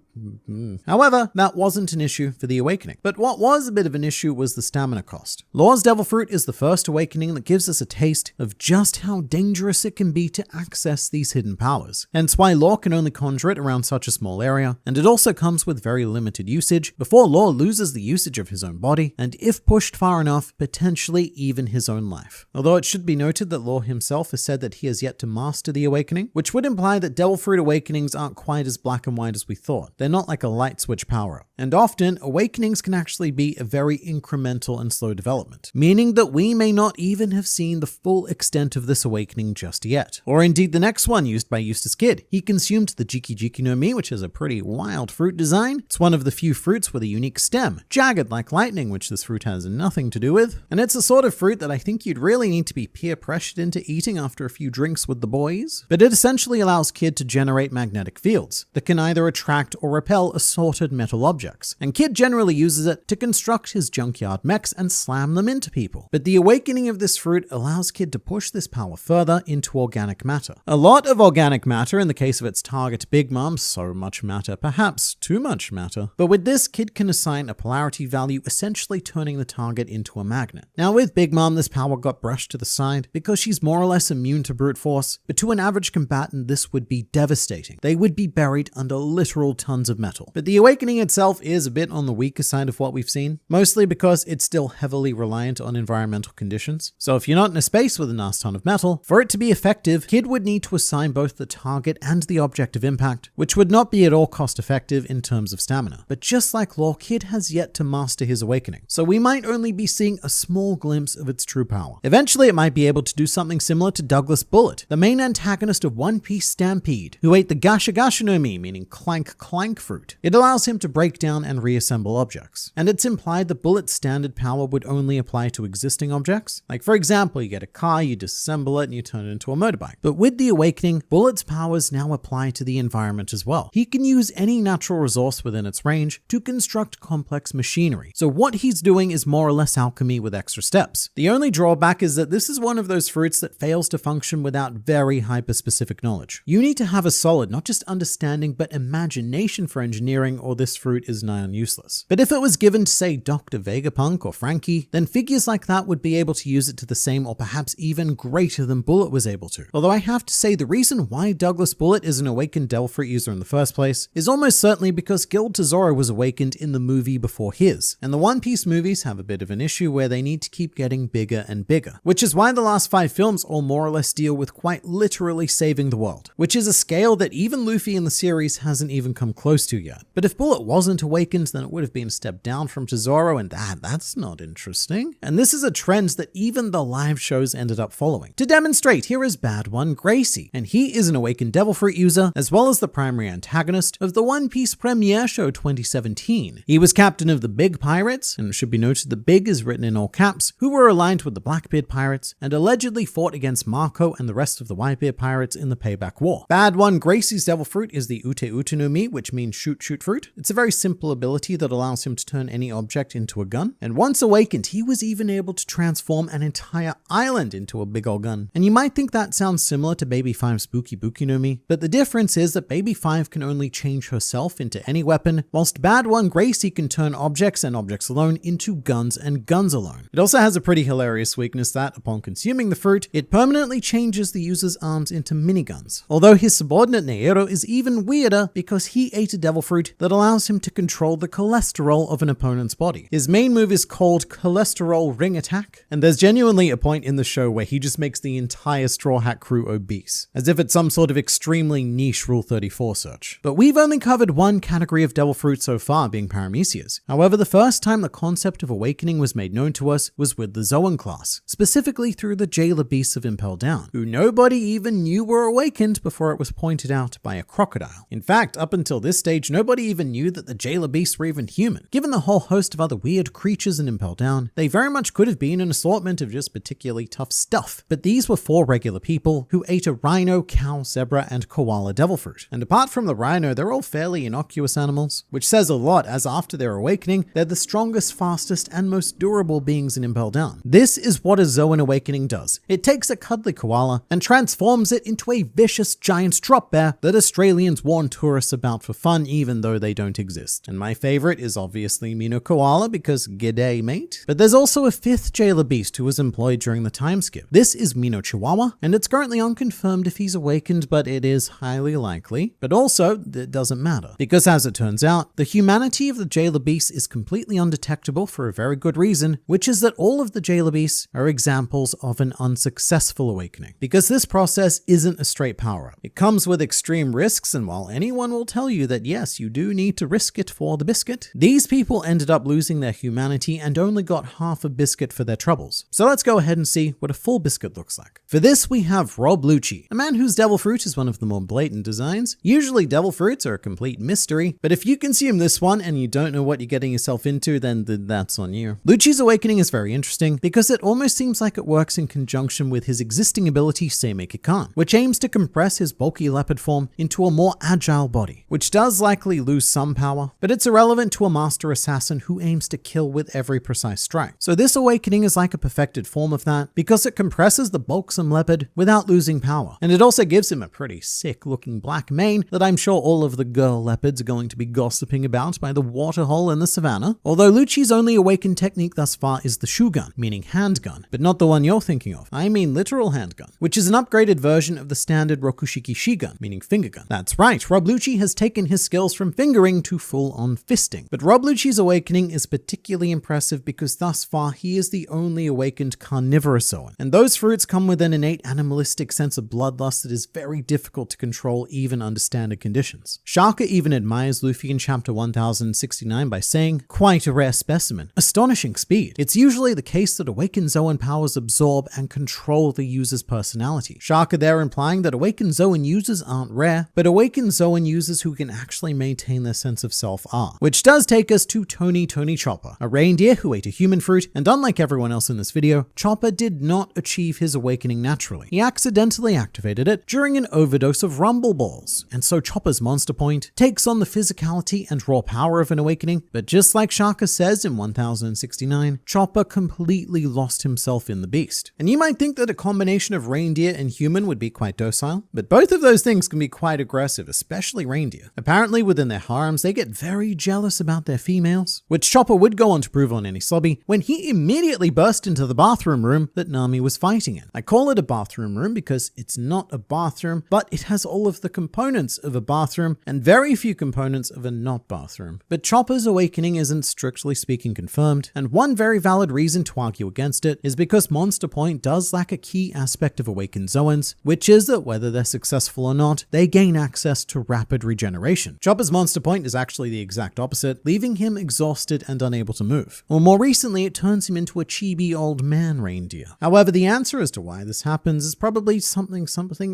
However, that wasn't an issue for the awakening. But what was a bit of an issue was the stamina cost. Law's Devil Fruit is the first awakening that gives us a taste of just how dangerous it can be to access these hidden powers. Hence why Law can only conjure it around such a small area, and it also comes with very limited usage before Law loses the usage of his own body, and if pushed far enough, potentially even his own life. Although it should be noted that Law himself has said that he has yet to master the awakening, which would imply that Devil Fruit awakenings aren't quite as black and white as we thought. They're not like a light switch power-up. And often, awakenings can actually be a very incremental and slow development, meaning that we may not even have seen the full extent of this awakening just yet. Or indeed the next one used by Eustace Kid. He consumed the Jiki Jiki no Mi, which is a pretty wild fruit design. It's one of the few fruits with a unique stem, jagged like lightning, which this fruit has nothing to do with. And it's a sort of fruit that I think you'd really need to be peer pressured into eating after a few drinks with the boys. But it essentially allows Kid to generate magnetic fields that can either attract or repel assorted metal objects, and Kid generally uses it to construct his junkyard mechs and slam them into people. But the awakening of this fruit allows Kid to push this power further into organic matter. A lot of organic matter in the case of its target Big Mom, so much matter, perhaps too much matter. But with this, Kid can assign a polarity value, essentially turning the target into a magnet. Now with Big Mom, this power got brushed to the side because she's more or less immune to brute force, but to an average combatant this would be devastating. They would be buried under literal tons of metal. But the awakening itself is a bit on the weaker side of what we've seen, mostly because it's still heavily reliant on environmental conditions. So if you're not in a space with a nice ton of metal, for it to be effective, Kid would need to assign both the target and the object of impact, which would not be at all cost effective in terms of stamina. But just like Law, Kid has yet to master his awakening, so we might only be seeing a small glimpse of its true power. Eventually it might be able to do something similar to Douglas Bullet, the main antagonist of One Piece Stampede, who ate the Gasha Gasha no Mi, meaning clank clank fruit. It allows him to break down and reassemble objects, and it's implied that Bullet's standard power would only apply to existing objects. Like for example, you get a car, you disassemble it, and you turn it into a motorbike. But with the awakening, Bullet's powers now apply to the environment as well. He can use any natural resource within its range to construct complex machinery. So what he's doing is more or less alchemy with extra steps. The only drawback is that this is one of those fruits that fails to function without very hyper-specific knowledge. You need to have a solid, not just understanding, but imagination for engineering, or this fruit is nigh on useless. But if it was given to, say, Dr. Vegapunk or Frankie, then figures like that would be able to use it to the same or perhaps even greater than Bullet was able to. Although I have to say the reason why Douglas Bullet is an awakened Devil Fruit user in the first place is almost certainly because Guild Tesoro was awakened in the movie before his, and the One Piece movies have a bit of an issue where they need to keep getting bigger and bigger, which is why the last 5 films all more or less deal with quite literally saving the world, which is a scale that even Luffy in the series hasn't even come close to yet. But if Bullet wasn't awakened, then it would have been a step down from Tesoro, and that's not interesting. And this is a trend that even the live shows ended up following. To demonstrate, here is Bad One Gracie, and he is an awakened Devil Fruit user, as well as the primary antagonist of the One Piece premiere show 2017. He was captain of the Big Pirates, and it should be noted the Big is written in all caps, who were aligned with the Blackbeard Pirates, and allegedly fought against Marco and the rest of the Whitebeard Pirates in the Payback War. Bad One Gracie's Devil Fruit is the Ute Ute no Mi, which means shoot fruit. It's a very simple ability that allows him to turn any object into a gun, and once awakened, he was even able to transform an entire island into a big old gun. And you might think that sounds similar to Baby 5's Spooky Buki no Mi, but the difference is that Baby 5 can only change herself into any weapon, whilst Bad One Gracie can turn objects and objects alone into guns and guns alone. It also has a pretty hilarious weakness that, upon consuming the fruit, it permanently changes the user's arms into miniguns. Although his subordinate Neiro is even weirder because he ate a devil fruit that allows him to control the cholesterol of an opponent's body. His main move is called Cholesterol Ring Attack, and there's genuinely a point in the show where he just makes the entire Straw Hat crew obese, as if it's some sort of extremely niche Rule 34 search. But we've only covered one category of devil fruit so far, being Paramecias. However, the first time the concept of awakening was made known to us was with the Zoan class, specifically through the Jailer Beasts of Impel Down, who nobody even knew were awakened before it was pointed out by a crocodile. In fact, up until this stage, nobody even knew that the Jailer Beasts were even human. Given the whole host of other weird creatures in Impel Down, they very much could have been an assortment of just particularly tough stuff. But these were 4 regular people who ate a rhino, cow, zebra, and koala devil fruit. And apart from the rhino, they're all fairly innocuous animals, which says a lot, as after their awakening, they're the strongest, fastest, and most durable beings in Impel Down. This is what a Zoan awakening does. It takes a cuddly koala and transforms it into a vicious giant drop bear that Australians warn tourists about for fun, even though they don't exist. And my favorite is obviously Mino Koala, because g'day mate. But there's also a 5th Jailer Beast who was employed during the time skip. This is Mino Chihuahua, and it's currently unconfirmed if he's awakened, but it is highly likely. But also, it doesn't matter, because as it turns out, the humanity of the Jailer Beasts is completely undetectable for a very good reason, which is that all of the Jailer Beasts are examples of an unsuccessful awakening. Because this process isn't a straight power-up. It comes with extreme risks, and while anyone will tell you that yes, you do need to risk it for the biscuit, these people ended up losing their humanity and only got half a biscuit for their troubles. So let's go ahead and see what a full biscuit looks like. For this, we have Rob Lucci, a man whose devil fruit is one of the more blatant designs. Usually devil fruits are a complete mystery, but if you consume this one and you don't know what you're getting yourself into, then that's on you. Lucci's awakening is very interesting because it almost seems like it works in conjunction with his existing ability Seimei Kikan, which aims to compress his bulky leopard form into a more agile body, which does likely lose some power, but it's irrelevant to a master assassin who aims to kill with every precise strike. So this awakening is like a perfected form of that because it compresses the bulksome leopard without losing power, and it also gives him a pretty sick looking black mane that I'm sure all of the girl leopards are going to be gossiping about by the waterhole in the savannah. Although Lucci's only awakened technique thus far is the Shugun, meaning handgun, but not the one you're thinking of. I mean literal handgun, which is an upgraded version of the standard Rokushiki Shigun, meaning finger gun. That's right, Rob Lucci has taken his skills from fingering to full-on fisting. But Rob Lucci's awakening is particularly impressive because thus far he is the only awakened carnivorous Zoan, and those fruits come with an innate animalistic sense of bloodlust that is very difficult to control even under standard conditions. Shaka even admires Luffy in chapter 1069 by saying, "Quite a rare specimen. Astonishing speed. It's usually the case that awakened Zoan powers absorb and control the user's personality." Shaka there implying that awakened Zoan users aren't rare, but awakened Zoan users who can actually maintain their sense of self are. Which does take us to Tony Chopper, a reindeer who ate a human fruit, and unlike everyone else in this video, Chopper did not achieve his awakening naturally. He accidentally activated it during an overdose of rumble balls, and so Chopper's monster point takes on the physicality and raw power of an awakening, but just like Shaka says in 1069, Chopper completely lost himself in the beast. And you might think that a combination of reindeer and human would be quite docile, but both of those things can be quite aggressive, especially reindeer. Apparently within their harems, they get very jealous about their females, which Chopper would go on to prove on any slobby when he immediately burst into the bathroom room that Nami was fighting in. I call it a bathroom room because it's not a bathroom, but it has all of the components of a bathroom and very few components of a not bathroom. But Chopper's awakening isn't strictly speaking confirmed, and one very valid reason to argue against it is because Monster Point does lack a key aspect of awakened Zoans, which is that whether they're successful or not, they gain access to rapid regeneration. Chopper's Monster Point is actually the exact opposite, leaving him exhausted and unable to move. Or more recently, it turns him into a chibi old man reindeer. However, the answer as to why this happens is probably something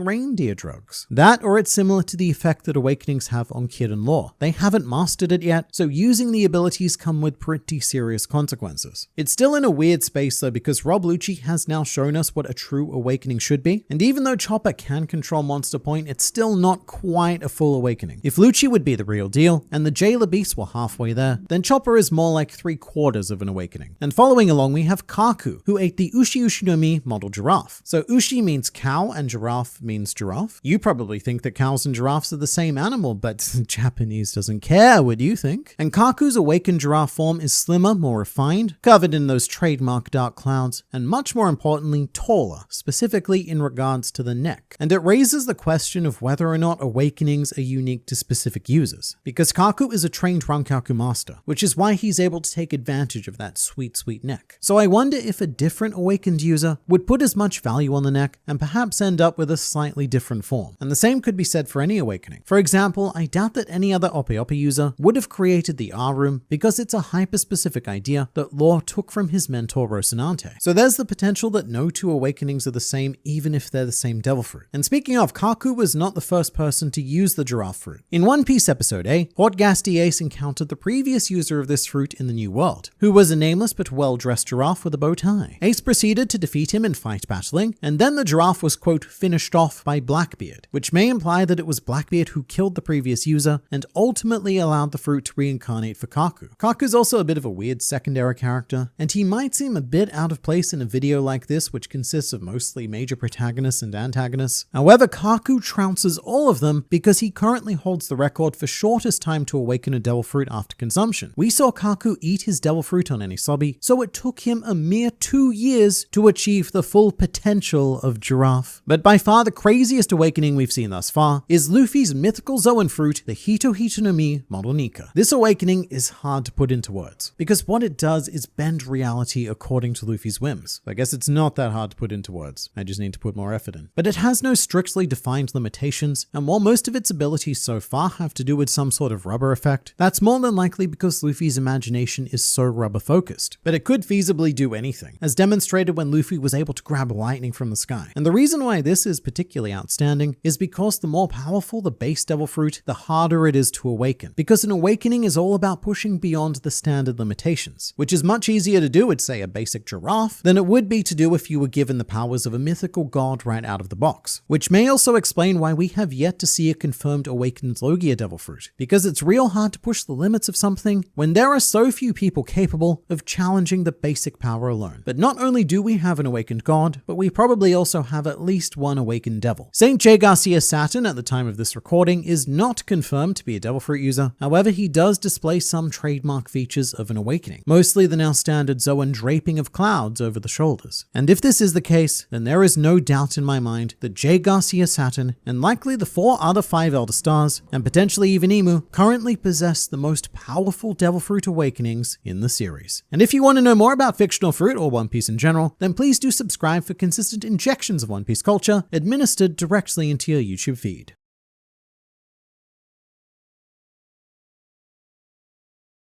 reindeer drugs. That, or it's similar to the effect that awakenings have on Kirin lore. They haven't mastered it yet, so using the abilities come with pretty serious consequences. It's still in a weird space though, because Rob Lucci has now shown us what a true awakening should be, and even though Chopper can control Monster Point, it's still not quite a full awakening. If Lucci would be the real deal, and the Jailer Beasts were halfway there, then Chopper is more like 3/4 of an awakening. And following along we have Kaku, who ate the Ushi Ushi no Mi model giraffe. So Ushi means cow and giraffe means giraffe? You probably think that cows and giraffes are the same animal, but Japanese doesn't care what you think. And Kaku's awakened giraffe form is slimmer, more refined, covered in those trademark dark clouds, and much more importantly, taller, specifically in regards to the neck. And it raises the question of whether or not awakenings are unique to specific users, because Kaku is a trained Rankaku master, which is why he's able to take advantage of that sweet, sweet neck. So I wonder if a different awakened user would put as much value on the neck and perhaps end up with a slightly different form. And the same could be said for any awakening. For example, I doubt that any other Ope Ope user would have created the R-Room because it's a hyper-specific idea that Law took from his mentor Rocinante. So there's the potential that no two awakenings are the same even if they're the same devil fruit. And speaking of, Kaku was not the first person to use the giraffe fruit. In One Piece episode A, Hotgasti Ace encountered the previous user of this fruit in the New World, who was a nameless but well-dressed giraffe with a bow tie. Ace proceeded to defeat him in fight battling, and then the giraffe was, quote, finished off by Blackbeard, which may imply that it was Blackbeard who killed the previous user and ultimately allowed the fruit to reincarnate for Kaku. Kaku's also a bit of a weird secondary character, and he might seem a bit out of place in a video like this, which consists of mostly major protagonists and antagonists. However, Kaku trounces all of them because he currently holds the record for shortest time to awaken a devil fruit after consumption. We saw Kaku eat his devil fruit on Enisobi, so it took him a mere 2 years to achieve the full potential of giraffe. But by far the craziest awakening we've seen thus far is Luffy's mythical Zoan fruit, the Hito Hito no Mi Modonika. This awakening is hard to put into words, because what it does is bend reality according to Luffy's whims. I guess it's not that hard to put into words. I just need to put more effort in. But it has no strictly defined limitations, and while most of its abilities so far have to do with some sort of rubber effect, that's more than likely because Luffy's imagination is so rubber focused. But it could feasibly do anything, as demonstrated when Luffy was able to grab lightning from the sky. And the reason why this is particularly outstanding is because the more powerful the base devil fruit, the harder it is to awaken. Because an awakening is all about pushing beyond the standard limitations, which is much easier to do with, say, a basic giraffe than it would be to do if you were given the powers of a mythical god right out of the box. Which may also explain why we have yet to see a confirmed awakened Logia devil fruit, because it's real hard to push the limits of something when there are so few people capable of challenging the basic power alone. But not only do we have an awakened god, but we probably also have at least one awakened devil. Saint J. Garcia Saturn at the time of this recording is not confirmed to be a devil fruit user, however he does display some trademark features of an awakening, mostly the now standard Zoan draping of clouds over the shoulders. And if this is the case, then there is no doubt in my mind that J. Garcia Saturn, and likely the 4 other 5 Elder Stars, and potentially even Emu, currently possess the most powerful devil fruit awakenings in the series. And if you want to know more about fictional fruit or One Piece in general, then please do subscribe for consistent injections of One Piece culture administered directly into your YouTube feed.